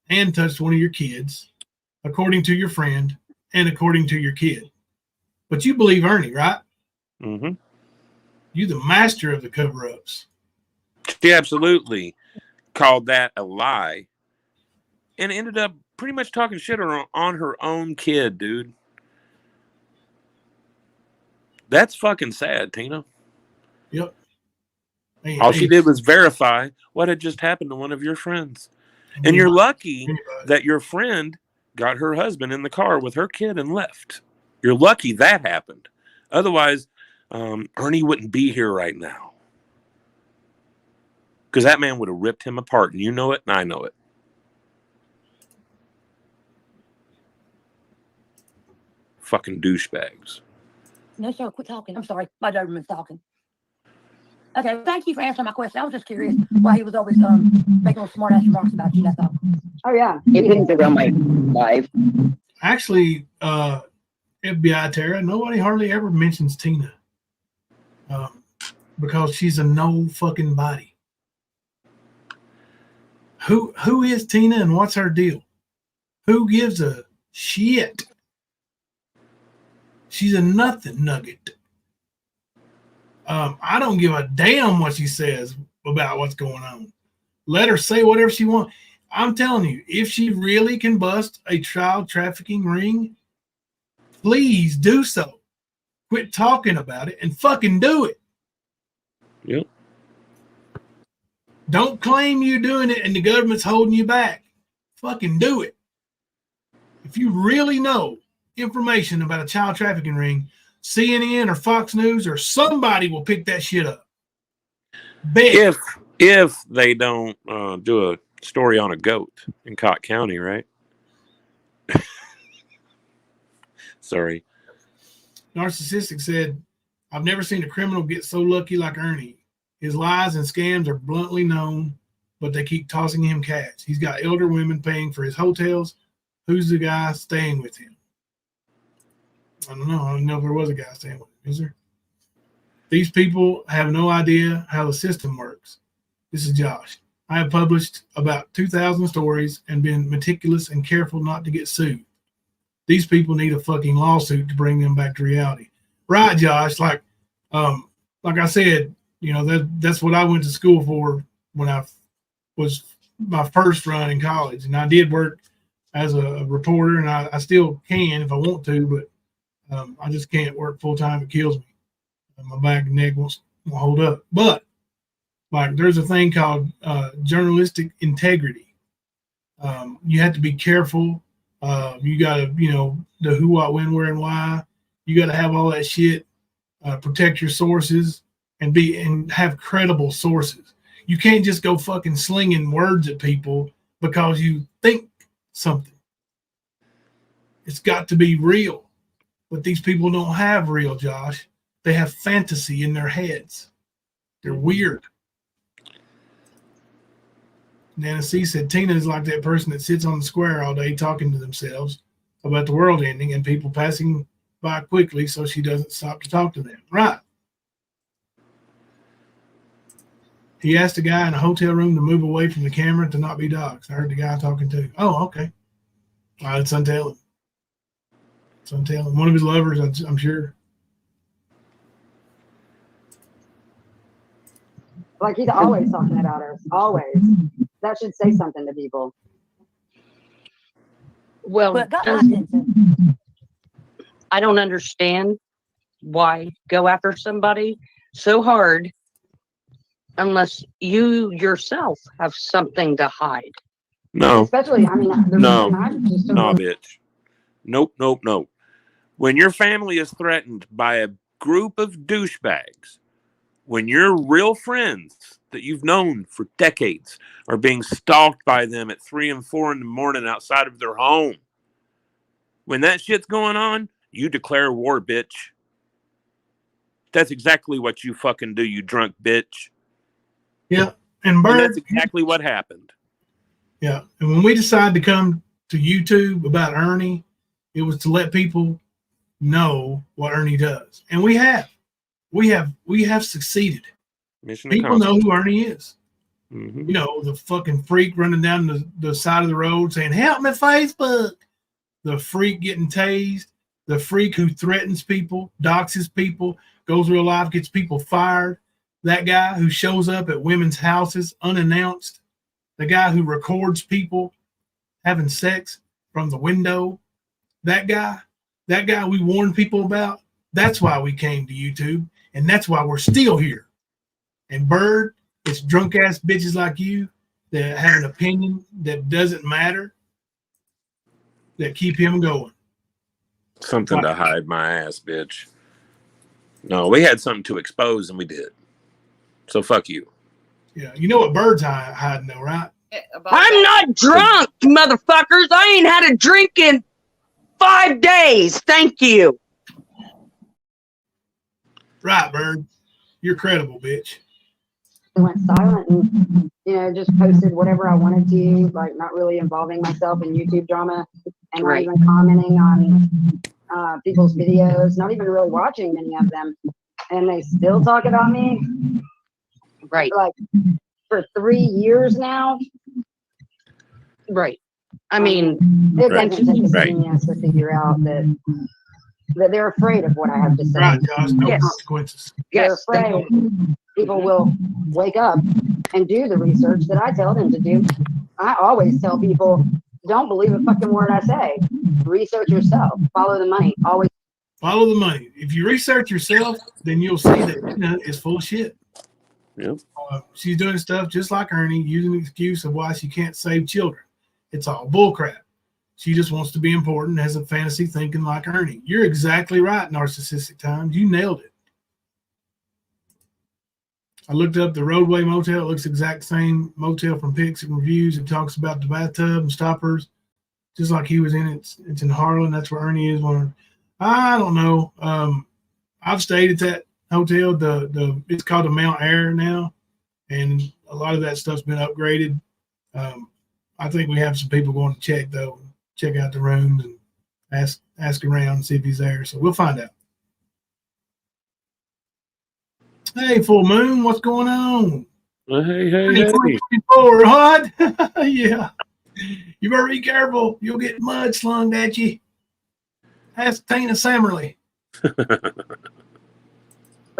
and touched one of your kids, according to your friend and according to your kid. But you believe Ernie, right? Mm-hmm. You're the master of the cover-ups. She absolutely called that a lie and ended up pretty much talking shit on her own kid, dude. That's fucking sad, Tina. Yep. All she did was verify what had just happened to one of your friends. And you're lucky that your friend got her husband in the car with her kid and left. You're lucky that happened. Otherwise, Ernie wouldn't be here right now. Because that man would have ripped him apart. And you know it, and I know it. Fucking douchebags. No, sir, quit talking. I'm sorry. My Doberman's talking. Okay, thank you for answering my question. I was just curious why he was always making little smart ass remarks about you. That's all. Oh, yeah. He didn't go on my live. Actually, FBI Tara, nobody hardly ever mentions Tina. Because she's a no fucking body. Who is Tina and what's her deal? Who gives a shit? She's a nothing nugget. I don't give a damn what she says about what's going on. Let her say whatever she wants. I'm telling you, if she really can bust a child trafficking ring, please do so. Quit talking about it and fucking do it. Yep. Don't claim you're doing it and the government's holding you back. Fucking do it. If you really know information about a child trafficking ring, CNN or Fox News or somebody will pick that shit up. Bet. If they don't do a story on a goat in Cott County, right? Sorry. Narcissistic said, I've never seen a criminal get so lucky like Ernie. His lies and scams are bluntly known, but they keep tossing him cash. He's got elder women paying for his hotels. Who's the guy staying with him? I don't know. I don't know if there was a guy staying with him. Is there? These people have no idea how the system works. This is Josh. I have published about 2,000 stories and been meticulous and careful not to get sued. These people need a fucking lawsuit to bring them back to reality. Right, Josh? Like I said, you know, that's what I went to school for when I was my first run in college. And I did work as a reporter, and I still can if I want to, but I just can't work full time. It kills me. My back and neck won't hold up. But like, there's a thing called journalistic integrity. You have to be careful. You got to, you know, the who, what, when, where, and why. You got to have all that shit. Protect your sources and have credible sources. You can't just go fucking slinging words at people because you think something. It's got to be real. But these people don't have real, Josh. They have fantasy in their heads. They're weird. Nana C said, Tina is like that person that sits on the square all day talking to themselves about the world ending and people passing by quickly so she doesn't stop to talk to them. Right. He asked a guy in a hotel room to move away from the camera to not be doxxed. I heard the guy talking too. Oh, okay. It's untelling. It's untelling. One of his lovers, I'm sure. Like, he's always talking about us. Always. That should say something to people. Well, But got my attention. I don't understand why go after somebody so hard unless you yourself have something to hide. No. Especially, I mean, the No. reason I just don't No, know- bitch. Nope. When your family is threatened by a group of douchebags, when your real friends that you've known for decades are being stalked by them at 3 and 4 in the morning outside of their home, when that shit's going on, you declare war, bitch. That's exactly what you fucking do, you drunk bitch. Yeah. And And that's Bird, exactly what happened. yeah. And when we decided to come to YouTube about Ernie, it was to let people know what Ernie does. And we have succeeded. Mission People know accomplished. who Ernie is. Mhm. You know, the fucking freak running down the side of the road saying, help me, Facebook. The freak getting tased. The freak who threatens people, doxes people, goes real life, gets people fired. That guy who shows up at women's houses unannounced. The guy who records people having sex from the window. That guy we warned people about. That's why we came to YouTube. And that's why we're still here. And Bird, it's drunk ass bitches like you that have an opinion that doesn't matter that keep him going. Something to hide my ass, bitch. No, we had something to expose and we did. So fuck you. Yeah, you know what Bird's hiding though, right? I'm not drunk, motherfuckers. I ain't had a drink in 5 days. Thank you. Right, Bird. You're credible, bitch. I went silent and, you know, just posted whatever I wanted to, like not really involving myself in YouTube drama and not Right. even commenting on people's videos, not even really watching many of them. And they still talk about me. Right. Like for 3 years now. Right. I mean, It Right. doesn't take a Right. genius to figure out that they're afraid of what I have to say. Right, Josh. No Yes. consequences. They're yes, they afraid people will wake up and do the research that I tell them to do. I always tell people, don't believe a fucking word I say. Research yourself. Follow the money. Always Follow the money. If you research yourself, then you'll see that Tina is full of shit. Yep. She's doing stuff just like Ernie, using the excuse of why she can't save children. It's all bullcrap. She just wants to be important, has a fantasy thinking like Ernie. You're exactly right, Narcissistic Times. You nailed it. I looked up the Roadway Motel. It looks exact same motel from pics and reviews. It talks about the bathtub and stoppers, just like he was in it. It's in Harlan. That's where Ernie is. I don't know. I've stayed at that hotel. It's called the Mount Air now, and a lot of that stuff's been upgraded. I think we have some people going to check though, check out the rooms and ask around and see if he's there. So we'll find out. Hey, Full Moon, what's going on? Hey. 2024, what? Yeah. You better be careful. You'll get mud slung at you. Ask Tina Sammerly.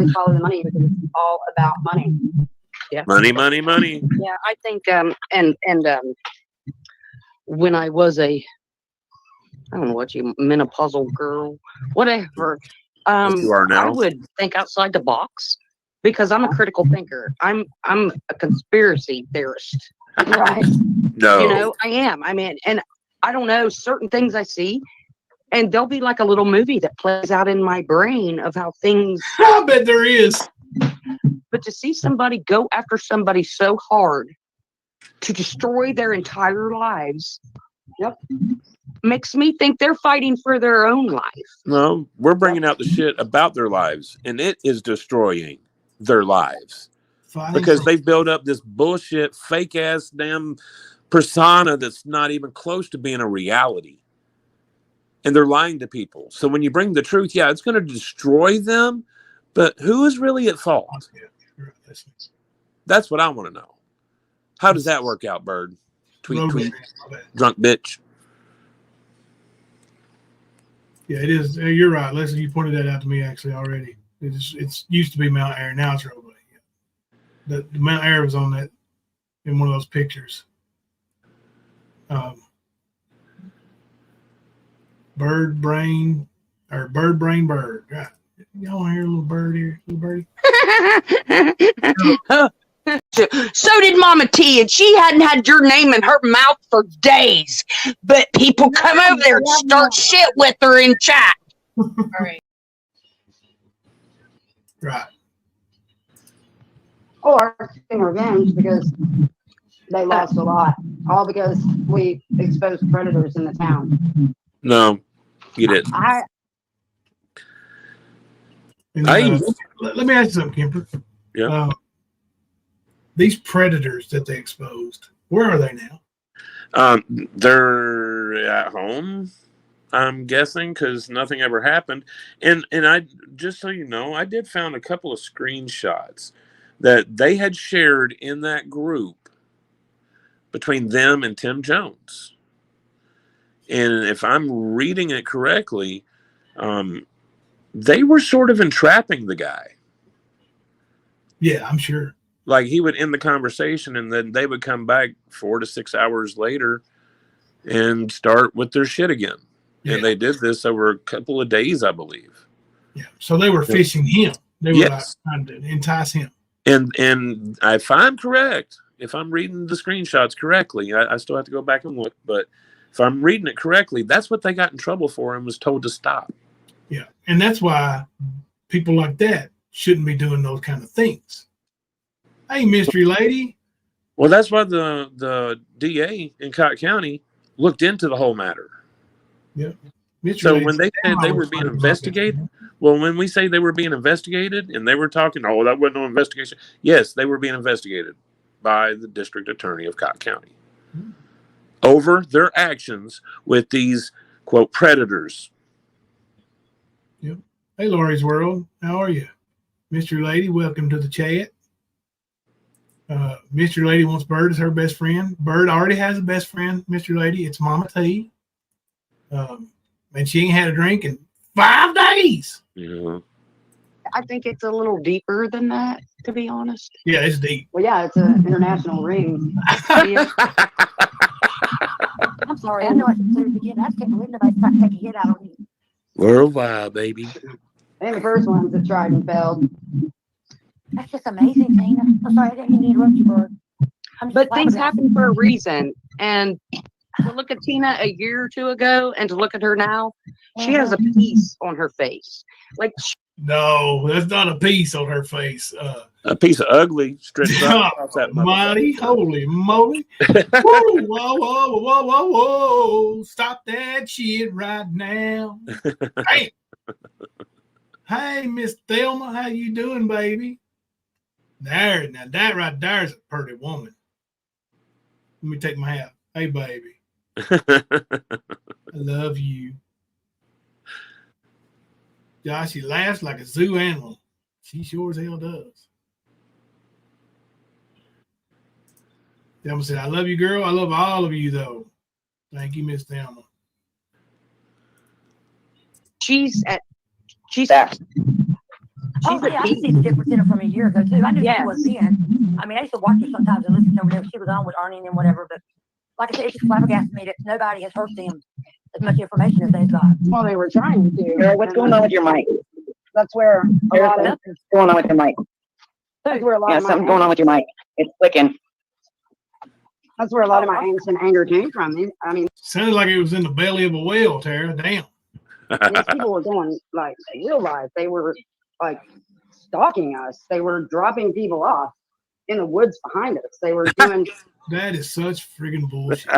follow the money because it's all about money. Yeah. Money. Yeah, I think when I was I don't know what menopausal girl, whatever. You are now. I would think outside the box because I'm a critical thinker. I'm a conspiracy theorist. Right. No. You know, I am. I mean, and I don't know, certain things I see, and there'll be like a little movie that plays out in my brain of how things. I bet there is. But to see somebody go after somebody so hard to destroy their entire lives, makes me think they're fighting for their own life. No, we're bringing out the shit about their lives, and it is destroying their lives because they build up this bullshit, fake ass damn persona that's not even close to being a reality. And they're lying to people. So when you bring the truth, yeah, it's going to destroy them. But who is really at fault? That's what I want to know. How does that work out, Bird? Tweet, drunk bitch. Yeah, it is. You're right. Leslie, you pointed that out to me actually already. It's used to be Mount Air. Now it's Roadway. The Mount Air was on that in one of those pictures. Bird brain. Right. Y'all want to hear a little bird here? Little birdie? So did Mama T, and she hadn't had your name in her mouth for days. But people come over there and start shit with her in chat. All right. Right. Or getting revenge because they lost a lot. All because we exposed predators in the town. No, you didn't. Let me ask you something, Kemper. Yeah. These predators that they exposed, where are they now? They're at home, I'm guessing, because nothing ever happened. And I just so you know, I did found a couple of screenshots that they had shared in that group between them and Tim Jones. And if I'm reading it correctly, they were sort of entrapping the guy. Yeah, I'm sure. Like he would end the conversation and then they would come back 4 to 6 hours later and start with their shit again. Yeah. And they did this over a couple of days, I believe. Yeah. So they were fishing him. They were trying to entice him. And if I'm correct, if I'm reading the screenshots correctly, I still have to go back and look, but if I'm reading it correctly, that's what they got in trouble for and was told to stop. Yeah. And that's why people like that shouldn't be doing those kind of things. Hey, mystery lady. Well, that's why the DA in Cotton County looked into the whole matter. Yeah. So when they said they were being investigated, well, when we say they were being investigated and they were talking, oh, that wasn't no investigation. Yes, they were being investigated by the district attorney of Cotton County over their actions with these, quote, predators. Yep. Hey, Laurie's World. How are you? Mystery lady, welcome to the chat. Mystery lady wants Bird as her best friend. Bird already has a best friend, Mystery lady. It's Mama T. And she ain't had a drink in 5 days. Yeah. I think it's a little deeper than that. to be honest. Yeah, it's deep. Well, yeah, it's an international ring. Yeah. I'm sorry. I know I should say it again. I just can't believe nobody's trying to take a hit out on me. Worldwide, baby. They're the first ones that tried and failed. That's just amazing, Tina. I'm sorry, I didn't mean to interrupt you, Bird. I'm just But things flabbergasted. happen for a reason. And to look at Tina a year or two ago and to look at her now, she has a piece on her face. Like, No, that's not a piece on her face. A piece of ugly stretched out across that Mighty, motherfucker. holy moly. Whoa, whoa, whoa, whoa, whoa, whoa. Stop that shit right now. Hey. Hey, Miss Thelma, how you doing, baby? There, now that right there is a pretty woman. Let me take my hat. Hey, baby. I love you. Josh, she laughs like a zoo animal. She sure as hell does. Thelma said, I love you, girl. I love all of you, though. Thank you, Miss Thelma. she's That. Oh, yeah, I can see the difference in her from a year ago, too. I knew she was then. I mean, I used to watch her sometimes and listen to her whenever she was on with Arnie and whatever, but like I said, it just flabbergasted me that nobody has heard them as much information as they've got. Well, they were trying to. Girl, what's going on with your mic? That's where a lot of What's going on with your mic? that's where a lot Yeah, of my something's going on with your mic. It's clicking. that's where a lot of my angst and anger came from. I mean, Sounded like it was in the belly of a whale, Tara. Damn. these people were going like they realized they were like stalking us. They were dropping people off in the woods behind us. They were doing That is such friggin' bullshit.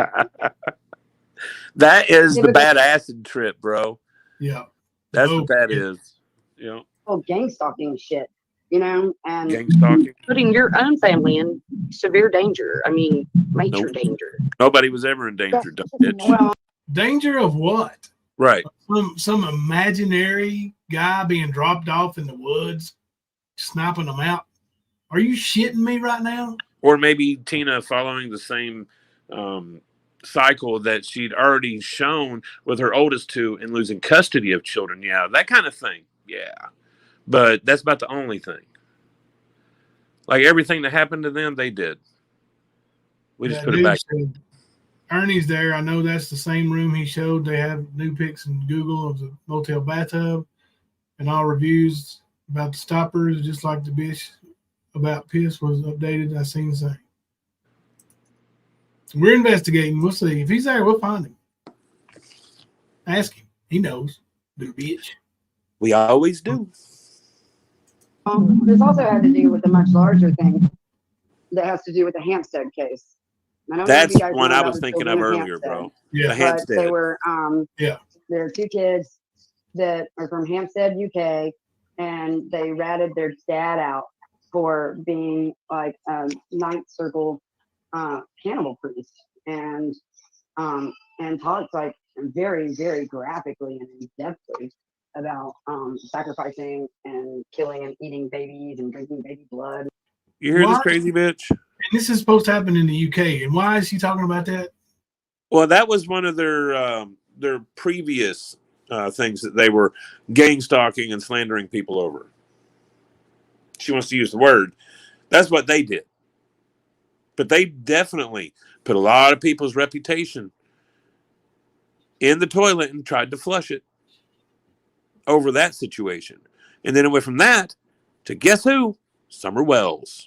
That is Yeah, the but bad acid trip, bro. Yeah. That's Oh, what that yeah. is. You know, whole gang stalking shit, you know, and gang stalking. putting your own family in severe danger. I mean, major Nope. danger. Nobody was ever in danger, dumb bitch. well, Danger of what? Right. Some imaginary guy being dropped off in the woods, sniping them out. Are you shitting me right now? Or maybe Tina following the same cycle that she'd already shown with her oldest two and losing custody of children. Yeah, that kind of thing. Yeah. But that's about the only thing. Like everything that happened to them, they did. We just put it dude back. said, Ernie's there. I know that's the same room he showed. They have new pics in Google of the motel bathtub and all reviews about the stoppers, just like the bitch about piss was updated. I seen the same. We're investigating. We'll see. If he's there, we'll find him. Ask him. He knows. The bitch. We always do. this also had to do with a much larger thing that has to do with the Hampstead case. I don't know if That's you guys one know I about was the thinking children of in earlier, Hampstead, bro. Yeah. The but Hampstead. they were Yeah. there are two kids that are from Hampstead, UK, and they ratted their dad out for being like Ninth Circle cannibal priest, and talks like very, very graphically and in-depthly about sacrificing and killing and eating babies and drinking baby blood. You hear this Why- crazy bitch? And this is supposed to happen in the UK. And why is he talking about that? Well, that was one of their previous things that they were gang stalking and slandering people over. She wants to use the word. That's what they did. But they definitely put a lot of people's reputation in the toilet and tried to flush it over that situation. And then it went from that to guess who? Summer Wells.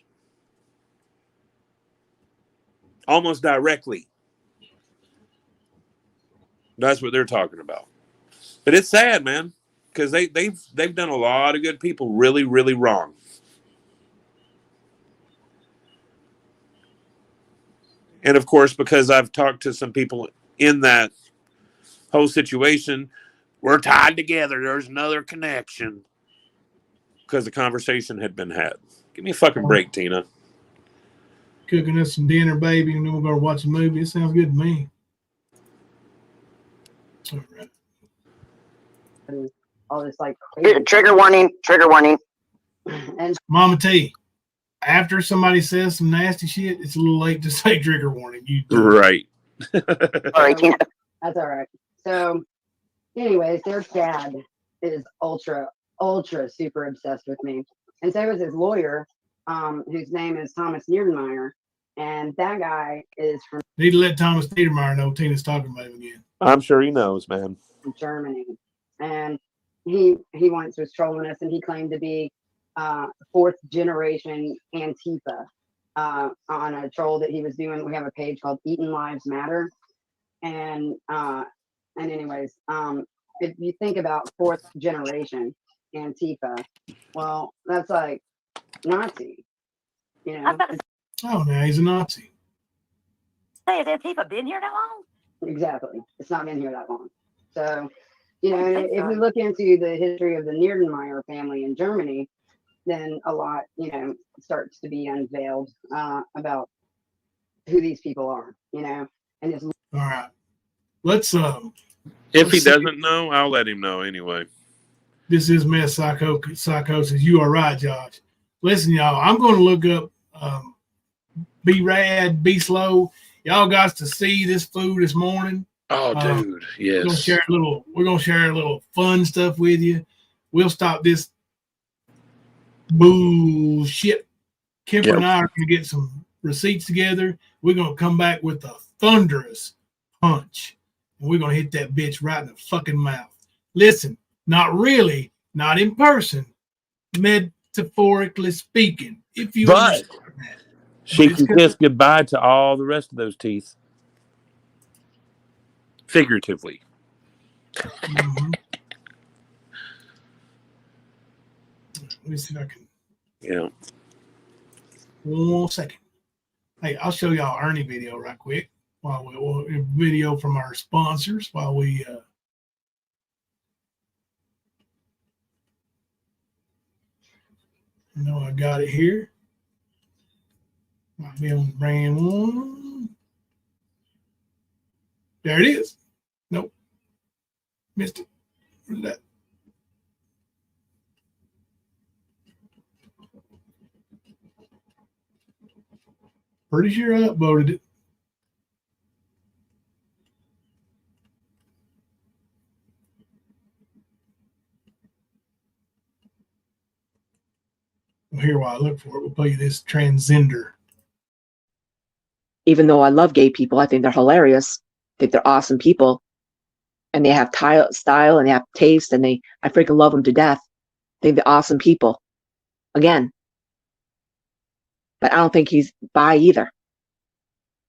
Almost directly. That's what they're talking about. But it's sad, man, because they've done a lot of good people really, really wrong. And of course, because I've talked to some people in that whole situation, we're tied together. There's another connection. Because the conversation had been had. Give me a fucking break, Tina. Cooking us some dinner, baby, and then we're going to watch a movie. It sounds good to me. All right. And all this like crazy. Trigger warning. Trigger warning. And Mama T, after somebody says some nasty shit, it's a little late to say trigger warning. You Right. Sorry, Tina. that's all right. So, anyways, their dad is ultra super obsessed with me, and so was his lawyer. whose name is Thomas Niedermeyer. And that guy is from Need to let Thomas Niedermeyer know Tina's talking about him again. I'm sure he knows, man. Germany. And he once was trolling us, and he claimed to be fourth generation Antifa on a troll that he was doing. We have a page called Eaton Lives Matter. And anyways, if you think about fourth generation Antifa, well, that's like Nazi, you know. Oh, now he's a Nazi. Hey, has Antifa been here that long? Exactly. It's not been here that long. So, you know, if we look into the history of the Niedermeyer family in Germany, then a lot, you know, starts to be unveiled about who these people are, you know. And it's all right. Let's if he doesn't know, I'll let him know anyway. This is Mass Psychosis. You are right, Josh. Listen, y'all, I'm going to look up Be Rad, Be Slow. Y'all got to see this food this morning. Oh, dude, yes. We're gonna share a little fun stuff with you. We'll stop this bullshit. Kemper and I are gonna get some receipts together. We're gonna come back with a thunderous punch, and we're gonna hit that bitch right in the fucking mouth. Listen, not really, not in person, metaphorically speaking. If you understand that. She can kiss goodbye to all the rest of those teeth. Figuratively. Mm-hmm. Let me see if I can. Yeah. 1 more second. Hey, I'll show y'all Ernie video right quick. Video from our sponsors while we I know I got it here. Might be on brand one. There it is. Nope. Missed it. Where's that? Pretty sure I uploaded it. Well, here while I look for it, we'll play you this Transgender. Even though I love gay people, I think they're hilarious. I think they're awesome people. And they have style and they have taste, and I freaking love them to death. I think they're awesome people. Again. But I don't think he's bi either.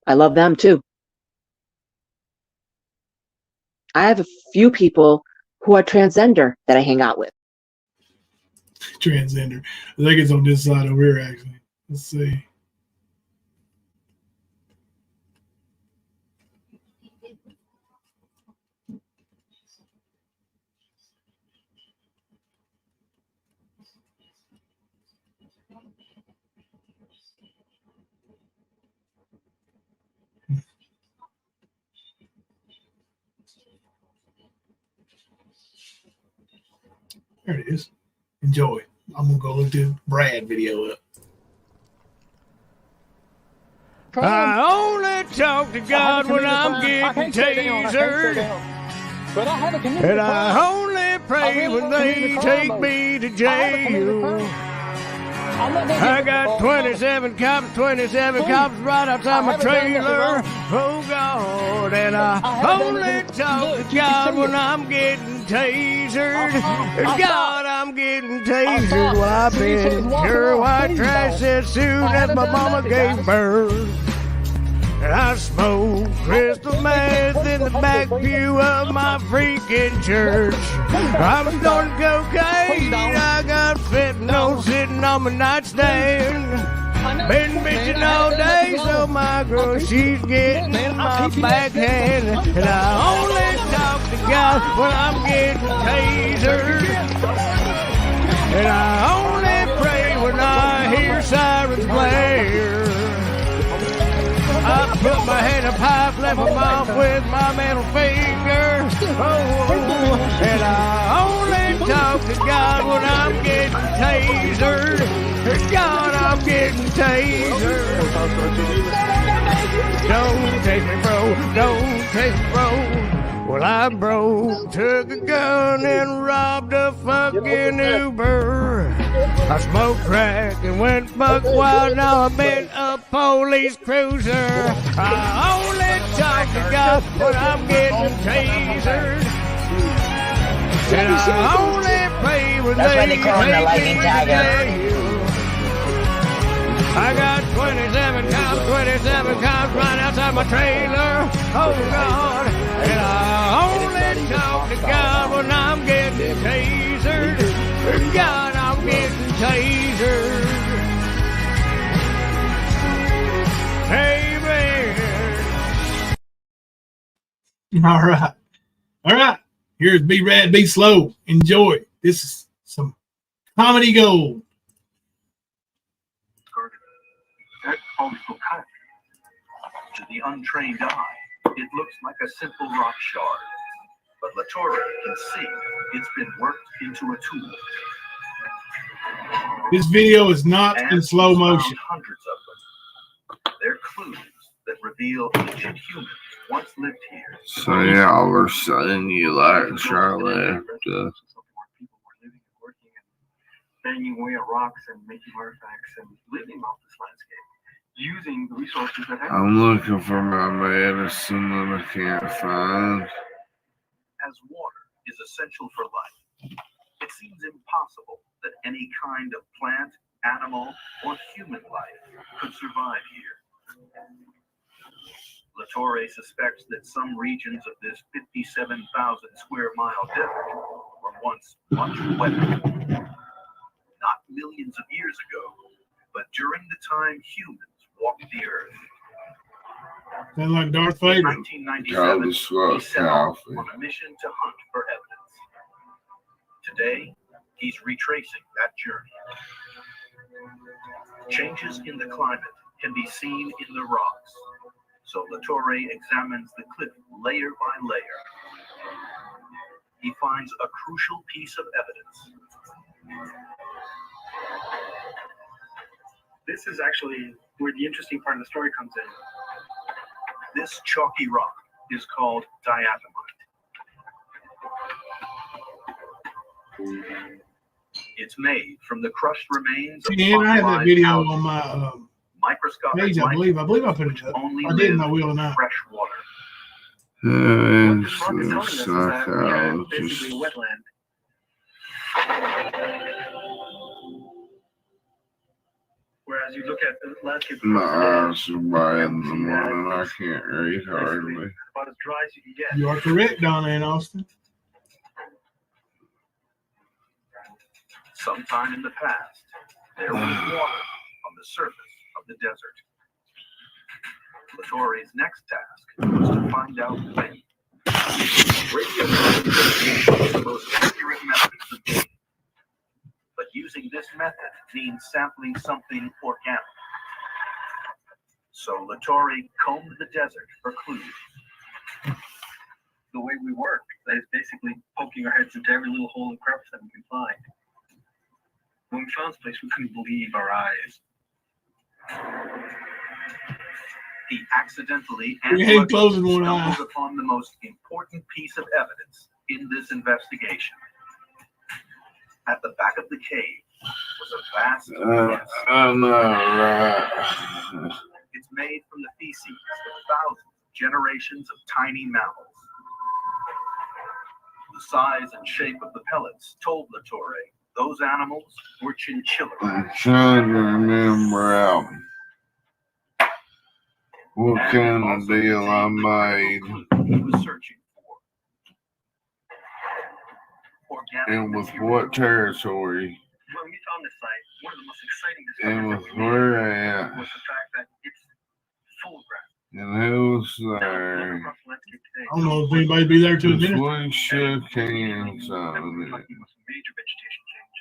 I love them too. I have a few people who are transgender that I hang out with. Transgender. I think it's on this side over here, actually. Let's see. There it is. Enjoy. I'm going to go look this Brad video up. I only talk to God when I'm getting tasered. And I only pray when they take me to jail. I got 27 cops right outside my trailer. Oh God, and I only talk to God when I'm getting tasered. God, I'm getting tasered. Well, I've been pure white trash as soon as my mama gave birth. And I smoke crystal meth in the back pew of my freaking church. I'm snorting cocaine. I got fentanyl sitting on my nightstand. Been bitching all day, so my girl, she's getting in my backhand. And I only talk to God when I'm getting tasered. And I only pray when I hear sirens blare. I put my hand up high, flip them off with my middle finger. Oh, and I only talk to God when I'm getting tasered. God, I'm getting tasered. Don't take me, bro. Don't take me, bro. Well, I broke, took a gun and robbed a fucking Uber. I smoked crack and went buck wild. Now I'm in a police cruiser. I only talk to God when I'm getting tasered. And I only pray when they take me to jail. I got 27 cops right outside my trailer. Oh God. And I only talk to God when I'm getting tasered. God, I'm getting tasered. Amen. All right. All right. Here's Be Rad, Be Slow. Enjoy. This is some comedy gold. To the untrained eye, it looks like a simple rock shard. But Latore can see it's been worked into a tool. This video is not in slow motion. Hundreds of them. They're clues that reveal ancient humans once lived here. So yeah, all of a sudden you like Charlotte. Banging away at rocks and making artifacts and living off this landscape, using the resources that have. I'm looking for my medicine that I can't find. As water is essential for life, it seems impossible that any kind of plant, animal, or human life could survive here. Latore suspects that some regions of this 57,000 square mile desert were once much wetter. Not millions of years ago, but during the time humans walked the earth. Sound like Darth Vader. In 1997, he set off on a mission to hunt for evidence. Today, he's retracing that journey. Changes in the climate can be seen in the rocks, so Latore examines the cliff layer by layer. He finds a crucial piece of evidence. This is actually where the interesting part of the story comes in. This chalky rock is called diatomite. It's made from the crushed remains of Yeah, I have that video on my microscopic page, I believe. I believe I put it up. I didn't, I will now. Fresh water. It's Basically a wetland. Whereas you look at the landscape, my eyes are bright in the morning. I can't read hardly. about as dry as you can get. You are correct, Donna and Austin. Sometime in the past, there was water on the surface of the desert. Latore's next task was to find out when. Radiometric is the most accurate method of dating. But using this method means sampling something organic. So Latore combed the desert for clues. The way we work is basically poking our heads into every little hole and crevice that we can find. When we found this place, we couldn't believe our eyes. He accidentally and stumbled upon the most important piece of evidence in this investigation. At the back of the cave was a vast nest. I know, right? It's made from the feces of thousands of generations of tiny mammals. The size and shape of the pellets told Latore those animals were chinchillas. I'm trying to remember out what kind of deal I made. He was searching for. And with what territory? When we found this site, one of the most exciting And discoveries with where at? was the fact that it's full of grass. And who's there? I don't know if anybody be there to Just admit it. we shook hands on it. Major vegetation change.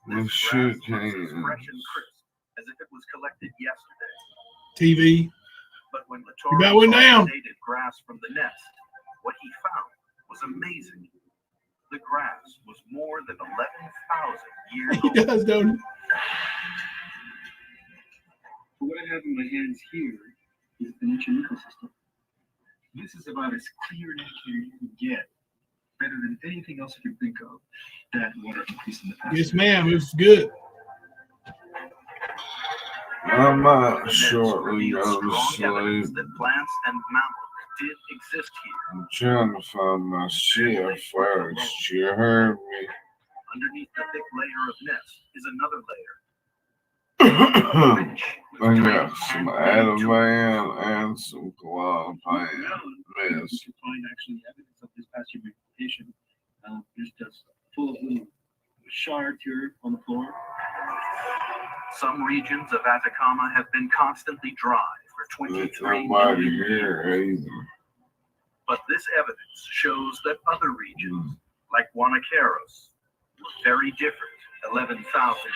We This shook grass was as hands. fresh and crisp as if it was collected yesterday. TV. But when You Latore about went down. native grass from the nest, what he found was amazing. The grass was more than 11,000 years He old. does, don't he? What I have in my hands here is the ancient ecosystem. This is about as clear an indicator you can get better than anything else you can think of. That water increase in the past. Yes, ma'am. It's good. I might shortly go to Strong evidence sleep. that plants and mammals did exist here. I'm trying to find my shit first. You heard me? Underneath the thick layer of nest is another layer. I got some Adaman and some Clonopine. Miss. You can find actually evidence of this past humidification. There's just full of little shards here on the floor. Some regions of Atacama have been constantly dry for 23 Nobody million here years. either. But this evidence shows that other regions, like Guanacaros, were very different 11,000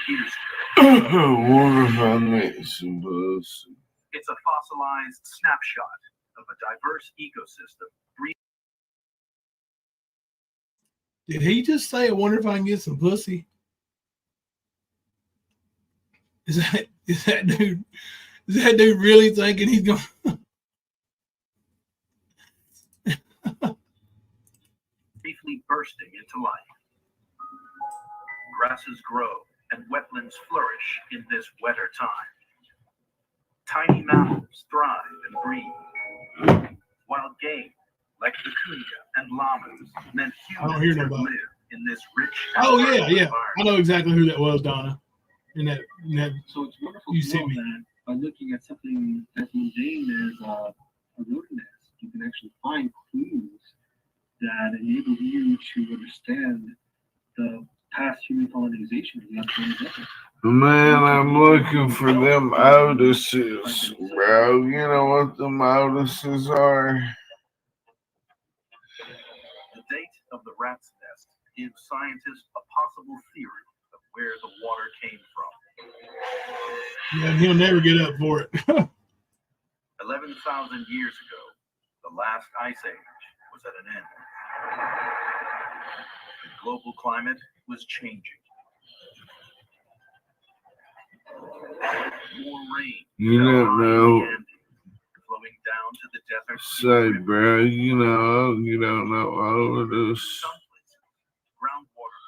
years I wonder if I need some pussy. It's a fossilized snapshot of a diverse ecosystem. Did he just say, I wonder if I can get some pussy? Is that dude really thinking he's going Briefly bursting into life. Grasses grow and wetlands flourish in this wetter time. Tiny mammals thrive and breed. Wild game, like vicuña and llamas, meant I don't humans hear could nobody. live in this rich and Oh, fertile yeah. I environment. know exactly who that was, Donna. In that So it's wonderful you to see know me. that by looking at something as mundane as a rodent nest, you can actually find clues that enable you to understand the past human colonization of the Atacama Desert. Man, I'm looking for them Otises, bro. You know what them Otises are? The date of the rat's nest gives scientists a possible theory of where the water came from. Yeah, he'll never get up for it. 11,000 years ago, the last ice age was at an end. The global climate was changing. More rain You fell don't high in know. the Andes, flowing down to the desert. Say, bro, you don't know Otis. Some places, groundwater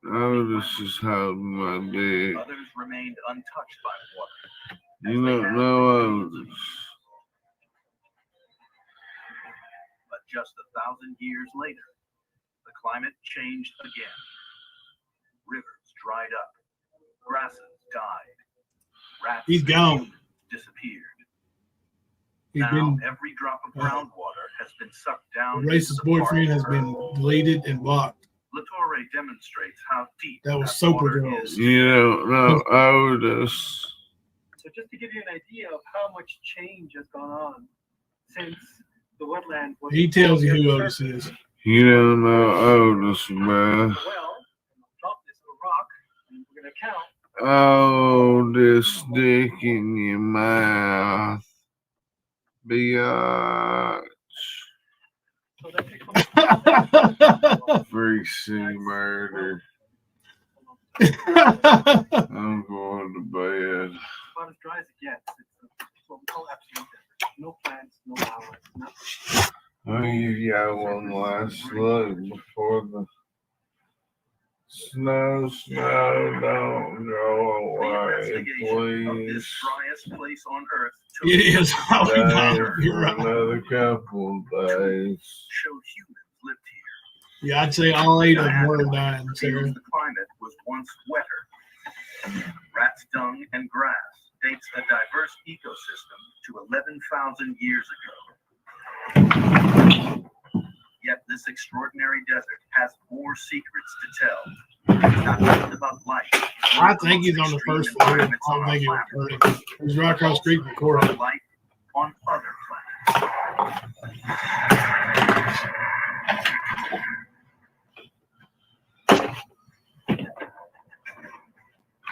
cooled. Otis is holding my dick. Others remained untouched by water. You don't know Otis. But just 1,000 years later, the climate changed again. Rivers dried up, grasses died, rats He's gone. disappeared. He's Now been every drop of groundwater has been sucked down. the racist boyfriend has been deleted and blocked. Latorre demonstrates how deep That was Soper water Girls. is. You don't know Otis. So just to give you an idea of how much change has gone on since the wetland was. He tells you who Otis is. You don't know Otis, bro. Well, drop this little rock, and we're gonna count. Oh, this dick in your mouth. Biatch. So that takes Free C murder. I'm going to bed. about as dry as it gets. It's what we call absolute desert. No plants, no flowers, nothing. I'll give y'all one last look before the snow don't go away, Investigation of please. this driest place on Earth It is. Stay You're for right. another couple days. showed humans lived here. Yeah, I'd say all 8 of them were Diagonally dying, reveals Sarah. the climate was once wetter. Rat's dung and grass dates a diverse ecosystem to 11,000 years ago. Yet this extraordinary desert has more secrets to tell. It's not just about life. I think he's on the first floor. I don't think he was hurting. He's right across the street from the courthouse. Life on other planets.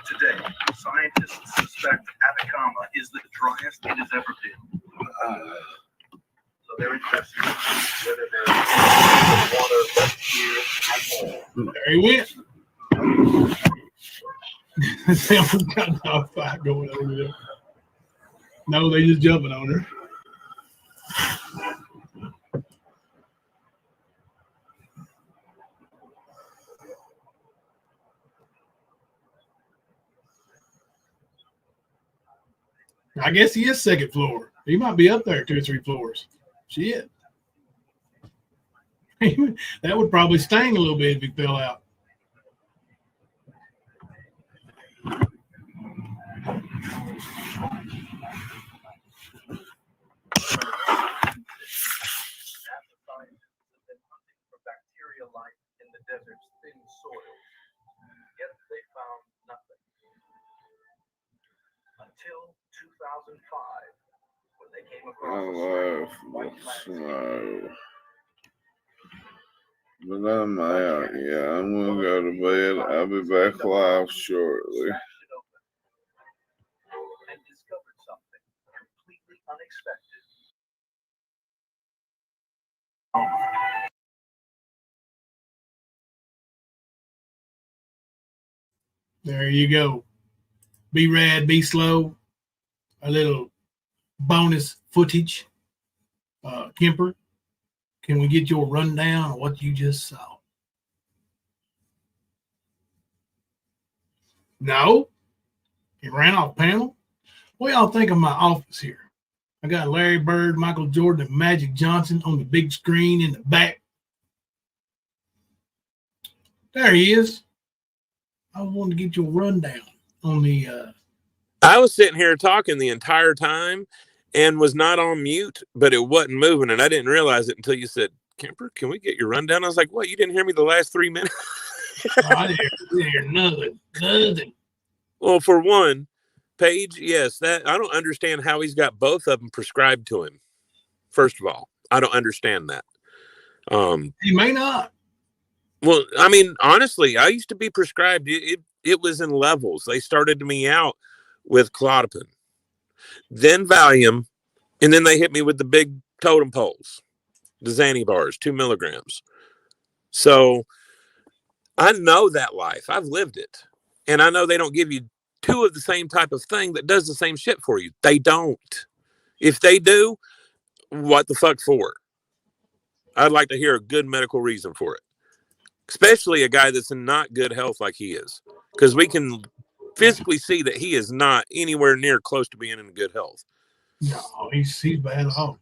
Today, scientists suspect Atacama is the driest it has ever been. So they're investigating whether there is water left here at all. There he went. Someone's got a dog fight going over there. No, they just jumping on her. I guess he is second floor. He might be up there 2 or 3 floors. Shit. That would probably sting a little bit if he fell out. For bacteria life in the desert's thin soil, yet they found nothing. Until 2005, when they came across I love snow. But I'm out. Yeah, I'm gonna go to bed. I'll be back live shortly. and discovered something completely unexpected. There you go. Be rad, be slow. A little bonus footage. Kemper, can we get your rundown of what you just saw? No? It ran off panel? What y'all think of my office here? I got Larry Bird, Michael Jordan, and Magic Johnson on the big screen in the back. There he is. I wanted to get your rundown on the I was sitting here talking the entire time and was not on mute, but it wasn't moving, and I didn't realize it until you said, Kemper, can we get your rundown? I was like, what, you didn't hear me the last 3 minutes? I didn't hear nothing. Well, for one, Paige, yes, that I don't understand how he's got both of them prescribed to him. First of all, I don't understand that. He may not. Well, I mean, honestly, I used to be prescribed. It was in levels. They started me out with Clozapine, then Valium, and then they hit me with the big totem poles, the Xanny bars, 2 milligrams. So I know that life. I've lived it. And I know they don't give you 2 of the same type of thing that does the same shit for you. They don't. If they do, what the fuck for? I'd like to hear a good medical reason for it. Especially a guy that's in not good health like he is. Because we can physically see that he is not anywhere near close to being in good health. No, he's bad off.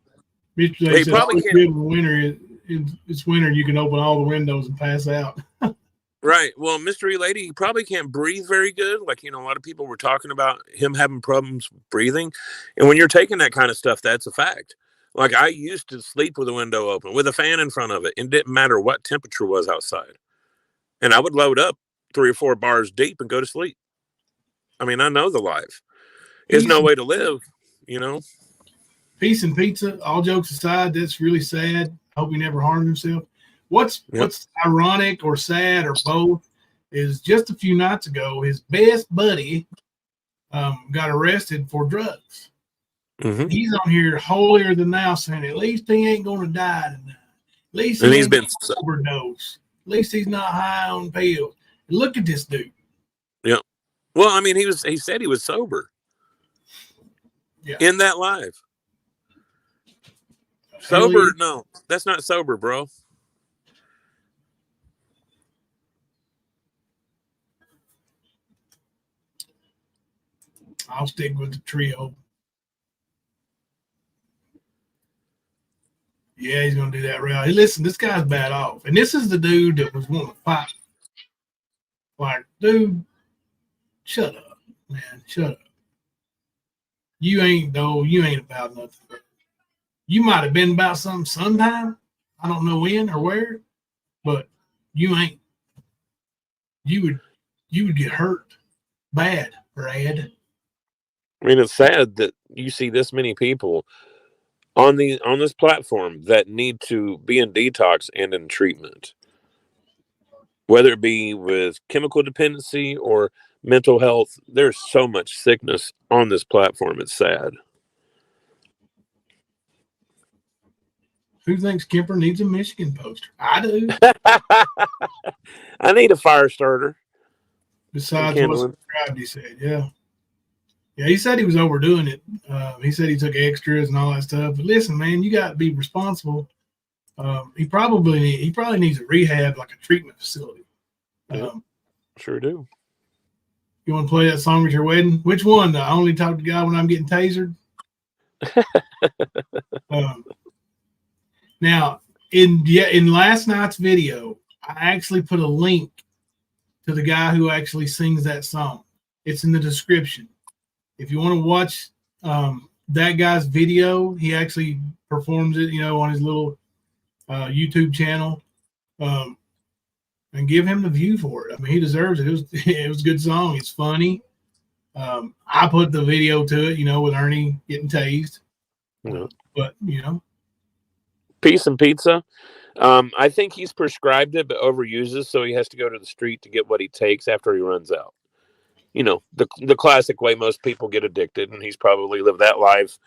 Mr. He J said, probably "Oh, can't. winter, it's winter, you can open all the windows and pass out." Right. Well, Mystery Lady, he probably can't breathe very good. Like, a lot of people were talking about him having problems breathing. And when you're taking that kind of stuff, that's a fact. Like, I used to sleep with a window open with a fan in front of it. It didn't matter what temperature was outside. And I would load up 3 or 4 bars deep and go to sleep. I mean, I know the life. There's no way to live, Peace and pizza, all jokes aside, that's really sad. I hope he never harmed himself. What's ironic or sad or both is just a few nights ago, his best buddy got arrested for drugs. Mm-hmm. He's on here holier than thou saying, at least he ain't going to die tonight. At least And he he's ain't been overdose. At least he's not high on pills. Look at this dude. Yeah. Well, I mean, he said he was sober. Yeah. In that live. Sober? No, that's not sober, bro. I'll stick with the trio. Yeah, he's going to do that route. Hey, listen, this guy's bad off. And this is the dude that was wanting to fight. Like, dude, shut up, man. Shut up. You ain't about nothing. You might have been about something sometime. I don't know when or where, but you ain't. You would get hurt bad, Brad. I mean, it's sad that you see this many people on this platform that need to be in detox and in treatment, whether it be with chemical dependency or mental health. There's so much sickness on this platform. It's sad. Who thinks Kemper needs a Michigan poster? I do. I need a fire starter. Besides what's described, he said, yeah. Yeah, he said he was overdoing it. He said he took extras and all that stuff. But listen, man, you got to be responsible. He probably needs a rehab, like a treatment facility. Sure do. You want to play that song at your wedding? Which one? I only talk to God when I'm getting tasered. Now, in last night's video, I actually put a link to the guy who actually sings that song. It's in the description. If you want to watch that guy's video, he actually performs it, on his little YouTube channel, and give him the view for it. I mean, he deserves it. It was a good song. It's funny. I put the video to it, with Ernie getting tased. Yeah. But Peace and pizza. I think he's prescribed it but overuses, so he has to go to the street to get what he takes after he runs out. The classic way most people get addicted, and he's probably lived that life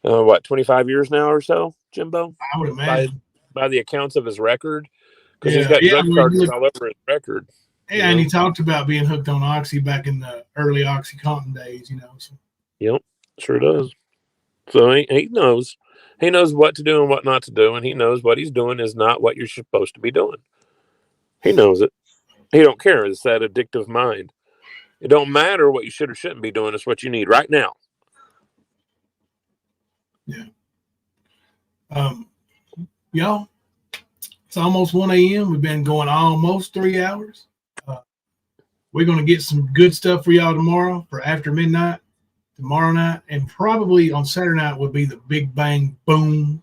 25 years now or so, Jimbo? I would imagine. By the accounts of his record, because he's got drug charges all over his record. Yeah, and he talked about being hooked on Oxy back in the early OxyContin days, So. Yep, sure does. So he knows. He knows what to do and what not to do, and he knows what he's doing is not what you're supposed to be doing. He knows it. He don't care. It's that addictive mind. It don't matter what you should or shouldn't be doing. It's what you need right now. Yeah. Y'all, it's almost 1 a.m. We've been going almost 3 hours. We're going to get some good stuff for y'all tomorrow for after midnight, tomorrow night, and probably on Saturday night will be the big bang boom.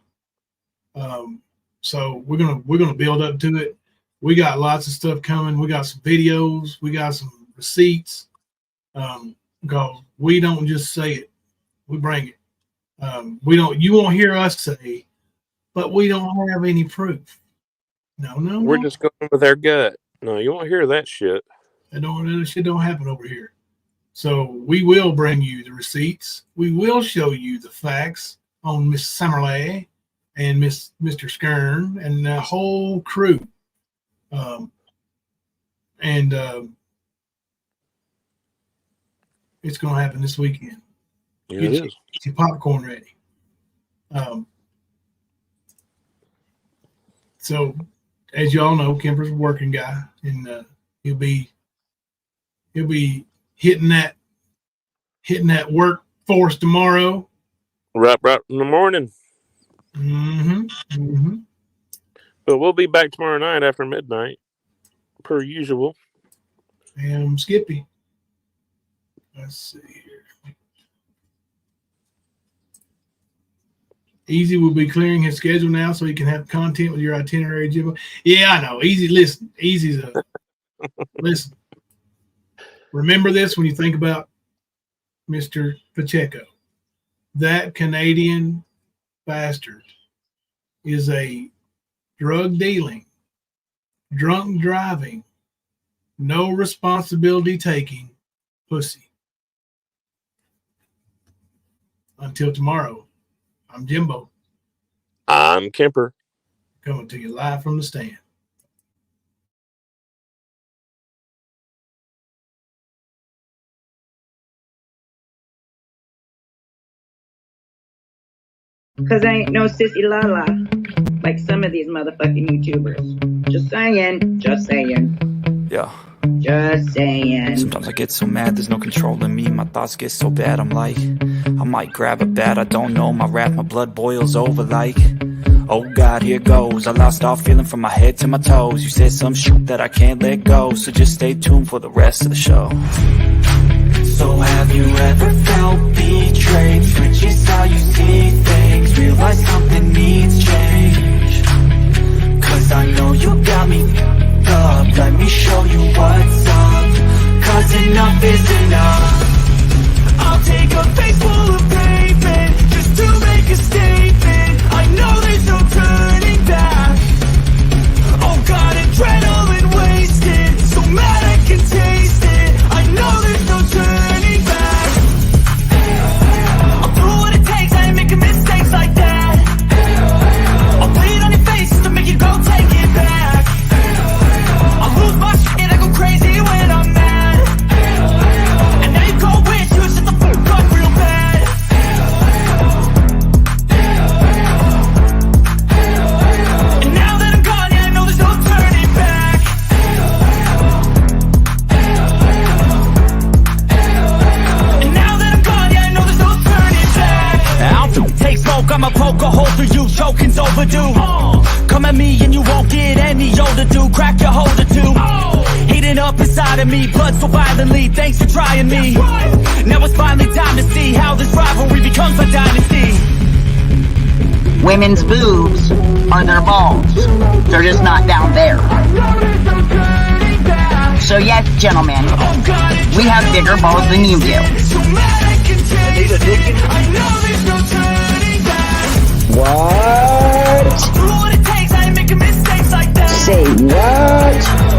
So we're gonna build up to it. We got lots of stuff coming. We got some videos. We got some receipts. Because we don't just say it, we bring it. You won't hear us say, but we don't have any proof. No. We're just going with our gut. No, you won't hear that shit. That shit don't happen over here. So we will bring you the receipts. We will show you the facts on Miss Summerley and Mr. Skern and the whole crew. It's going to happen this weekend. Get your popcorn ready. So, as y'all know, Kemper's a working guy, and he'll be hitting that workforce tomorrow. Right in the morning. Mm-hmm. But we'll be back tomorrow night after midnight, per usual. And Skippy. Let's see here. Easy will be clearing his schedule now so he can have content with your itinerary, Jimbo. Yeah, I know. Easy, listen. Easy's a listen. Remember this when you think about Mr. Pacheco. That Canadian bastard is a drug dealing, drunk driving, no responsibility taking pussy. Until tomorrow, I'm Jimbo. I'm Kemper. Coming to you live from the stand. Cause I ain't no sissy la-la like some of these motherfucking YouTubers. Just saying. Yeah. Just saying. Sometimes I get so mad, there's no controlling me. My thoughts get so bad, I'm like, I might grab a bat, I don't know. My wrath, my blood boils over like, oh God, here goes. I lost all feeling from my head to my toes. You said some shit that I can't let go, so just stay tuned for the rest of the show. So have you ever felt betrayed? Switches how you see things, realize something needs change. Cause I know you got me up, let me show you what's up. Cause enough is enough. I'll take a face full of pavement just to make a statement. I know there's no turning back. Oh God, adrenaline wasted, so mad I can taste it. I know there's no turning back. I'ma poke a hole through you, choking's overdue. Come at me and you won't get any older, dude. Crack your holder too. Heating up inside of me, blood so violently. Thanks for trying me. Now it's finally time to see how this rivalry becomes a dynasty. Women's boobs are their balls. They're just not down there. So yes, gentlemen, we have bigger balls than you do. What? Say what?